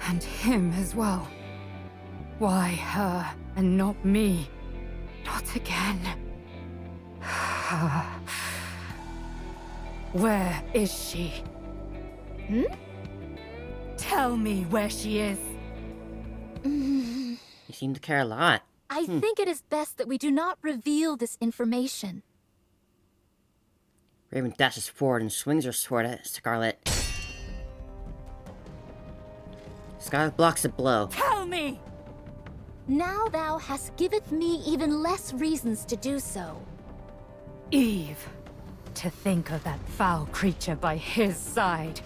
And him as well. Why her and not me? Not again. Where is she? Hmm? Tell me where she is. You seem to care a lot. I think it is best that we do not reveal this information. Raven dashes forward and swings her sword at Scarlet. Scarlet blocks the blow. Tell me! Now thou hast giveth me even less reasons to do so. Eve. To think of that foul creature by his side.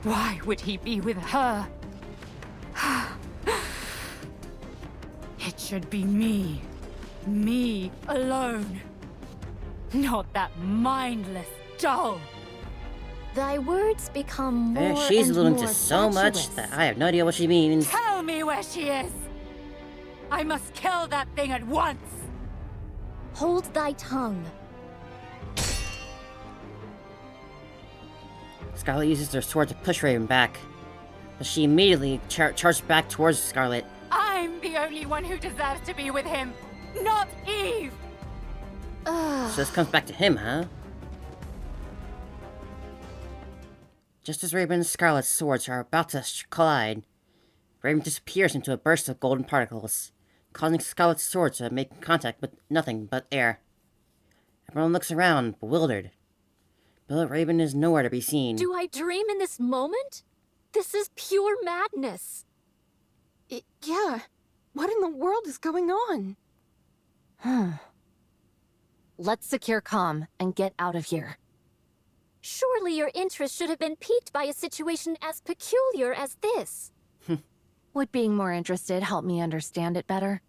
Why would he be with her? It should be me. Me alone. Not that mindless doll. Thy words become more She's and alluding more to so much fatuous. that I have no idea what she means. Tell me where she is! I must kill that thing at once! Hold thy tongue. Scarlet uses her sword to push Raven back, but she immediately charges back towards Scarlet. I'm the only one who deserves to be with him, not Eve! So this comes back to him, huh? Just as Raven and Scarlet's swords are about to collide, Raven disappears into a burst of golden particles, causing Scarlet's sword to make contact with nothing but air. Everyone looks around, bewildered. But Raven is nowhere to be seen. Do I dream in this moment? This is pure madness. Yeah. What in the world is going on? Let's secure comm and get out of here. Surely your interest should have been piqued by a situation as peculiar as this. Would being more interested help me understand it better?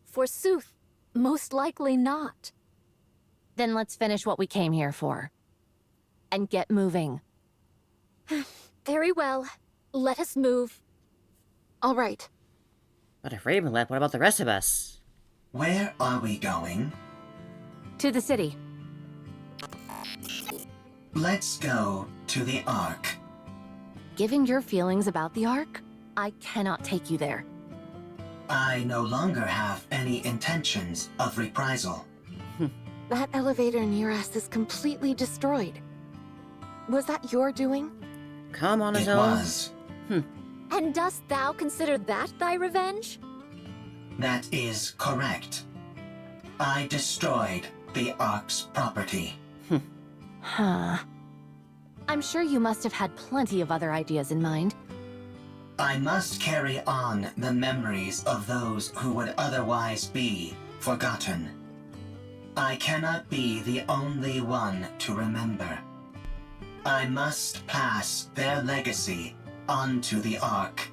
Forsooth, most likely not. Then let's finish what we came here for. And get moving. Very well. Let us move. All right. But if Raven left, what about the rest of us? Where are we going? To the city. Let's go to the Ark. Given your feelings about the Ark, I cannot take you there. I no longer have any intentions of reprisal. That elevator near us is completely destroyed. Was that your doing? Come on his It own. was. And dost thou consider that thy revenge? That is correct. I destroyed the Ark's property. Huh. I'm sure you must have had plenty of other ideas in mind. I must carry on the memories of those who would otherwise be forgotten. I cannot be the only one to remember. I must pass their legacy onto the Ark.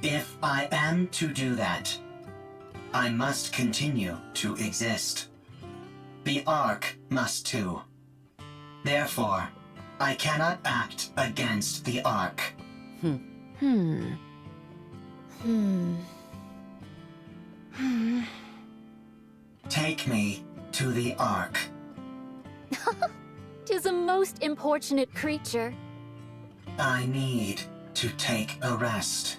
If I am to do that, I must continue to exist. The Ark must too. Therefore, I cannot act against the Ark. Take me to the Ark. 'Tis a most importunate creature. I need to take a rest.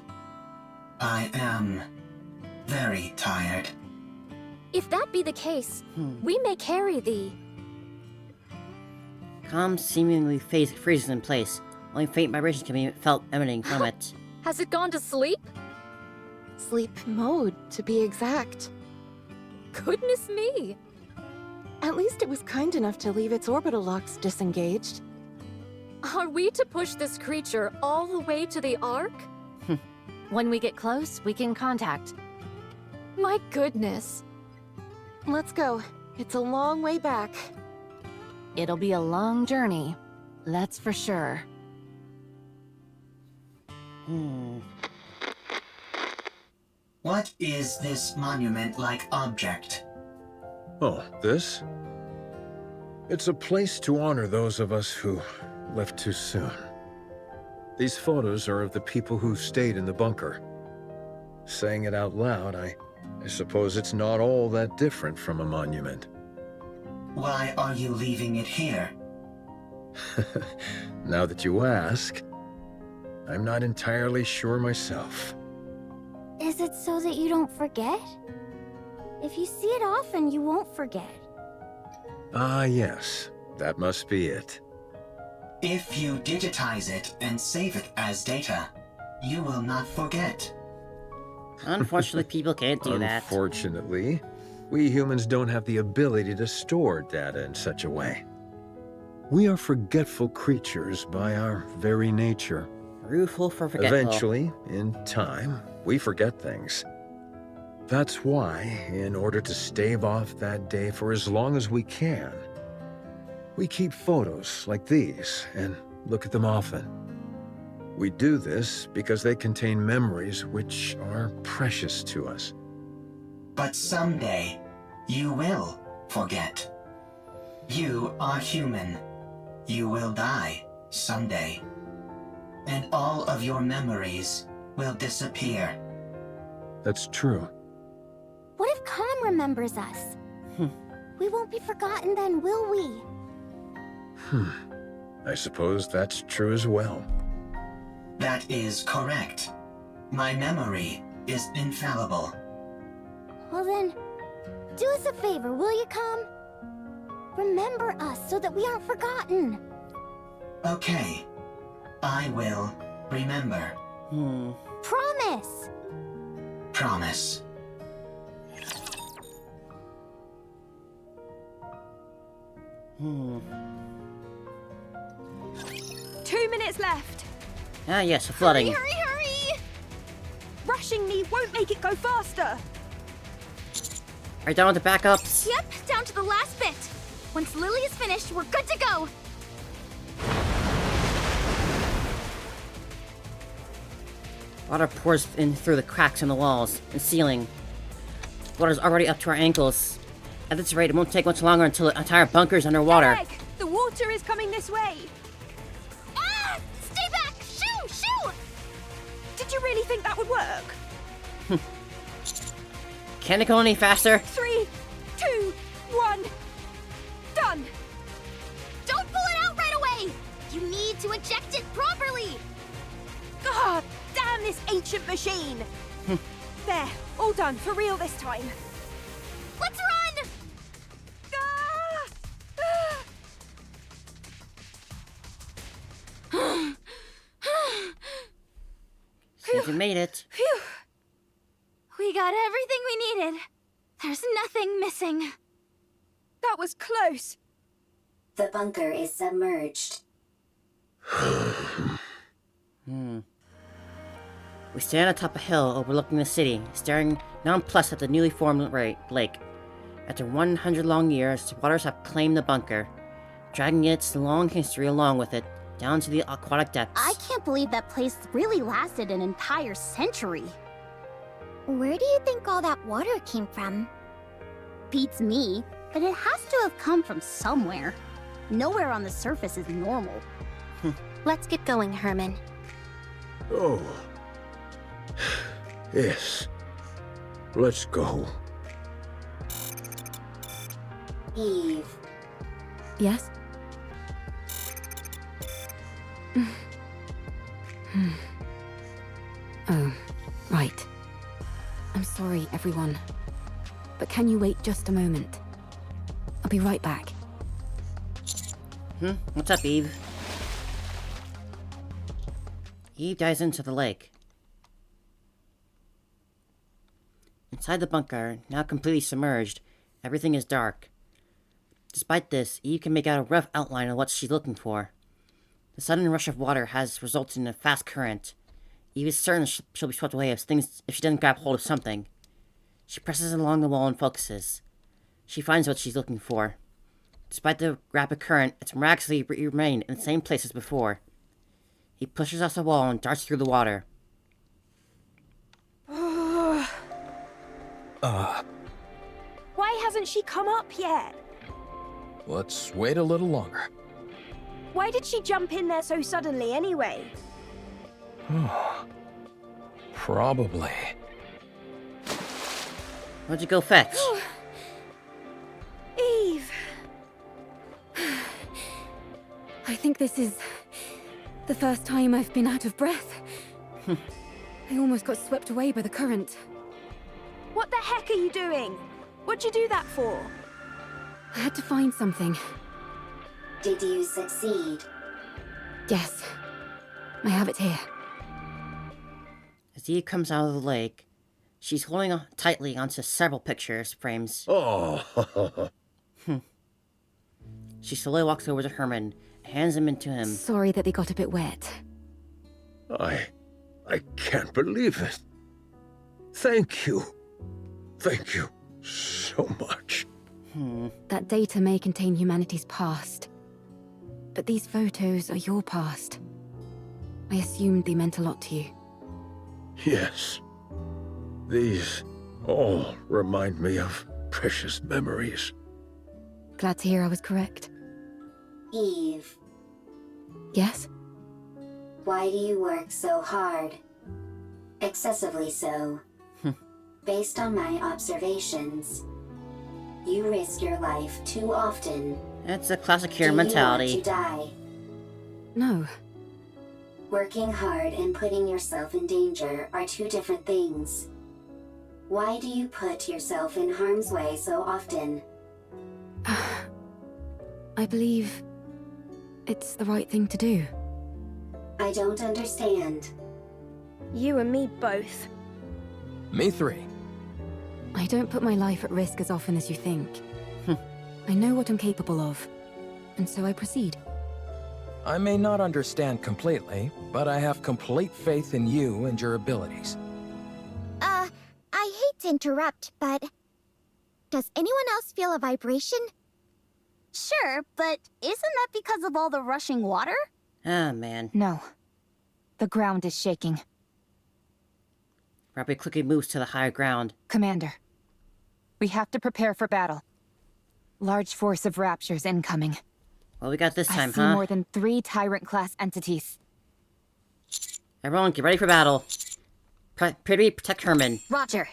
I am very tired. If that be the case, we may carry thee. Calm seemingly freezes in place. Only faint vibrations can be felt emanating from it. Has it gone to sleep? Sleep mode, to be exact. Goodness me! At least it was kind enough to leave its orbital locks disengaged. Are we to push this creature all the way to the Ark? When we get close, we can contact. My goodness. Let's go. It's a long way back. It'll be a long journey, that's for sure. What is this monument-like object? Oh, this? It's a place to honor those of us who left too soon. These photos are of the people who stayed in the bunker. Saying it out loud, I suppose it's not all that different from a monument. Why are you leaving it here? Now that you ask, I'm not entirely sure myself. Is it so that you don't forget? If you see it often, you won't forget. Ah, yes. That must be it. If you digitize it and save it as data, you will not forget. Unfortunately, people can't do that. Unfortunately, we humans don't have the ability to store data in such a way. We are forgetful creatures by our very nature. Rueful for forgetful. Eventually, in time, we forget things. That's why, in order to stave off that day for as long as we can, we keep photos like these and look at them often. We do this because they contain memories which are precious to us. But someday, you will forget. You are human. You will die someday. And all of your memories will disappear. That's true. What if Calm remembers us? We won't be forgotten then, will we? I suppose that's true as well. That is correct. My memory is infallible. Well then, do us a favor, will you, Calm? Remember us so that we aren't forgotten. Okay. I will remember. Promise! Promise. Hmm. 2 minutes left. Ah, yes, flooding. Hurry, hurry, hurry! Rushing me won't make it go faster. Are you done with the backups? Yep, down to the last bit. Once Lily is finished, we're good to go. Water pours in through the cracks in the walls and ceiling. Water's already up to our ankles. At this rate, it won't take much longer until the entire bunker is underwater. Greg, the water is coming this way. Ah! Stay back! Shoo! Shoo! Did you really think that would work? Can it go any faster? 3, 2, 1. Done. Don't pull it out right away! You need to eject it properly! God damn this ancient machine! There, all done, for real this time. Let's run! Seems we made it. Phew! We got everything we needed. There's nothing missing. That was close. The bunker is submerged. We stand atop a hill overlooking the city, staring nonplussed at the newly formed lake. After 100 long years, the waters have claimed the bunker, dragging its long history along with it down to the aquatic depths. I can't believe that place really lasted an entire century. Where do you think all that water came from? Beats me, but it has to have come from somewhere. Nowhere on the surface is normal. Let's get going, Hermin. Oh. Yes. Let's go. Eve. Yes? Oh, right. I'm sorry, everyone. But can you wait just a moment? I'll be right back. What's up, Eve? Eve dives into the lake. Inside the bunker, now completely submerged, everything is dark. Despite this, Eve can make out a rough outline of what she's looking for. The sudden rush of water has resulted in a fast current. Eve is certain she'll be swept away if she doesn't grab hold of something. She presses along the wall and focuses. She finds what she's looking for. Despite the rapid current, it's miraculously remained in the same place as before. He pushes off the wall and darts through the water. Why hasn't she come up yet? Let's wait a little longer. Why did she jump in there so suddenly anyway? Probably. What'd you go fetch? Eve! I think this is the first time I've been out of breath. I almost got swept away by the current. What the heck are you doing? What'd you do that for? I had to find something. Did you succeed? Yes. I have it here. As Eve comes out of the lake, she's holding tightly onto several pictures frames. Oh. She slowly walks over to Hermin and hands them into him. Sorry that they got a bit wet. I can't believe it. Thank you. Thank you so much. That data may contain humanity's past. But these photos are your past. I assumed they meant a lot to you. Yes. These all remind me of precious memories. Glad to hear I was correct. Eve, Yes? why do you work so hard? Excessively so. Based on my observations, you risk your life too often. That's a classic hero Do mentality. you want to die? No. Working hard and putting yourself in danger are two different things. Why do you put yourself in harm's way so often? I believe it's the right thing to do. I don't understand. You and me both. Me three. I don't put my life at risk as often as you think. I know what I'm capable of, and so I proceed. I may not understand completely, but I have complete faith in you and your abilities. I hate to interrupt, but does anyone else feel a vibration? Sure, but isn't that because of all the rushing water? Ah, man. No. The ground is shaking. Robbie quickly moves to the higher ground. Commander, we have to prepare for battle. Large force of Raptures incoming. What we got this time, I see more than 3 Tyrant-class entities. Everyone, get ready for battle. Protect Hermin. Roger.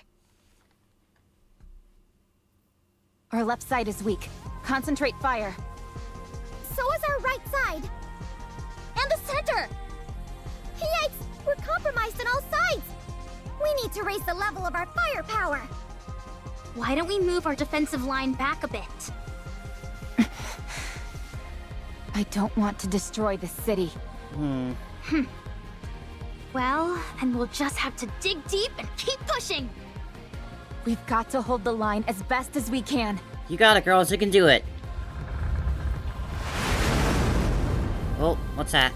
Our left side is weak. Concentrate fire. So is our right side. And the center. Yikes! We're compromised on all sides. We need to raise the level of our firepower. Why don't we move our defensive line back a bit? I don't want to destroy the city. Well, then we'll just have to dig deep and keep pushing. We've got to hold the line as best as we can. You got it, girls. You can do it. Oh, what's that?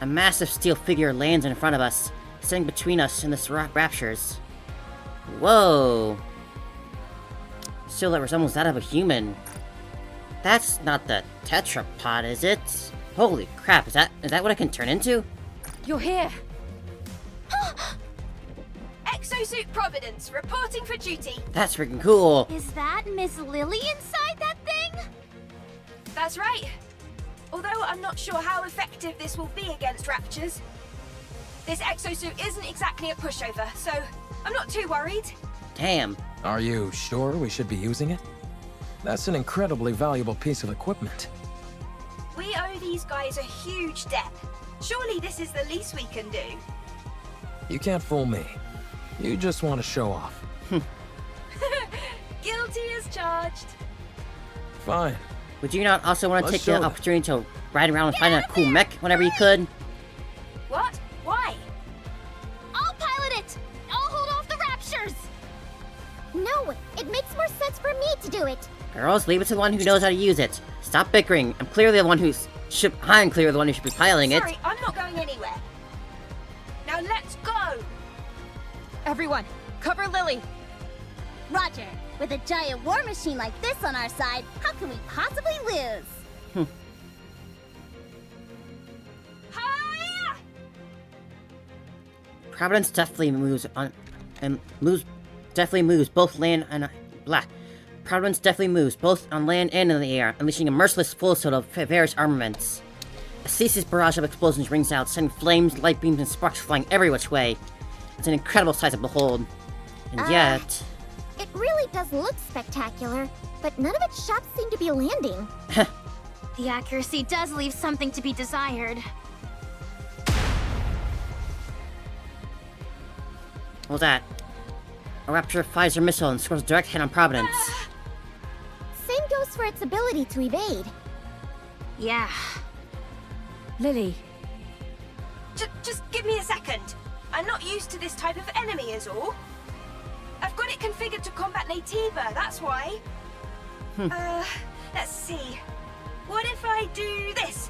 A massive steel figure lands in front of us, sitting between us and the Raptures. Whoa! Still, that resembles that of a human. That's not the tetrapod, is it? Holy crap, is that what I can turn into? You're here! Exosuit Providence, reporting for duty. That's freaking cool. Is that Miss Lily inside that thing? That's right. Although I'm not sure how effective this will be against Raptures. This exosuit isn't exactly a pushover, so I'm not too worried. Damn. Are you sure we should be using it? That's an incredibly valuable piece of equipment. We owe these guys a huge debt. Surely this is the least we can do. You can't fool me. You just want to show off. Guilty as charged. Fine. Would you not also want to Let's take the show them. opportunity to ride around and find a cool mech whenever you could? What? Why? I'll pilot it! I'll hold off the Raptures! No, it makes more sense for me to do it. Girls, leave it to the one who knows how to use it. Stop bickering. I'm clearly the one who should be piloting it. Sorry, I'm not going anywhere. Now let's go! Everyone, cover Lily! Roger. With a giant war machine like this on our side, how can we possibly lose? Hiya! Providence definitely moves both land and Providence definitely moves, both on land and in the air, unleashing a merciless full assault of various armaments. A ceaseless barrage of explosions rings out, sending flames, light beams, and sparks flying every which way. It's an incredible sight to behold. And yet... It really does look spectacular, but none of its shots seem to be landing. The accuracy does leave something to be desired. What was that? A Rapture fires her missile and scores a direct hit on Providence. Same goes for its ability to evade. Yeah. Lily. Just give me a second. I'm not used to this type of enemy is all. I've got it configured to combat Naytiba, that's why. Let's see. What if I do this?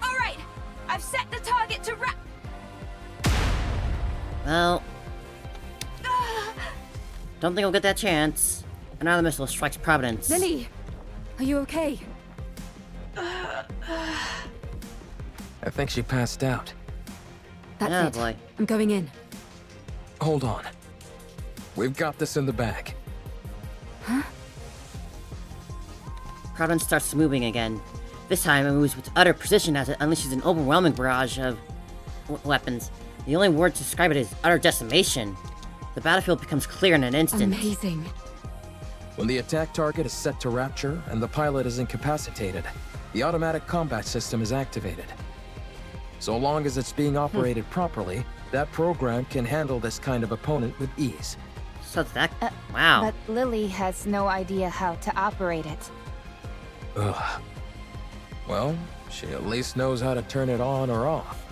Alright, I've set the target to Well... don't think we'll get that chance. Another missile strikes Providence. Lily! Are you okay? I think she passed out. That's Oh it. boy. I'm going in. Hold on. We've got this in the bag. Huh? Providence starts moving again. This time it moves with utter precision as it unleashes an overwhelming barrage of weapons. The only word to describe it is utter decimation. The battlefield becomes clear in an instant. Amazing. When the attack target is set to Rapture and the pilot is incapacitated, the automatic combat system is activated. So long as it's being operated properly, that program can handle this kind of opponent with ease. So that... wow. But Lily has no idea how to operate it. Ugh. Well, she at least knows how to turn it on or off.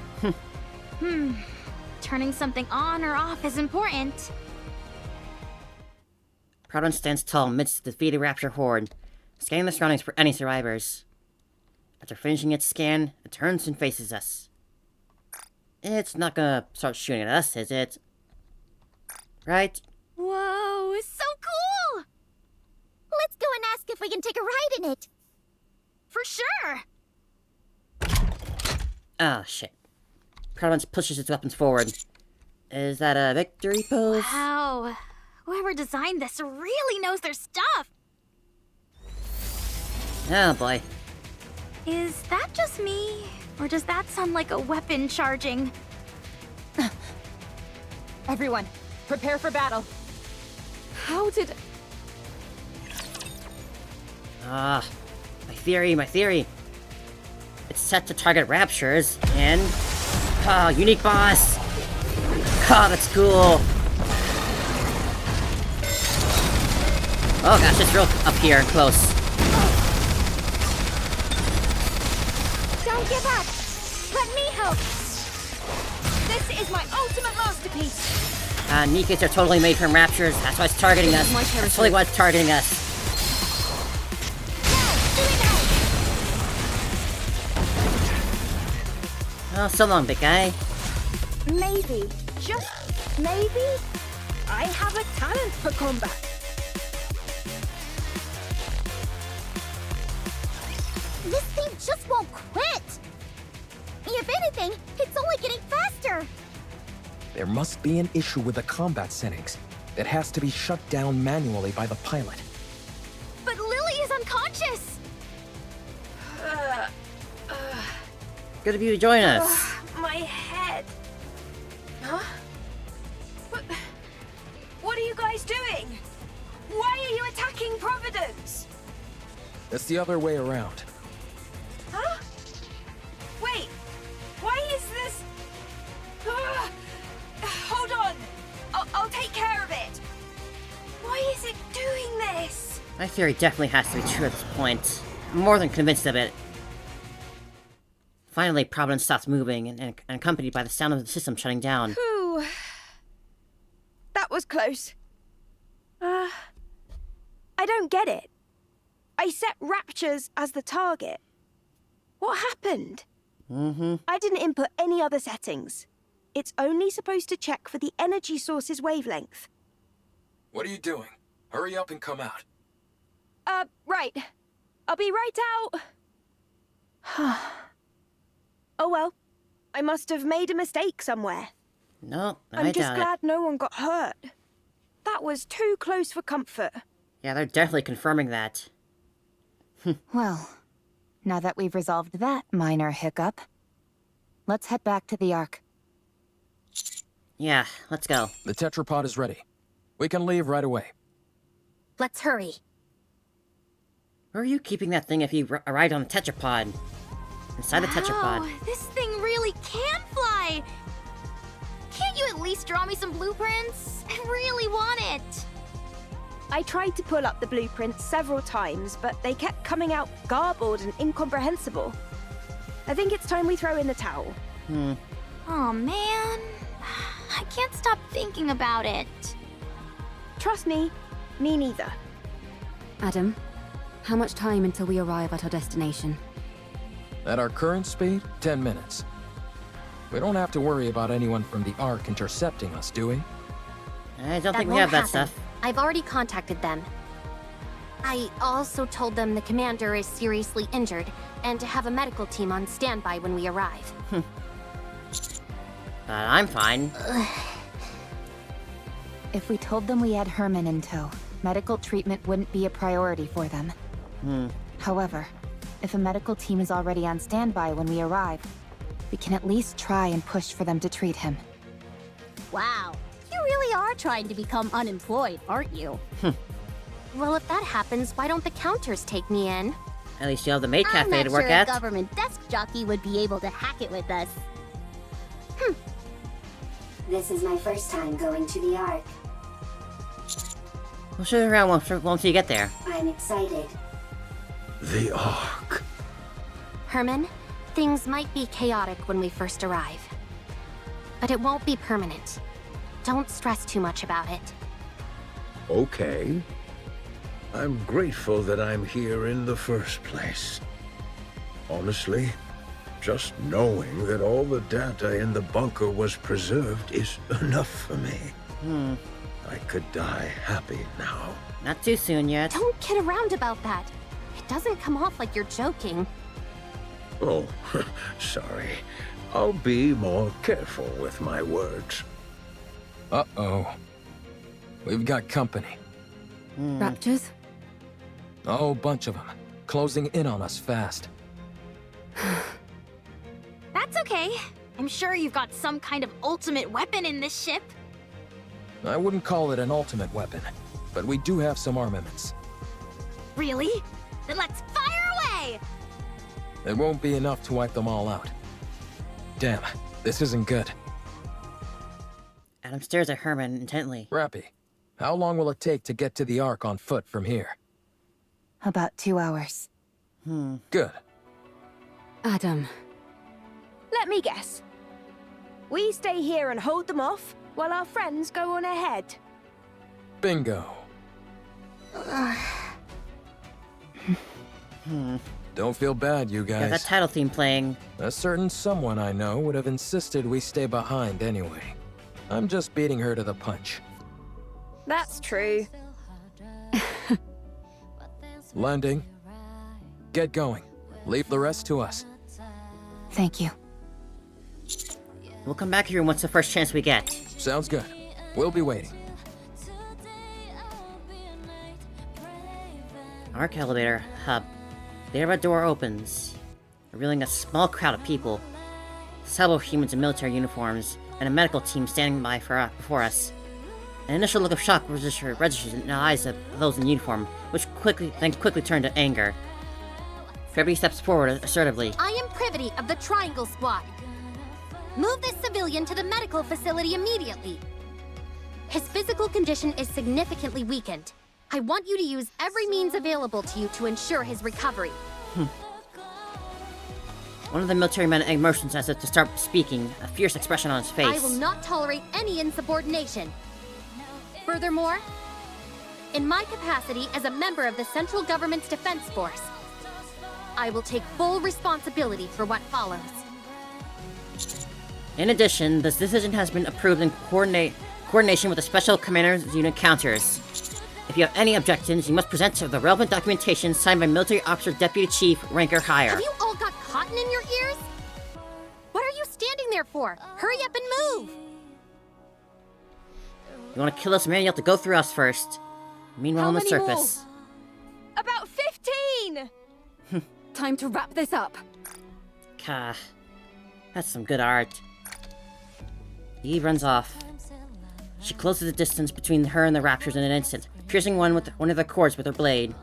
Turning something on or off is important. Providence stands tall amidst the defeated Rapture horde, scanning the surroundings for any survivors. After finishing its scan, it turns and faces us. It's not gonna start shooting at us, is it? Right? Whoa, so cool! Let's go and ask if we can take a ride in it. For sure! Oh, shit. Providence pushes its weapons forward. Is that a victory pose? Wow. Whoever designed this really knows their stuff. Oh, boy. Is that just me? Or does that sound like a weapon charging? Everyone, prepare for battle. How did... Ah, my theory. It's set to target Raptures, and... oh, unique boss! Oh, that's cool! Oh gosh, it's real up here and close. Don't give up! Let me help! This is my ultimate masterpiece! Nikkes are totally made from Raptures, that's why it's targeting us. That's totally why it's targeting us. Oh, so long, big guy. Maybe, just maybe, I have a talent for combat. This thing just won't quit! If anything, it's only getting faster! There must be an issue with the combat settings that has to be shut down manually by the pilot. But Lily is unconscious! Good of you to join us. My head. Huh? What are you guys doing? Why are you attacking Providence? It's the other way around. Huh? Wait, why is this... hold on, I'll take care of it. Why is it doing this? My theory definitely has to be true at this point. I'm more than convinced of it. Finally, Providence stops moving, and accompanied by the sound of the system shutting down. Whew. That was close. I don't get it. I set Raptures as the target. What happened? I didn't input any other settings. It's only supposed to check for the energy source's wavelength. What are you doing? Hurry up and come out. Right. I'll be right out. Oh well. I must have made a mistake somewhere. No, I I'm just doubt it. glad no one got hurt. that was too close for comfort. Yeah, they're definitely confirming that. Well, now that we've resolved that minor hiccup, let's head back to the Ark. Yeah, let's go. The tetrapod is ready. We can leave right away. Let's hurry. Where are you keeping that thing if you arrived on the tetrapod? Inside the tetrapod. Wow, this thing really can fly! Can't you at least draw me some blueprints? I really want it! I tried to pull up the blueprints several times, but they kept coming out garbled and incomprehensible. I think it's time we throw in the towel. Oh man, I can't stop thinking about it. Trust me, me neither. Adam, how much time until we arrive at our destination? At our current speed, 10 minutes. We don't have to worry about anyone from the Ark intercepting us, do we? I don't think we have that stuff. I've already contacted them. I also told them the commander is seriously injured and to have a medical team on standby when we arrive. I'm fine. If we told them we had Hermin in tow, medical treatment wouldn't be a priority for them. However, if a medical team is already on standby when we arrive, we can at least try and push for them to treat him. Wow, you really are trying to become unemployed, aren't you? Well, if that happens, why don't the counters take me in? At least you have the maid cafe to work I'm not at. sure a government desk jockey would be able to hack it with us. This is my first time going to the Ark. We'll show you around once you get there. I'm excited. The Ark. Hermin, things might be chaotic when we first arrive. But it won't be permanent. Don't stress too much about it. Okay. I'm grateful that I'm here in the first place. Honestly, just knowing that all the data in the bunker was preserved is enough for me. I could die happy now. Not too soon yet. Don't kid around about that. It doesn't come off like you're joking. Oh, sorry. I'll be more careful with my words. Uh-oh. We've got company. Raptures? A whole bunch of them. Closing in on us fast. That's okay. I'm sure you've got some kind of ultimate weapon in this ship. I wouldn't call it an ultimate weapon, but we do have some armaments. Really? Then let's fire away! It won't be enough to wipe them all out. Damn, this isn't good. Adam stares at Hermin intently. Rappy, how long will it take to get to the Ark on foot from here? About 2 hours. Good. Adam. Let me guess. We stay here and hold them off, while our friends go on ahead. Bingo. Don't feel bad, you guys. Yeah, that title theme playing. A certain someone I know would have insisted we stay behind anyway. I'm just beating her to the punch. That's true. Landing. Get going. Leave the rest to us. Thank you. We'll come back here once the first chance we get. Sounds good. We'll be waiting. Ark elevator hub. The airlock door opens, revealing a small crowd of people. Several humans in military uniforms, and a medical team standing by before us. An initial look of shock registers in the eyes of those in uniform, which quickly turned to anger. Privity steps forward assertively. I am Privity of the Triangle Squad. Move this civilian to the medical facility immediately. His physical condition is significantly weakened. I want you to use every means available to you to ensure his recovery. One of the military men motions as if to start speaking, a fierce expression on his face. I will not tolerate any insubordination. Furthermore, in my capacity as a member of the Central Government's Defense Force, I will take full responsibility for what follows. In addition, this decision has been approved in coordination with the Special Commander's Unit Counters. If you have any objections, you must present the relevant documentation signed by Military Officer Deputy Chief, rank or higher. Have you all got cotton in your ears? What are you standing there for? Hurry up and move! You want to kill us, man? You have to go through us first. Meanwhile, on the surface. About 15! Time to wrap this up. Kah. That's some good art. Eve runs off. She closes the distance between her and the raptors in an instant, piercing one of their cords with her blade,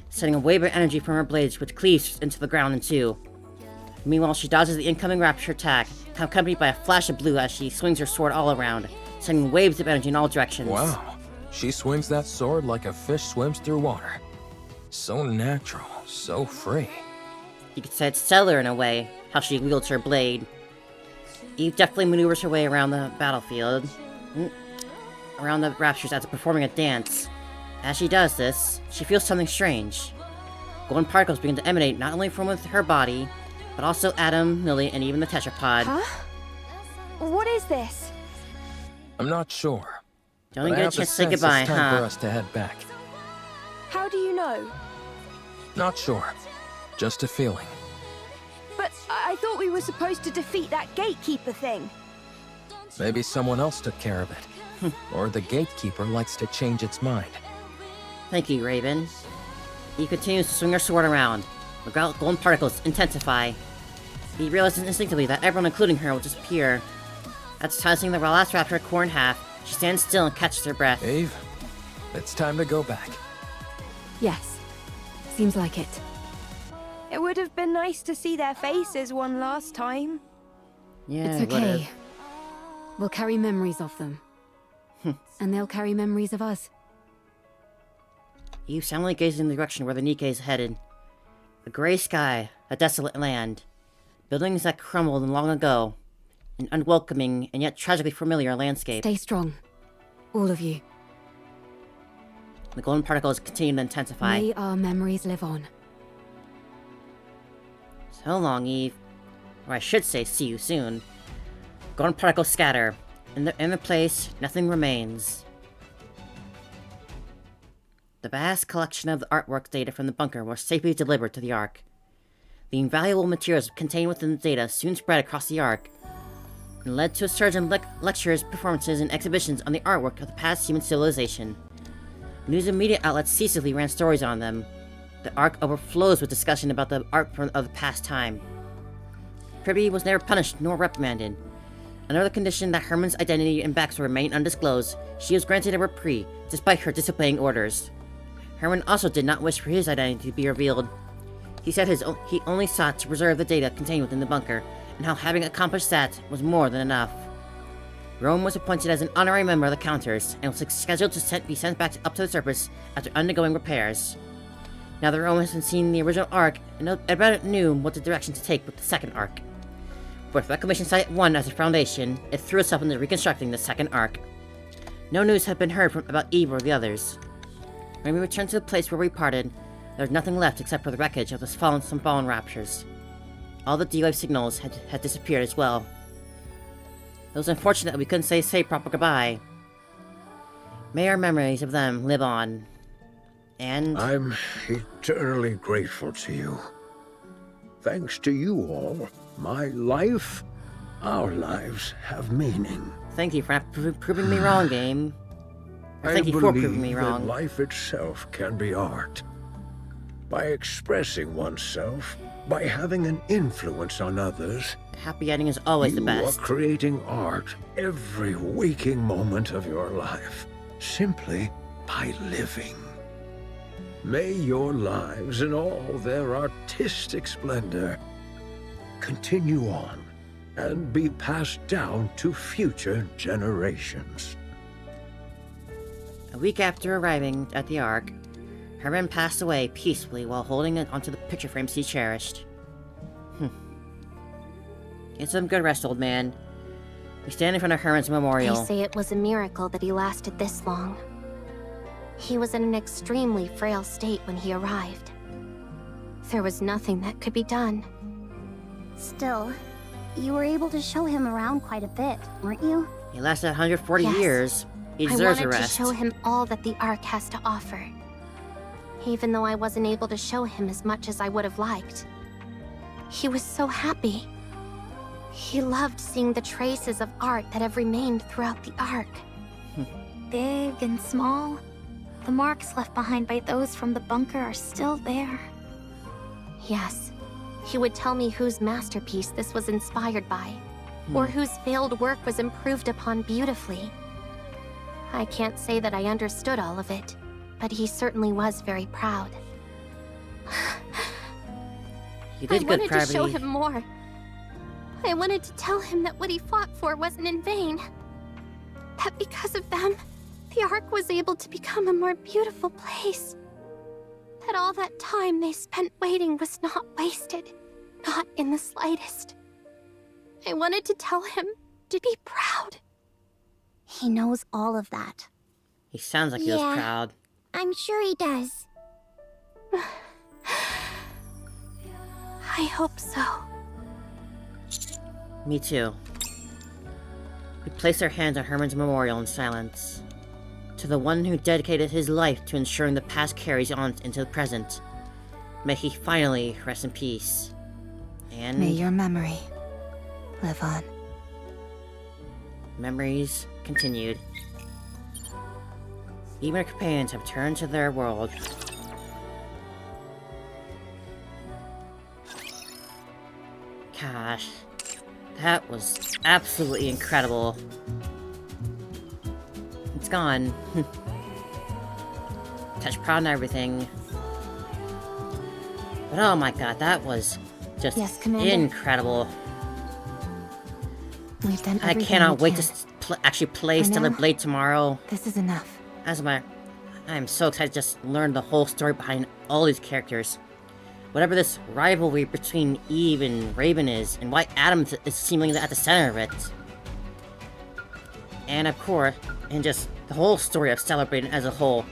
sending a wave of energy from her blades which cleaves into the ground in two. Meanwhile, she dodges the incoming raptor attack, accompanied by a flash of blue as she swings her sword all around, sending waves of energy in all directions. Wow. She swings that sword like a fish swims through water. So natural, so free. You could say it's stellar in a way, how she wields her blade. Eve deftly maneuvers her way around the battlefield, around the raptors as performing a dance. As she does this, she feels something strange. Golden particles begin to emanate not only from within her body, but also Adam, Millie, and even the tetrapod. Huh? What is this? I'm not sure. Don't even get a chance to say goodbye, it's time huh? for us to head back. How do you know? Not sure. Just a feeling. But I thought we were supposed to defeat that gatekeeper thing. Maybe someone else took care of it. Or the gatekeeper likes to change its mind. Thank you, Raven. Eve continues to swing her sword around. The golden particles intensify. He realizes instinctively that everyone, including her, will disappear. After tossing the last raptor core in half, she stands still and catches her breath. Eve, it's time to go back. Yes. Seems like it. It would have been nice to see their faces one last time. Yeah, it's okay. We'll carry memories of them. And they'll carry memories of us. Eve silently gazes in the direction where the Nikke is headed. A gray sky, a desolate land. Buildings that crumbled long ago. An unwelcoming and yet tragically familiar landscape. Stay strong. All of you. The golden particles continue to intensify. May our memories live on. So long, Eve. Or I should say, see you soon. Golden particles scatter. In the place, nothing remains. The vast collection of the artwork data from the bunker was safely delivered to the Ark. The invaluable materials contained within the data soon spread across the Ark, and led to a surge in lectures, performances, and exhibitions on the artwork of the past human civilization. News and media outlets ceaselessly ran stories on them. The Ark overflows with discussion about the art of the past time. Kirby was never punished nor reprimanded. Under the condition that Hermin's identity and backstory remain undisclosed, she was granted a reprieve, despite her disobeying orders. Hermin also did not wish for his identity to be revealed. He said he only sought to preserve the data contained within the bunker, and how having accomplished that was more than enough. Rome was appointed as an honorary member of the Counters, and was scheduled to be sent back up to the surface after undergoing repairs. Now that Rome has seen the original Ark, and about it knew what the direction to take with the second Ark. With Reclamation Site 1 as a foundation, it threw itself into reconstructing the second Ark. No news had been heard about Eve or the others. When we returned to the place where we parted, there was nothing left except for the wreckage of some fallen raptors. All the D-Wave signals had disappeared as well. It was unfortunate that we couldn't say proper goodbye. May our memories of them live on. And... I'm eternally grateful to you. Thanks to you all, my life, our lives have meaning. Thank you for not proving me wrong, game. Or thank you for proving me wrong. Life itself can be art. By expressing oneself, by having an influence on others. Happy ending is always the best. You are creating art every waking moment of your life, simply by living. May your lives in all their artistic splendor continue on and be passed down to future generations. A week after arriving at the Ark, Hermin passed away peacefully while holding it onto the picture frames he cherished. Get some good rest, old man. We stand in front of Hermin's memorial. They say it was a miracle that he lasted this long. He was in an extremely frail state when he arrived. There was nothing that could be done. Still, you were able to show him around quite a bit, weren't you? He lasted 140 Yes. years. He deserves a I wanted rest. to show him all that the Ark has to offer. Even though I wasn't able to show him as much as I would have liked. He was so happy. He loved seeing the traces of art that have remained throughout the Ark. big and small, the marks left behind by those from the bunker are still there. Yes. He would tell me whose masterpiece this was inspired by, or whose failed work was improved upon beautifully. I can't say that I understood all of it, but he certainly was very proud. You did good, I wanted to show Krabby. him more. I wanted to tell him that what he fought for wasn't in vain. That because of them, the Ark was able to become a more beautiful place. That all that time they spent waiting was not wasted. Not in the slightest. I wanted to tell him to be proud. He knows all of that. He sounds like he was proud. I'm sure he does. I hope so. Me too. We place our hands on Hermin's memorial in silence. To the one who dedicated his life to ensuring the past carries on into the present. May he finally rest in peace. And May your memory live on. Memories continued. Even our companions have turned to their world. Gosh, that was absolutely incredible. It's gone. Touch proud and everything. But oh my god, that was just incredible. We've done I everything cannot we wait can. to actually play For Stellar now, Blade tomorrow. This is enough. I'm so excited to just learn the whole story behind all these characters. Whatever this rivalry between Eve and Raven is, and why Adam is seemingly at the center of it. And of course, and just the whole story of Stellar Blade as a whole.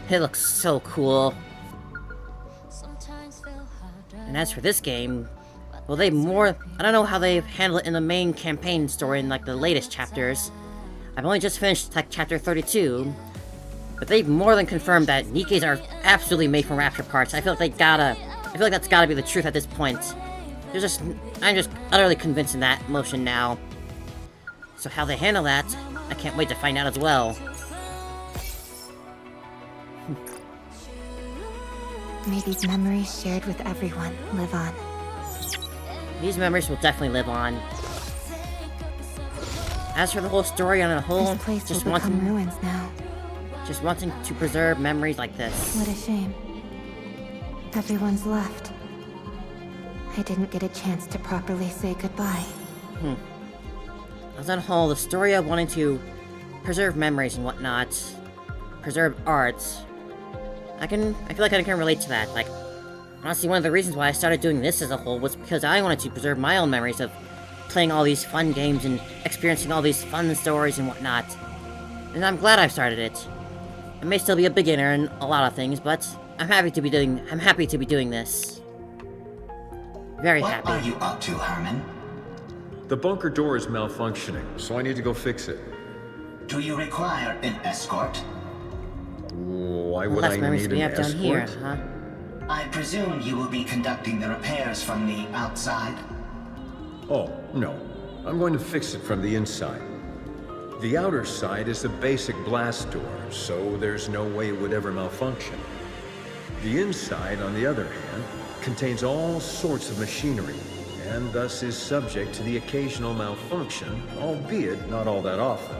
It looks so cool. And as for this game, well, I don't know how they've handled it in the main campaign story in like the latest chapters. I've only just finished like chapter 32, but they've more than confirmed that Nikkes are absolutely made from Rapture parts. I feel like that's gotta be the truth at this point. I'm just utterly convinced in that motion now. So how they handle that, I can't wait to find out as well. May these memories shared with everyone live on. These memories will definitely live on. As for the whole story on a whole, This place will become ruins now. Just wanting to preserve memories like this. What a shame. Everyone's left. I didn't get a chance to properly say goodbye. As on a whole, the story of wanting to preserve memories and whatnot, preserve art, I feel like I can relate to that. Like, honestly, one of the reasons why I started doing this as a whole was because I wanted to preserve my own memories of playing all these fun games and experiencing all these fun stories and whatnot. And I'm glad I've started it. I may still be a beginner in a lot of things, but I'm happy to be doing this. Very happy. What are you up to, Hermin? The bunker door is malfunctioning, so I need to go fix it. Do you require an escort? Why would I need an escort? Down here, huh? I presume you will be conducting the repairs from the outside? Oh, no. I'm going to fix it from the inside. The outer side is a basic blast door, so there's no way it would ever malfunction. The inside, on the other hand, contains all sorts of machinery, and thus is subject to the occasional malfunction, albeit not all that often.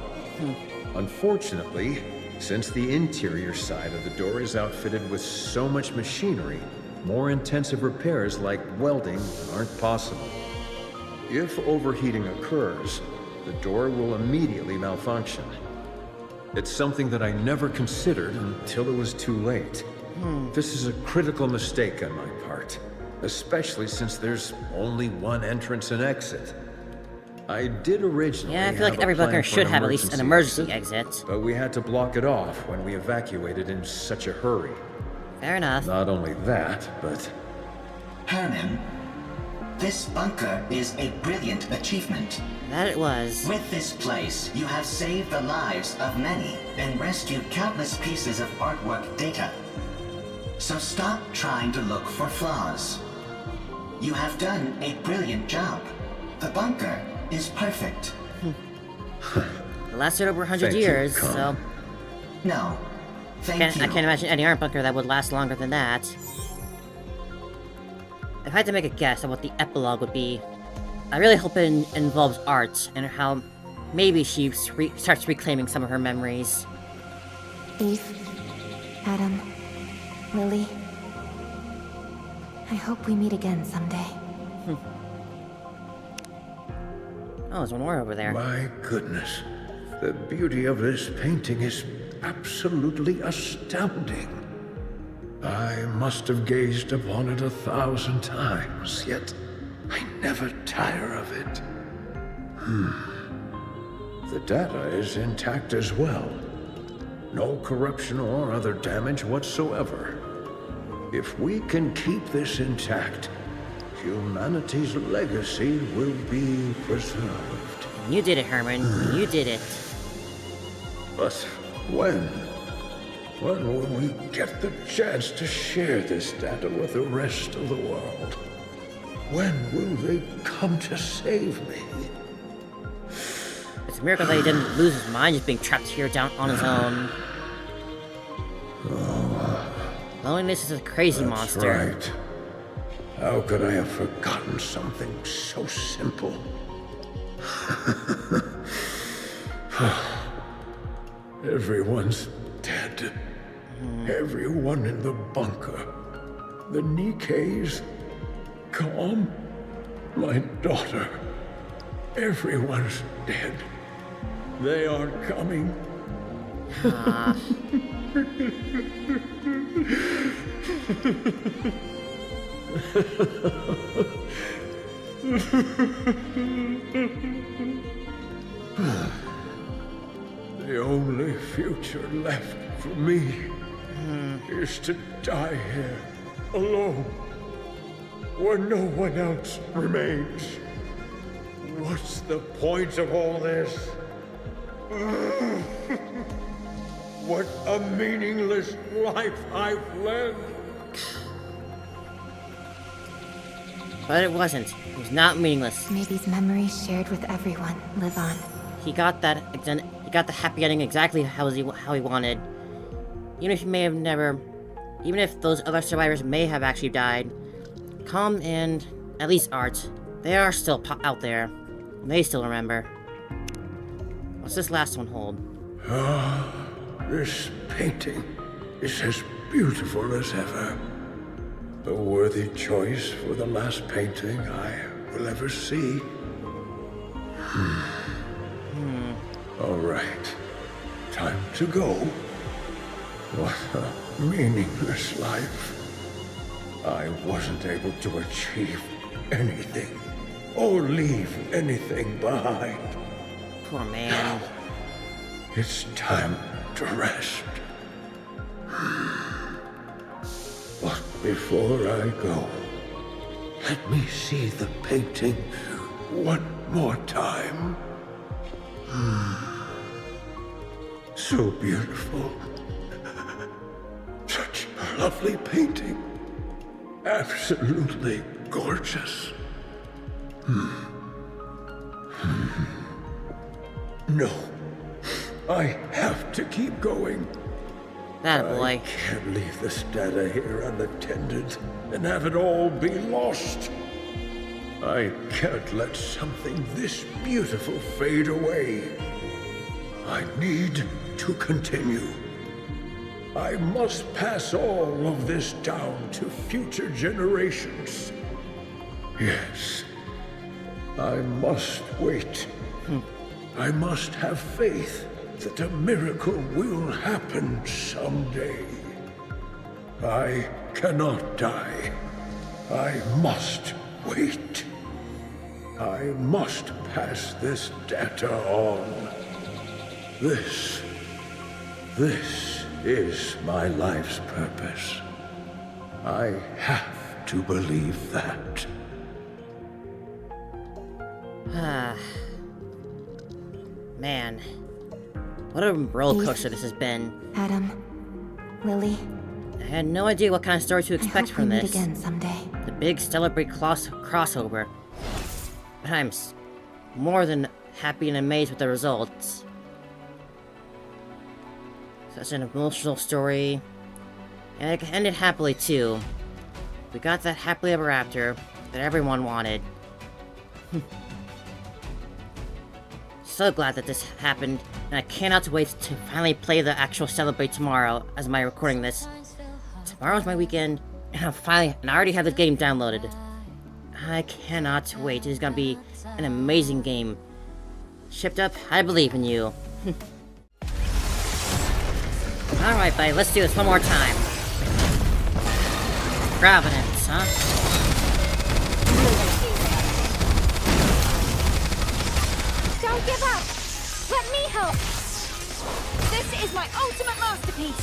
Unfortunately, since the interior side of the door is outfitted with so much machinery, more intensive repairs like welding aren't possible. If overheating occurs, the door will immediately malfunction. It's something that I never considered until it was too late. This is a critical mistake on my part, especially since there's only one entrance and exit. I did originally Yeah, I feel like every bunker should have at least an emergency exit. But we had to block it off when we evacuated in such a hurry. Fair enough. Not only that, but... Hermin, this bunker is a brilliant achievement. That it was. With this place, you have saved the lives of many and rescued countless pieces of artwork data. So stop trying to look for flaws. You have done a brilliant job. The bunker is perfect. lasted over 100 Thank you, years, Con. so... No. Thank I you. can't imagine any art bunker that would last longer than that. If I had to make a guess at what the epilogue would be, I really hope it involves art, and how maybe she starts reclaiming some of her memories. Eve, Adam, Lily. I hope we meet again someday. Oh, there's one more over there. My goodness. The beauty of this painting is absolutely astounding. I must have gazed upon it 1,000 times, yet I never tire of it. The data is intact as well. No corruption or other damage whatsoever. If we can keep this intact, humanity's legacy will be preserved. You did it, Hermin. You did it. But when? When will we get the chance to share this data with the rest of the world? When will they come to save me? It's a miracle that he didn't lose his mind just being trapped here down on his own. Loneliness is a crazy That's monster. Right. How could I have forgotten something so simple? Everyone's dead. Everyone in the bunker. The Nikkes. Calm. My daughter. Everyone's dead. They aren't coming. The only future left for me is to die here, alone, where no one else remains. What's the point of all this? What a meaningless life I've led. But it wasn't. It was not meaningless. May these memories shared with everyone live on. He got that. He got the happy ending exactly how he wanted. Even if he may have never, even if those other survivors may have actually died, Calm and at least Art, they are still out there. And they still remember. What's this last one hold? This painting is as beautiful as ever. A worthy choice for the last painting I will ever see. All right. Time to go. What a meaningless life. I wasn't able to achieve anything or leave anything behind. Poor man. It's time to rest. But before I go, let me see the painting one more time. So beautiful. Such a lovely painting. Absolutely gorgeous. No. I have to keep going. That boy. I can't leave this data here unattended and have it all be lost. I can't let something this beautiful fade away. I need to continue. I must pass all of this down to future generations. Yes. I must wait. I must have faith that a miracle will happen someday. I cannot die. I must wait. I must pass this data on. This is my life's purpose. I have to believe that. Man. What a roller coaster this has been. Adam, Lily. I had no idea what kind of story to expect from this. Meet again someday. The big Celebrate crossover. But I'm more than happy and amazed with the results. such an emotional story. And it ended happily, too. We got that happily ever after that everyone wanted. So glad that this happened, and I cannot wait to finally play the actual Celebrate tomorrow as my recording this. Tomorrow's my weekend, and I already have the game downloaded. I cannot wait. It's gonna be an amazing game. Shipped up, I believe in you. Alright, buddy, let's do this one more time. Providence, huh? Don't give up! Let me help! This is my ultimate masterpiece!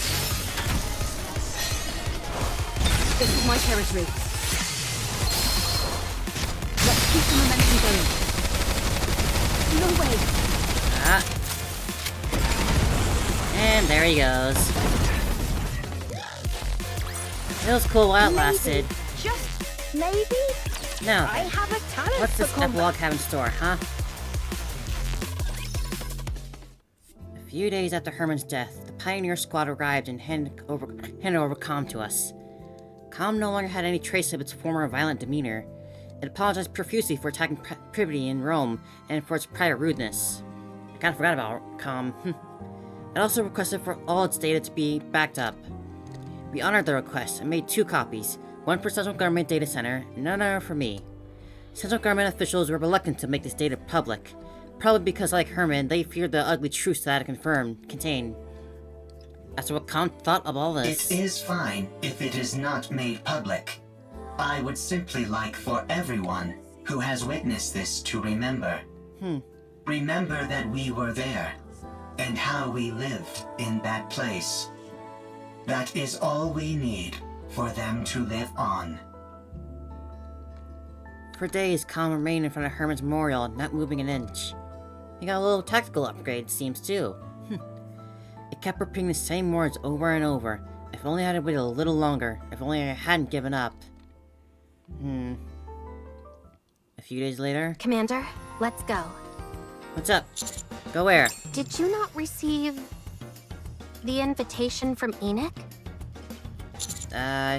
This is my territory. Let's keep the momentum going. No way! Ah. And there he goes. It was cool while it lasted. Just maybe? Now I then, have a talent what's this for combat. epilogue have in store, huh? A few days after Hermin's death, the Pioneer Squad arrived and handed over Com to us. Com no longer had any trace of its former violent demeanor. It apologized profusely for attacking Privity in Rome and for its prior rudeness. I kinda forgot about Com. It also requested for all its data to be backed up. We honored the request and made 2 copies, one for Central Government Data Center and another for me. Central Government officials were reluctant to make this data public, probably because, like Hermin, they feared the ugly truths that it contained. As to what Com thought of all this... It is fine if it is not made public. I would simply like for everyone who has witnessed this to remember. Remember that we were there, and how we lived in that place. That is all we need for them to live on. For days, Com remained in front of Hermin's memorial, not moving an inch. He got a little tactical upgrade, seems too. It kept repeating the same words over and over. If only I had waited a little longer. If only I hadn't given up. A few days later... Commander, let's go. What's up? Go where? Did you not receive the invitation from Enoch?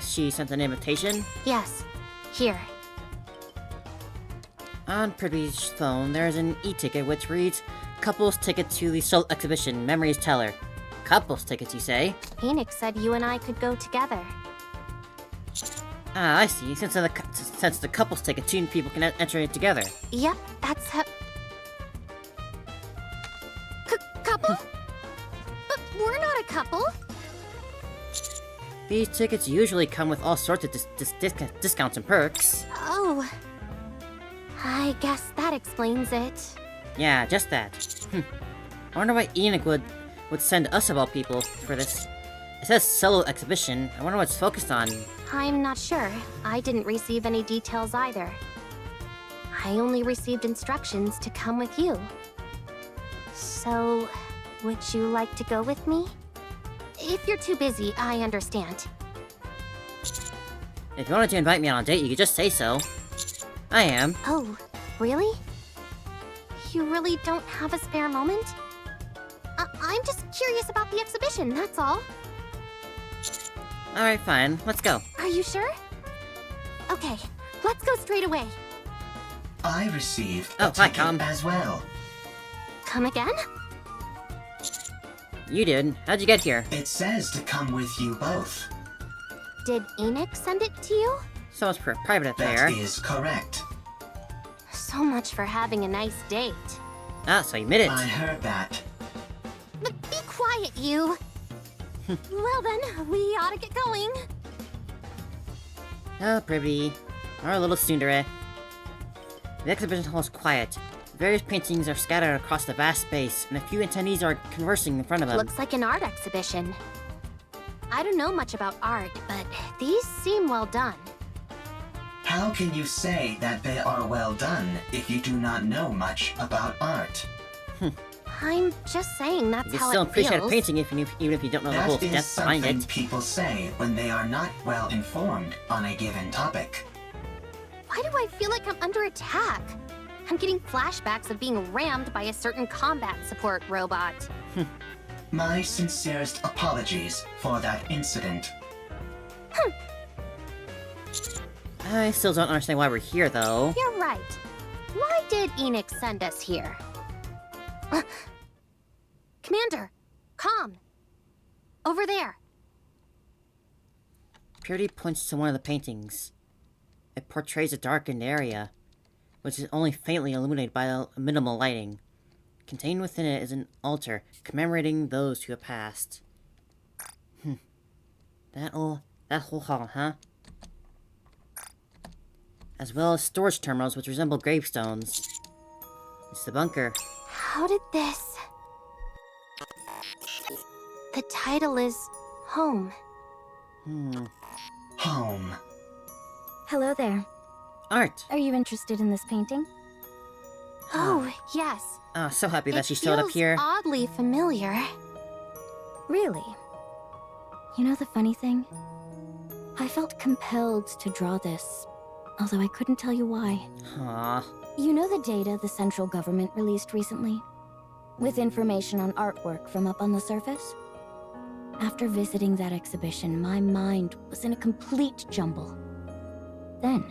She sent an invitation? Yes. Here. On Privity's phone, there's an e-ticket which reads, Couples ticket to the Soul Exhibition, Memories Teller. Couples tickets, you say? Enoch said you and I could go together. Ah, I see. Since the couples ticket, 2 people can enter it together. Yep, that's how... Couple? But we're not a couple. These tickets usually come with all sorts of discounts and perks. Oh. I guess that explains it. Yeah, just that. I wonder why Enoch would send us of all people for this. It says solo exhibition. I wonder what it's focused on. I'm not sure. I didn't receive any details either. I only received instructions to come with you. So, would you like to go with me? If you're too busy, I understand. If you wanted to invite me on a date, you could just say so. I am. Oh, really? You really don't have a spare moment? I'm just curious about the exhibition, that's all. Alright, fine. Let's go. Are you sure? Okay, let's go straight away. I received a ticket Com. as well. Come again? You did. How'd you get here? It says to come with you both. Did Enoch send it to you? So it's for a private affair. That is correct. So much for having a nice date. Ah, so you admit it. I heard that. But be quiet, you! Well then, we ought to get going. Oh, Privity. Our little tsundere. The exhibition hall is quiet. Various paintings are scattered across the vast space, and a few attendees are conversing in front of them. Looks like an art exhibition. I don't know much about art, but these seem well done. How can you say that they are well done if you do not know much about art? I'm just saying that's You how can still it appreciate feels. a painting even if you don't know the whole That is depth behind something it. people say when they are not well informed on a given topic. Why do I feel like I'm under attack? I'm getting flashbacks of being rammed by a certain combat support robot. My sincerest apologies for that incident. I still don't understand why we're here, though. You're right. Why did Enix send us here? Commander, calm. Over there. Purity points to one of the paintings. It portrays a darkened area, which is only faintly illuminated by a minimal lighting. Contained within it is an altar commemorating those who have passed. That whole hall, huh? As well as storage terminals which resemble gravestones. It's the bunker. How did this... The title is Home. Home. Hello there. Art. Are you interested in this painting? Oh, yes. Oh, so happy that she showed up here. It feels oddly familiar. Really? You know the funny thing? I felt compelled to draw this, although I couldn't tell you why. Aww. You know the data the central government released recently? With information on artwork from up on the surface? After visiting that exhibition, my mind was in a complete jumble. Then,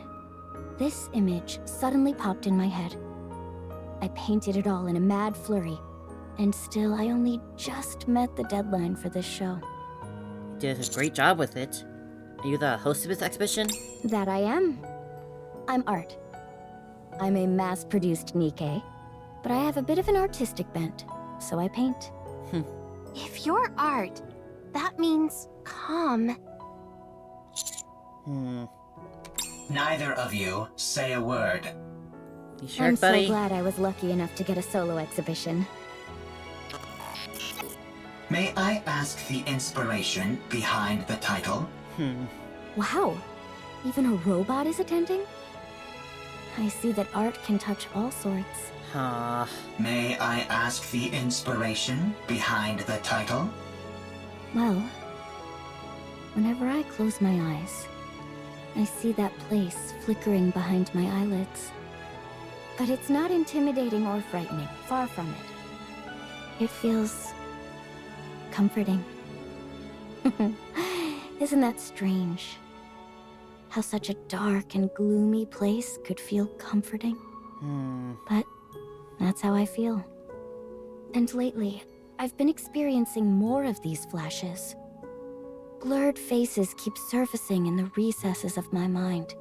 this image suddenly popped in my head. I painted it all in a mad flurry, and still I only just met the deadline for this show. You did a great job with it. Are you the host of this exhibition? That I am. I'm Art. I'm a mass-produced Nikke, but I have a bit of an artistic bent, so I paint. If you're Art, that means calm. Neither of you say a word. You sure, I'm buddy? so glad I was lucky enough to get a solo exhibition. May I ask the inspiration behind the title? Wow, even a robot is attending? I see that art can touch all sorts. May I ask the inspiration behind the title? Well, whenever I close my eyes, I see that place flickering behind my eyelids. But it's not intimidating or frightening, far from it. It feels... comforting. Isn't that strange? How such a dark and gloomy place could feel comforting? But that's how I feel. And lately, I've been experiencing more of these flashes. Blurred faces keep surfacing in the recesses of my mind.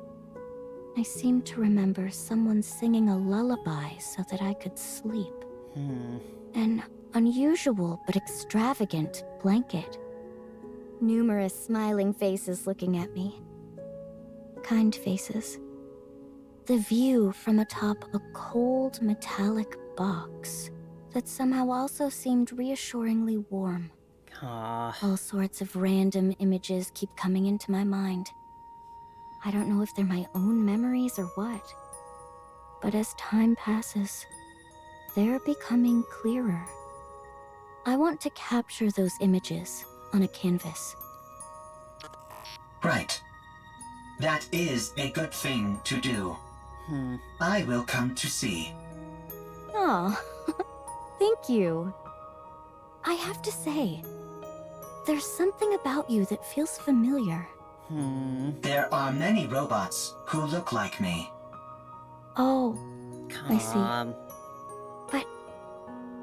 I seem to remember someone singing a lullaby so that I could sleep. An unusual but extravagant blanket. Numerous smiling faces looking at me. Kind faces. The view from atop a cold metallic box that somehow also seemed reassuringly warm. All sorts of random images keep coming into my mind. I don't know if they're my own memories or what. But as time passes, they're becoming clearer. I want to capture those images on a canvas. Right. That is a good thing to do. I will come to see. Aw, thank you. I have to say, there's something about you that feels familiar. There are many robots who look like me. Oh, I see. But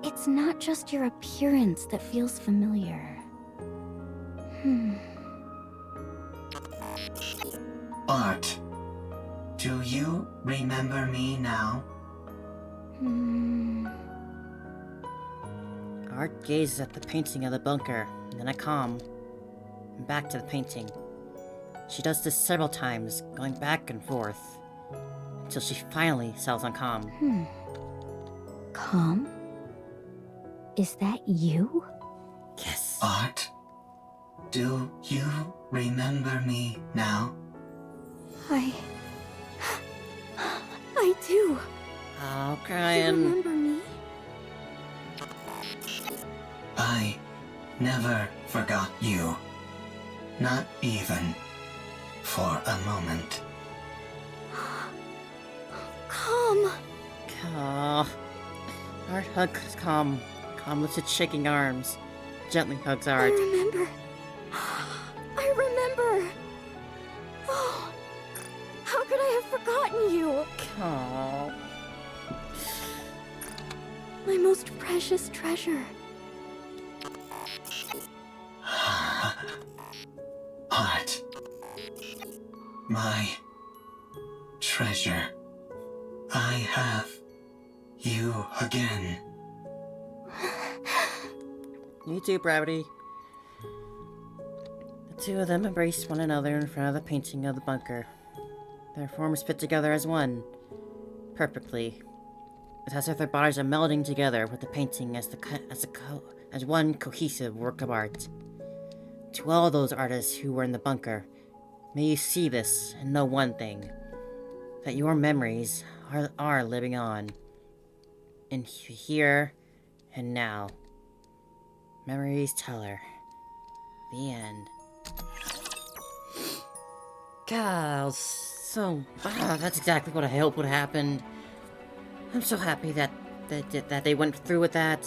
it's not just your appearance that feels familiar. Art, do you remember me now? Art gazes at the painting of the bunker, and then I calm. And back to the painting. She does this several times, going back and forth, until she finally settles on calm. Calm? Is that you? Yes. Art, do you remember me now? I do. Oh, You crying. remember me? I never forgot you. Not even for a moment. Calm. Art hugs calm. Calm lifts its shaking arms. gently hugs Art. I remember! Oh, how could I have forgotten you? Aww. My most precious treasure. Art. My treasure. I have you again. You too, Gravity. The two of them embraced one another in front of the painting of the bunker. Their forms fit together as one, perfectly. It's as if their bodies are melding together with the painting as one cohesive work of art. To all those artists who were in the bunker, may you see this and know one thing: that your memories are living on. In here and now. Memories Teller. The end. God, that's exactly what I hoped would happen. I'm so happy that they went through with that.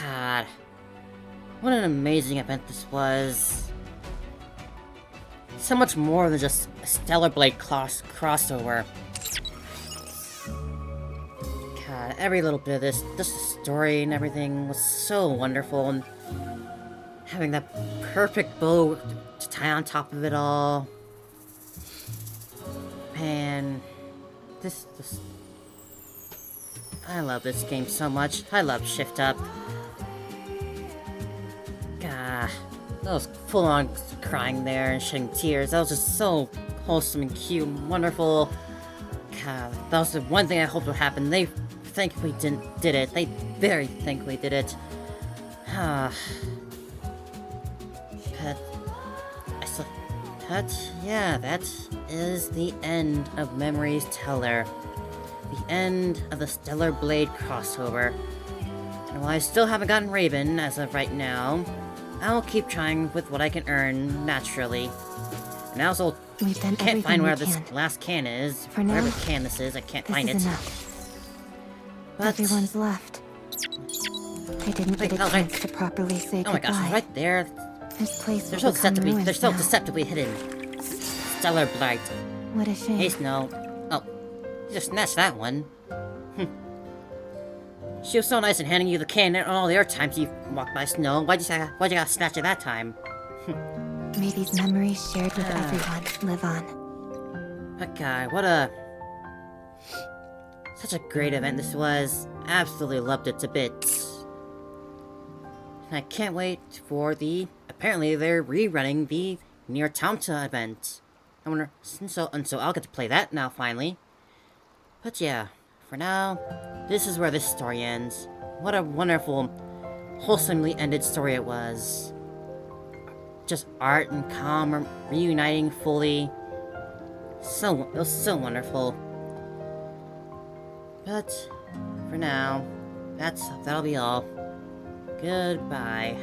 God. What an amazing event this was. So much more than just a Stellar Blade crossover. God, every little bit of this, just the story and everything was so wonderful, and having that perfect bow to tie on top of it all. Man, I love this game so much. I love Shift Up. God, that was full on crying there and shedding tears. That was just so wholesome and cute and wonderful. God, that was the one thing I hoped would happen. They thankfully did it. They very thankfully did it. Yeah, that is the end of Memories Teller. The end of the Stellar Blade crossover. And while I still haven't gotten Raven as of right now, I'll keep trying with what I can earn naturally. And I also can't find where this last can is. For now, wherever can this is, I can't find it. But everyone's left. I didn't get a chance to properly say goodbye. Oh my gosh, right there. This place They're will so become ruins they're so now. deceptively hidden. Stellar Blight. What a shame. Hey, Snow. Oh, you just snatched that one. She was so nice in handing you the can and all the other times you walked by Snow. Why'd you gotta snatch it that time? May these memories shared with everyone live on. But God, such a great event this was. Absolutely loved it to bits. And I can't wait for apparently they're rerunning the Near Automata event. I wonder, so I'll get to play that now finally. But yeah, for now, this is where this story ends. What a wonderful, wholesomely ended story it was. Just Art and Calm reuniting fully. It was so wonderful. But for now, that'll be all. Goodbye.